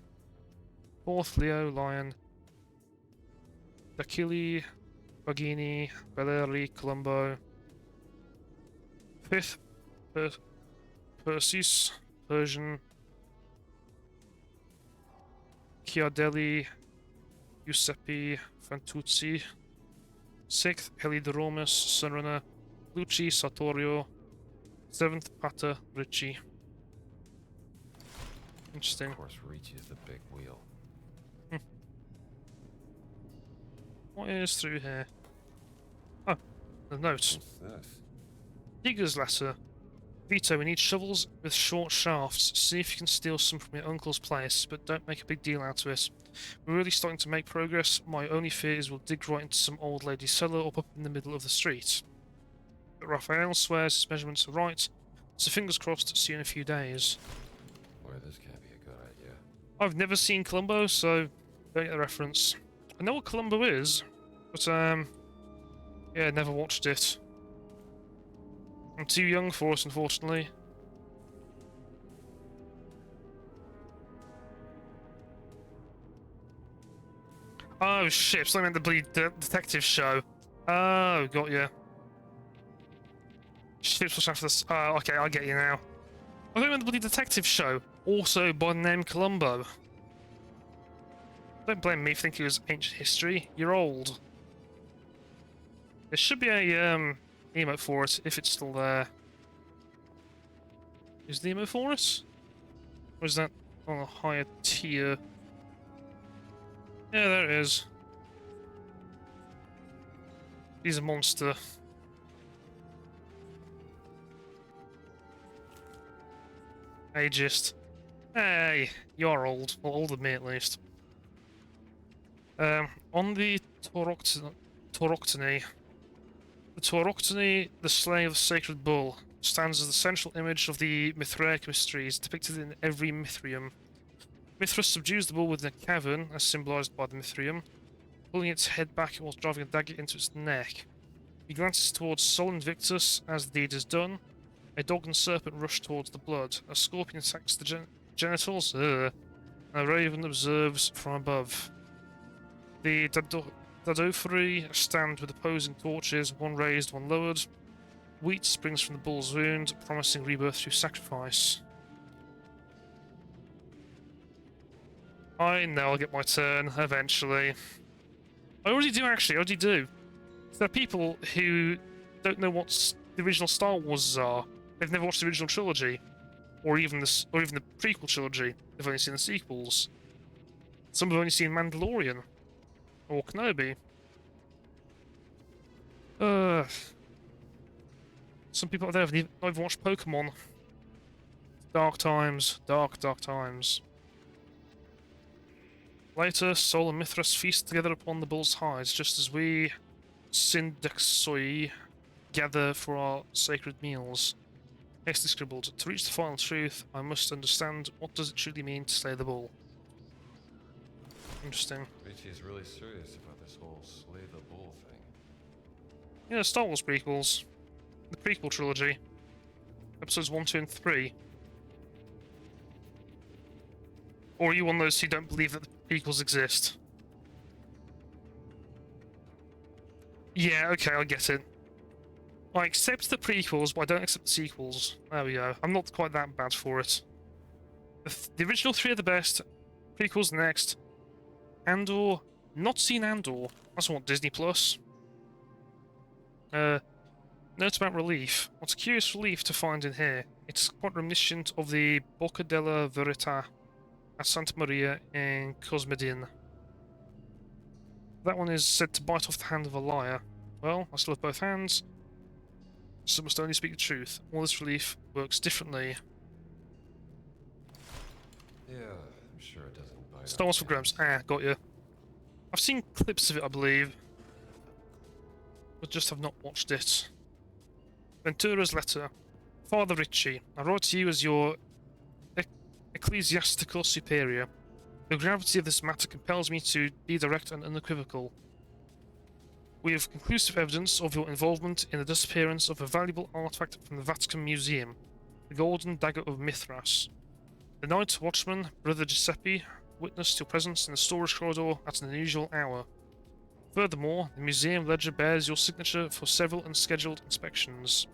Fourth, Leo, Lion, Dachili, Bagini, Belleri, Colombo. Fifth, Perseus, Persian, Chiardelli, Giuseppe, Fantuzzi. Sixth, Helidromus, Sunrunner, Luci, Sartorio. Seventh, Pata, Ricci. Interesting. Of course, Ricci is the big wheel. What is through here? Oh, the note. What's this? Digger's letter. Vito, we need shovels with short shafts. See if you can steal some from your uncle's place, but don't make a big deal out of it. We're really starting to make progress. My only fear is we'll dig right into some old lady's cellar or up in the middle of the street. But Raphael swears his measurements are right, so fingers crossed, see you in a few days. Boy, this can't be a good idea. I've never seen Columbo, so don't get the reference. I know what Columbo is, but yeah, never watched it. I'm too young for it, unfortunately. Oh shit, so I meant the bleed detective show. Oh, got you. Ships was after this. Oh, okay, I get you now. I thought you meant the bloody detective show, also by the name Columbo. Don't blame me for thinking it was ancient history. You're old. There should be a emote for it if it's still there. Is the emote for it? Or is that on a higher tier? Yeah, there it is. He's a monster. Ageist. Hey, you're old. Well, older than me at least. On the Tauroctony, the Tauroctony, the slaying of the sacred bull, stands as the central image of the Mithraic mysteries depicted in every Mithrium. Mithras subdues the bull within a cavern, as symbolized by the Mithrium, pulling its head back whilst driving a dagger into its neck. He glances towards Sol Invictus as the deed is done. A dog and serpent rush towards the blood. A scorpion attacks the genitals, and a raven observes from above. The Dadophyri stand with opposing torches, one raised, one lowered. Wheat springs from the bull's wound, promising rebirth through sacrifice. I know I'll get my turn, eventually. I already do, actually, I already do. There are people who don't know what the original Star Wars are. They've never watched the original trilogy. Or even the prequel trilogy. They've only seen the sequels. Some have only seen Mandalorian. Or Kenobi. Some people out there have not even watched Pokemon. Dark times. Dark, dark times. Later, Sol and Mithras feast together upon the bull's hides, just as we, Syndaxoi, gather for our sacred meals. Hastily scribbled, to reach the final truth, I must understand what does it truly mean to slay the bull. Interesting. Richie is really serious about this whole slay the bull thing. Yeah, Star Wars prequels. The prequel trilogy. Episodes 1, 2, and 3. Or are you one of those who don't believe that the prequels exist? Yeah, okay, I get it. I accept the prequels, but I don't accept the sequels. There we go. I'm not quite that bad for it. The original 3 are the best. Prequels next. Andor. Not seen Andor. That's what, Disney Plus? Note about relief. What's a curious relief to find in here? It's quite reminiscent of the Bocca della Verità at Santa Maria in Cosmedin. That one is said to bite off the hand of a liar. Well, I still have both hands, so must only speak the truth. All this relief works differently. Yeah, I'm sure it doesn't bite. Star Wars for Grumps. Ah, got you. I've seen clips of it, I believe, but just have not watched it. Ventura's letter. Father Ritchie, I write to you as your ecclesiastical superior. The gravity of this matter compels me to be direct and unequivocal. We have conclusive evidence of your involvement in the disappearance of a valuable artifact from the Vatican Museum, the Golden Dagger of Mithras. The night watchman, Brother Giuseppe, witnessed your presence in the storage corridor at an unusual hour. Furthermore, the museum ledger bears your signature for several unscheduled inspections.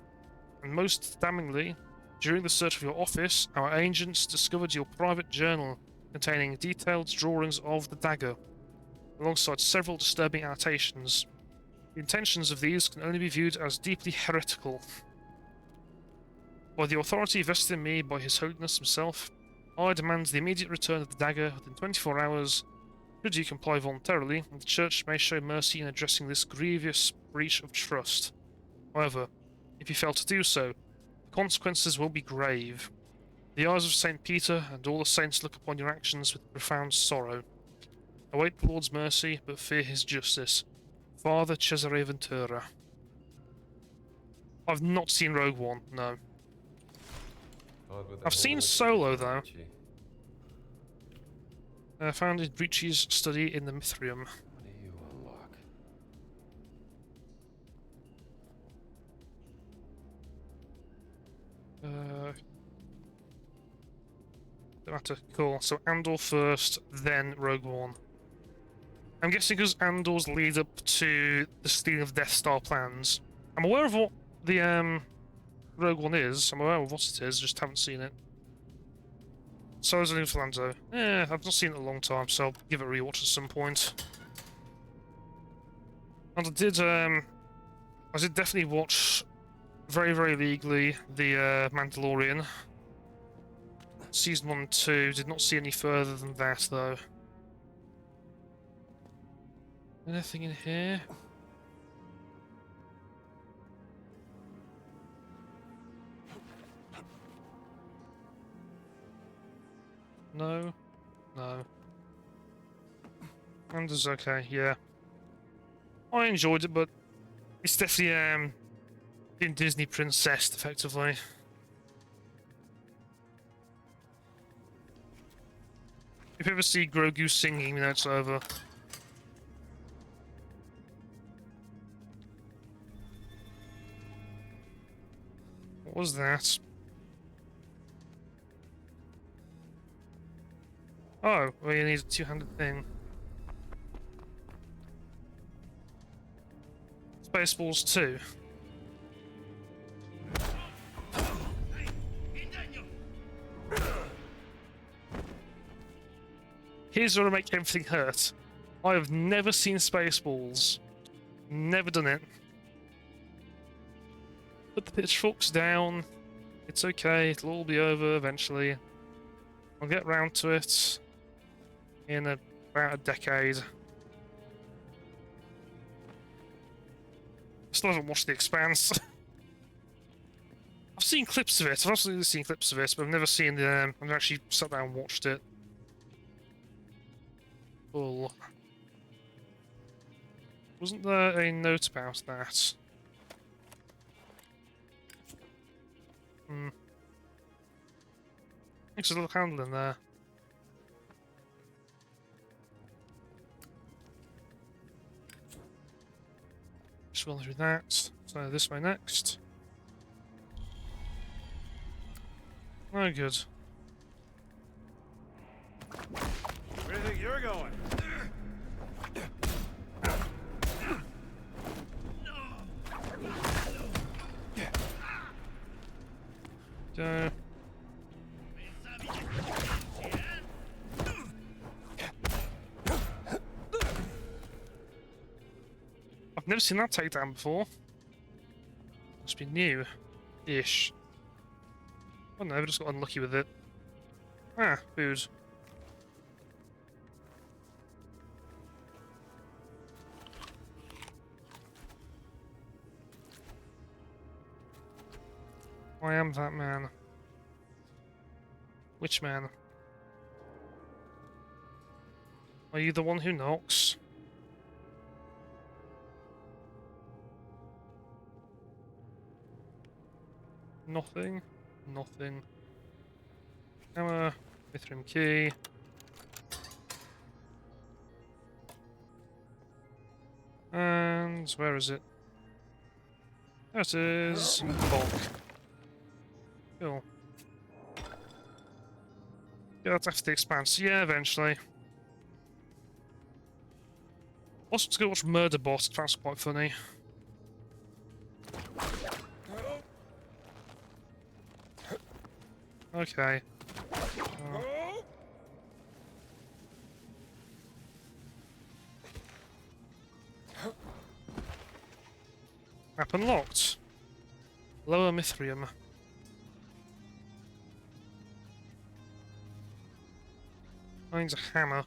And most damningly, during the search of your office, our agents discovered your private journal containing detailed drawings of the dagger, alongside several disturbing annotations. The intentions of these can only be viewed as deeply heretical. By the authority vested in me by His Holiness himself, I demand the immediate return of the dagger within 24 hours. Should you comply voluntarily, the Church may show mercy in addressing this grievous breach of trust. However, if you fail to do so, the consequences will be grave. The eyes of Saint Peter and all the saints look upon your actions with profound sorrow. Await the Lord's mercy, but fear his justice. Father Cesare Ventura. I've not seen Rogue One, no. I've seen Solo, though. Found in Ricci's study in the Mithrium. What do you unlock? Don't matter. Cool. So Andor first, then Rogue One. I'm guessing because Andor's lead up to the stealing of Death Star plans. I'm aware of what the Rogue One is. I'm aware of what it is, just haven't seen it. So is Lando. Yeah, I've not seen it in a long time, so I'll give it a rewatch at some point. And I did definitely watch very, very legally the Mandalorian. Season 1 and 2. Did not see any further than that, though. Anything in here? No. No. And it's okay, yeah. I enjoyed it, but it's definitely being Disney princessed, effectively. If you ever see Grogu singing, then it's over. What was that? Oh, well, you need a two-handed thing. Spaceballs 2. Here's where I make everything hurt. I have never seen Spaceballs. Never done it. Put the pitchforks down. It's okay, it'll all be over eventually. I'll get round to it in about a decade. I still haven't watched The Expanse. I've seen clips of it. I've absolutely seen clips of it, but I've never seen the. I've actually sat down and watched it. Full. Wasn't there a note about that? There's a little handle in there. Just run through that. So this way next. Oh, good. Where do you think you're going? Go. I've never seen that takedown before. Must be new-ish. Oh no, I've just got unlucky with it. Ah, food. I am that man. Which man? Are you the one who knocks? Nothing. Nothing. Hammer. Mithrim key. And where is it? There it is. Bonk. Cool. Yeah, that's after the Expanse. Yeah, eventually. Also, to go watch Murder Boss. That's quite funny. Okay. Map unlocked. Lower Mithrium. Finds a hammer.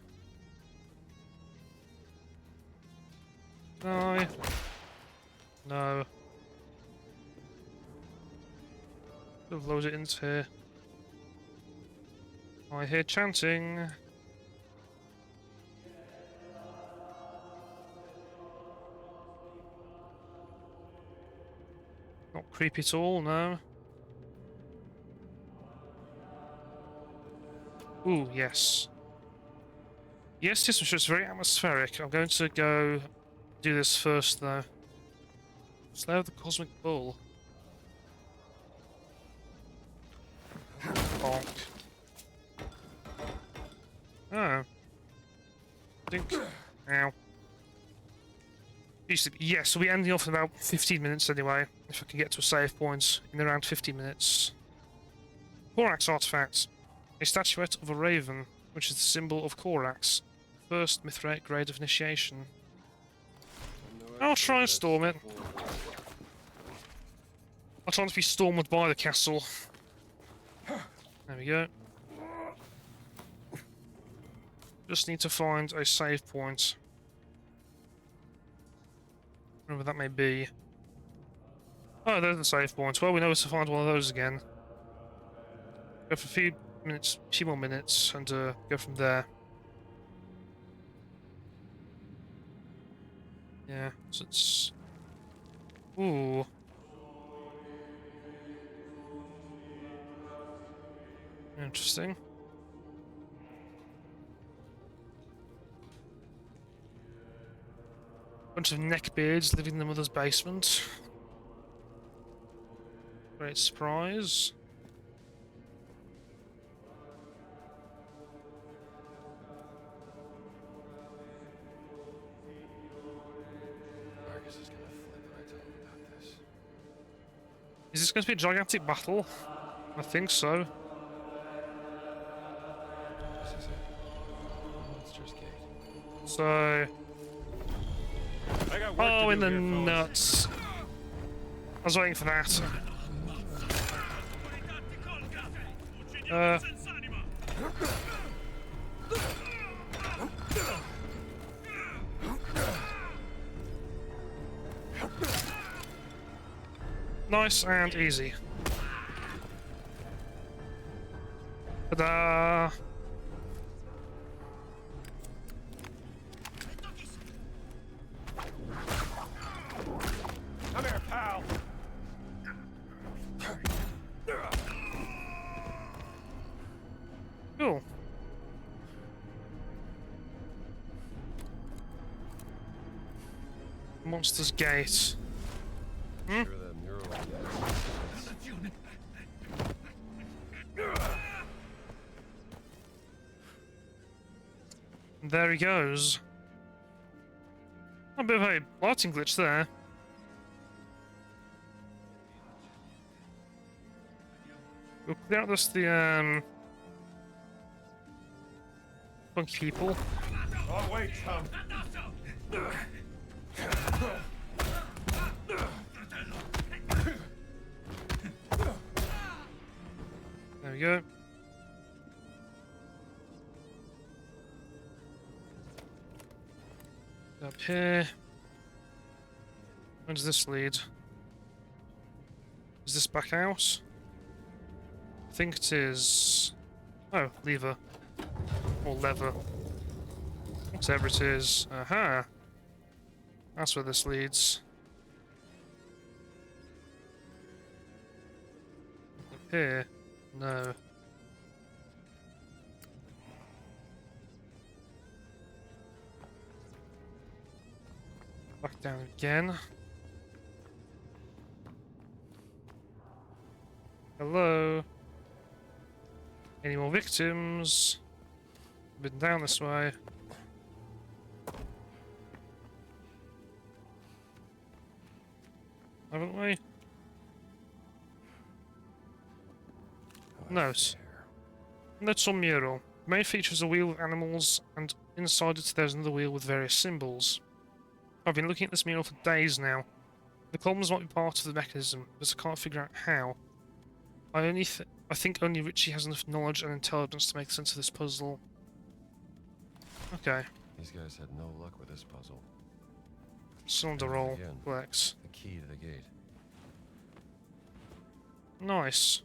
No. No. Could have loaded it into here. I hear chanting. Not creepy at all, no. Ooh, yes. Yes, this was very atmospheric. I'm going to go do this first, though. Slayer of the Cosmic Bull. Bonk. Oh. Think. Ow. Yes, we'll be ending off in about 15 minutes anyway, if I can get to a save point in around 15 minutes. Korax artifact. A statuette of a raven, which is the symbol of Korax. First Mithrite grade of initiation. I'll try and storm it. I'll try not to be stormed by the castle. There we go. Just need to find a save point. Wherever that may be. Oh, there's the save point. Well, we know where to find one of those again. Go for minutes, a few more minutes, and go from there. Yeah, so it's... Ooh. Interesting. Bunch of neckbeards living in the mother's basement. Great surprise. Marcus is gonna flip when I tell him about this. Is this going to be a gigantic battle? I think so. This is it. Monster's Gate. So... I got work Oh, to in do the here, fellas. nuts. I was waiting for that. Nice and easy. Ta-da! Come here, pal. Cool. Monster's Gate. Sure that mural on the outside. There he goes. A bit of a lighting glitch there. We'll clear out this the funky people. Oh, wait, chum. There we go. Up here. Where does this lead? Is this back out? I think it is. Oh, lever. Or lever. Whatever it is. Aha! That's where this leads. Up here? No. Back down again. Hello? Any more victims? Been down this way. Haven't we? Note. Notes on mural. The main feature is a wheel with animals, and inside it there's another wheel with various symbols. I've been looking at this mural for days now. The columns might be part of the mechanism, but I can't figure out how. I think only Richie has enough knowledge and intelligence to make sense of this puzzle. Okay. These guys had no luck with this puzzle. Cylinder roll. Again. Flex. The key to the gate. Nice.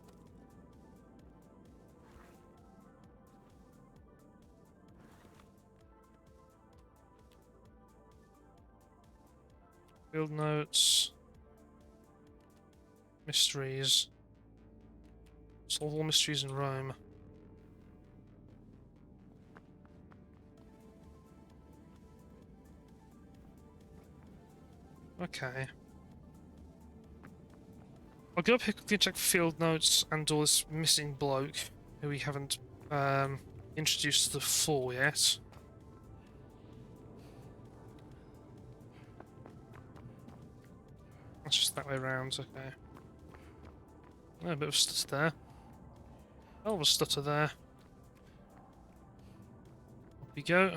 Field notes. Mysteries. Solve all mysteries in Rome. Okay. I'll go up here quickly and check field notes and all this missing bloke who we haven't introduced to the fore yet. That's just that way around, okay. Oh, a bit of stutter there. Hell of a stutter there. Up we go.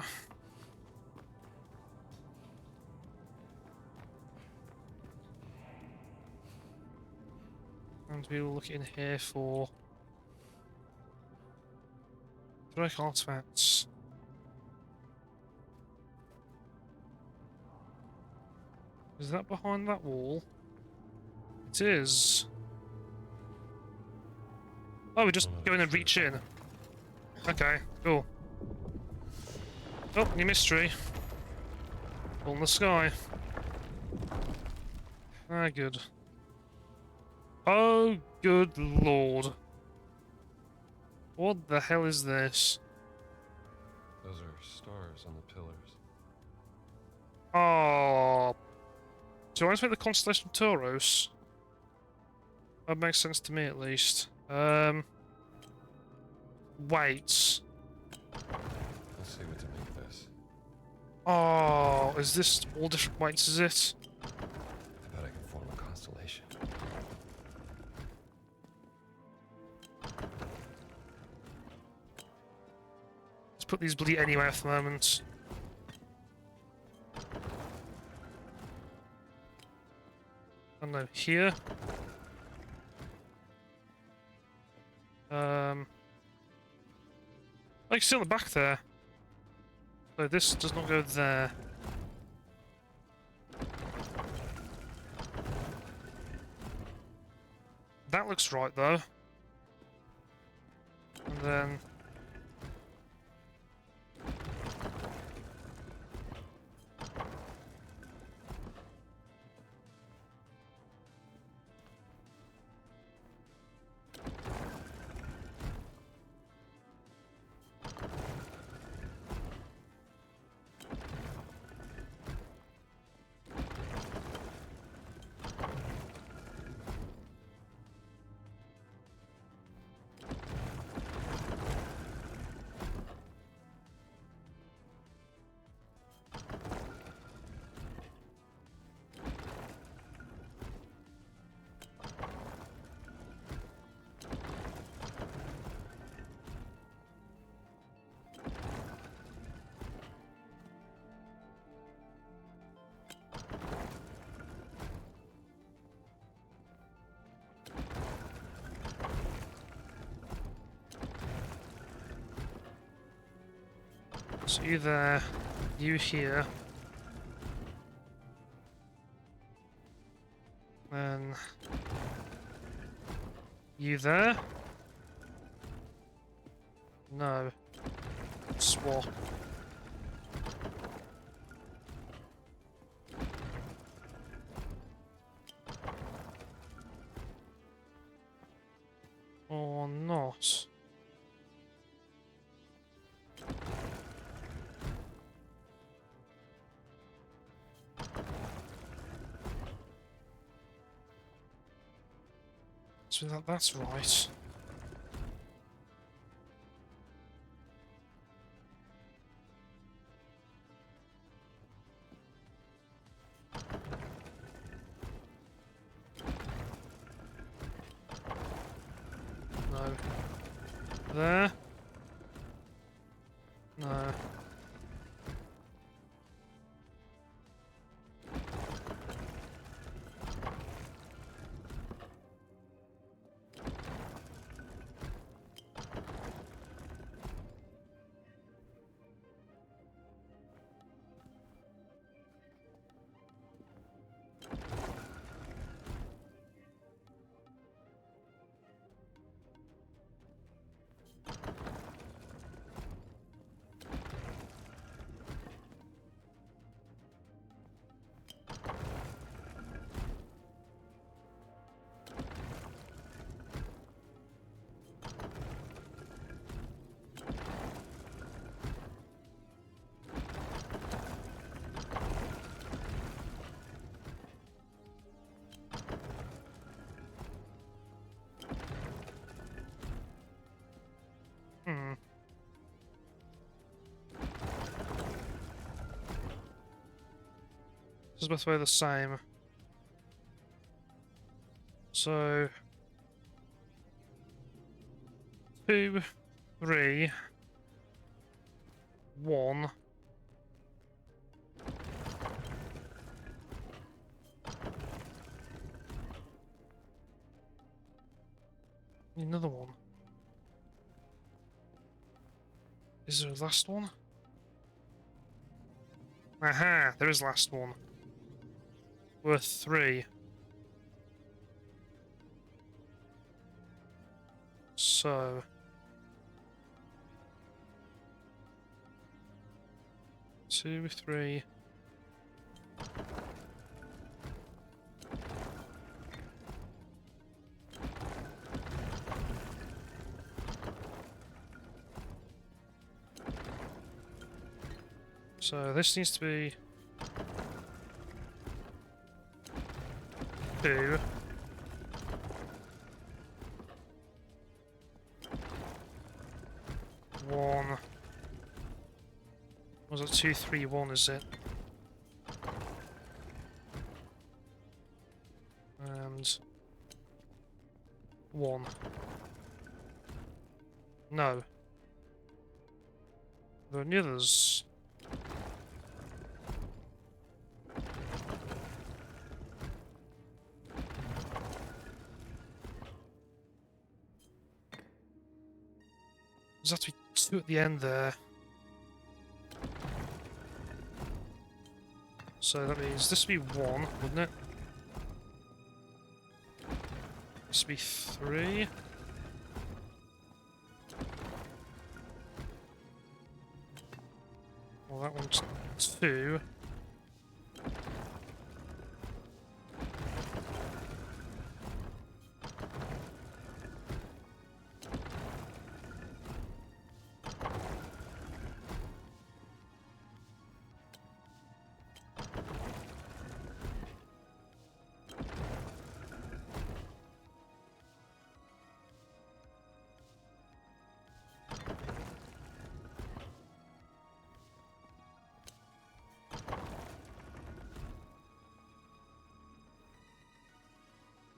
And we will look in here for heroic artifacts. Is that behind that wall? It is. Oh, we just go in and reach in. Okay, cool. Oh, new mystery. All in the sky. Ah, good. Oh, good lord. What the hell is this? Those are stars on the pillars. Oh. So I want to make the constellation of Tauros. That makes sense to me, at least. Weights. Let's see what to make of this. Oh, is this all different weights, is it? I bet I can form a constellation. Let's put these bloody anywhere for the moment. I don't know, here? Like, still in the back there. So this does not go there. That looks right, though. And then... So you there, you here. Then... You there? No. Swap. Or not. So that's right. No. There. No. Hmm. This is both way the same. So 2, 3, 1. Another one. Is there a last one? Aha! There is a last one. Worth 3. So... 2, 3. So this needs to be 2. One. Was it 2, 3, 1? Is it? And 1. No. Are there any others? There's have to be 2 at the end there. So that means this would be 1, wouldn't it? This would be 3. Well, that one's 2.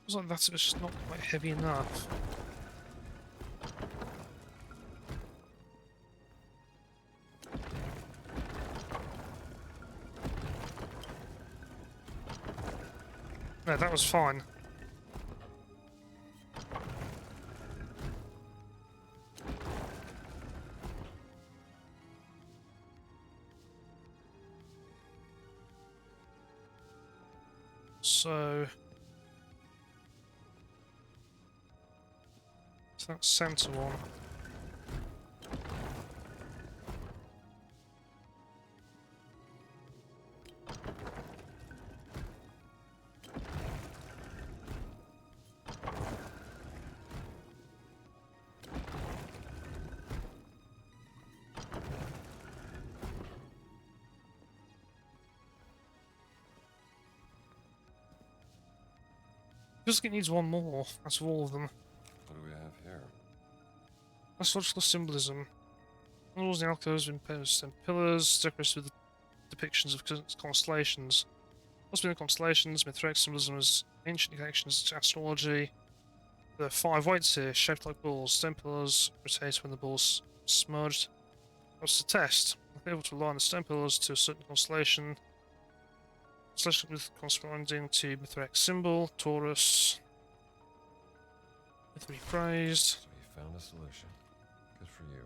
Feels like that's just not quite heavy enough. No, that was fine. So that center one. Feels like it needs one more. That's all of them. What do we have here? Astrological symbolism. Walls and alcoves have been posts and pillars decorated with depictions of constellations. What's been the constellations? Mithric symbolism is ancient connections to astrology. There are 5 weights here, shaped like balls. Stone pillars rotate when the ball's smudged. What's the test? I'm able to align the stone pillars to a certain constellation. Constellation with corresponding to Mithric symbol, Taurus. Myth rephrased. So you found a solution. Good for you.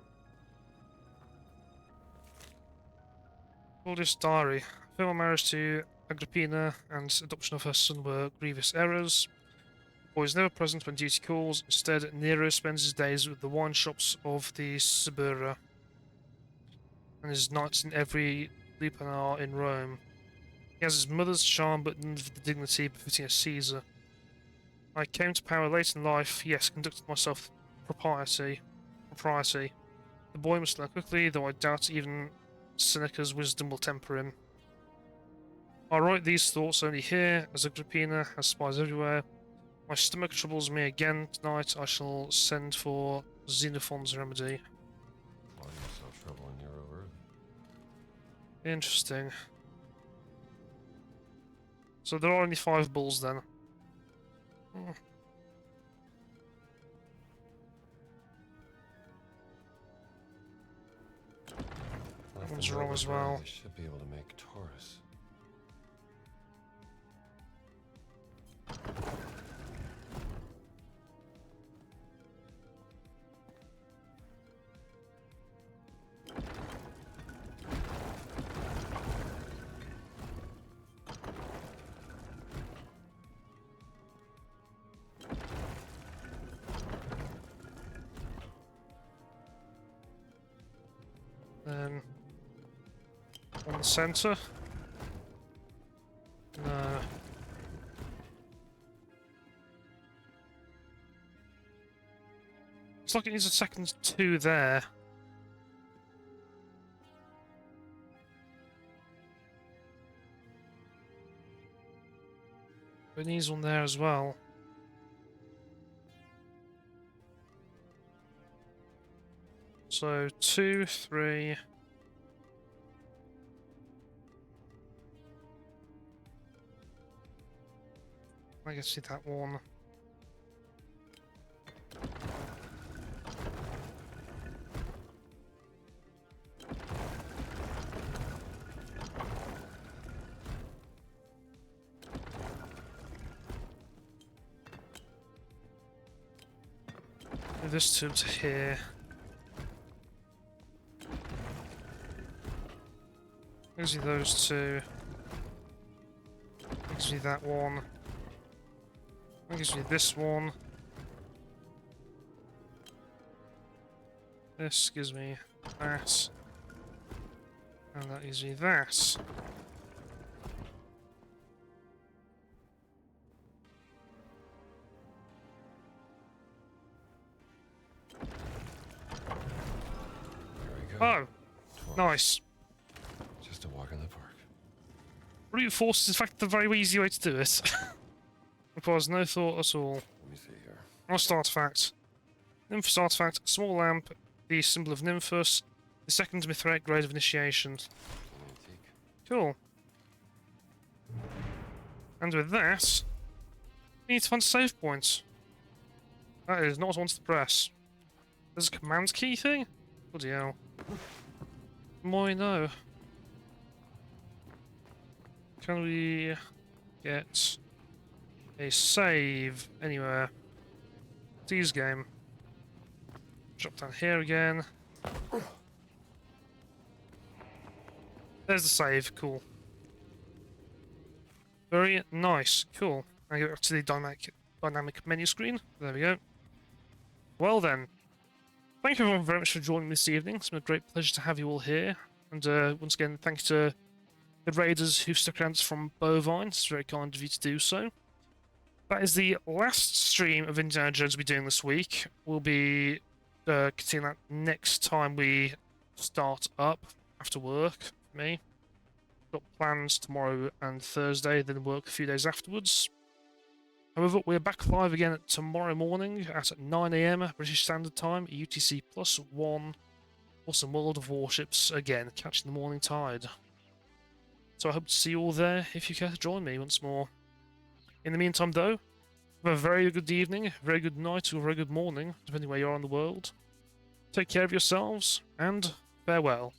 Claudius' diary. Female marriage to Agrippina and adoption of her son were grievous errors. The boy is never present when duty calls. Instead, Nero spends his days with the wine shops of the Suburra and his nights in every lupanar in Rome. He has his mother's charm, but none of the dignity befitting a Caesar. I came to power late in life, yes, conducted myself propriety. The boy must learn quickly, though I doubt even Seneca's wisdom will temper him. I write these thoughts only here, as Agrippina has spies everywhere. My stomach troubles me again tonight. I shall send for Xenophon's remedy. Claudius saw trouble in Euro early. Interesting. So there are only 5 bulls then. That one's wrong as well. They should be able to make Taurus. Then on the center. No. It's like it needs a second 2 there. But it needs one there as well. So 2, 3. I can see that one. Move this to here. Gives me those 2. Gives me that one. That gives me this one. This gives me that. And that gives me that. There we go. Oh, 12. nice. Just a walk in the park. Brute force is in fact the very easy way to do it. Requires no thought at all. Let me see here. Lost artifact. Nymphus artifact, small lamp, the symbol of Nymphus, the second mithraic grade of initiation. An antique. Cool. And with that, we need to find a save point. That is not what I want to press. There's a command key thing? Bloody hell. More no. Can we get a save anywhere? These game. Drop down here again. There's the save. Cool. Very nice. Cool. Now go back to the dynamic menu screen. There we go. Well then. Thank you everyone very much for joining me this evening. It's been a great pleasure to have you all here. And once again, thanks to the raiders who stuck around from Bovine. It's very kind of you to do so. That is the last stream of Indiana Jones we'll be doing this week. We'll be continuing that next time we start up after work, for me. Got plans tomorrow and Thursday, then work a few days afterwards. However, we're back live again tomorrow morning at 9 AM British Standard Time, UTC +1, for some World of Warships again, catching the morning tide. So I hope to see you all there if you care to join me once more. In the meantime, though, have a very good evening, very good night, or very good morning, depending where you are in the world. Take care of yourselves, and farewell.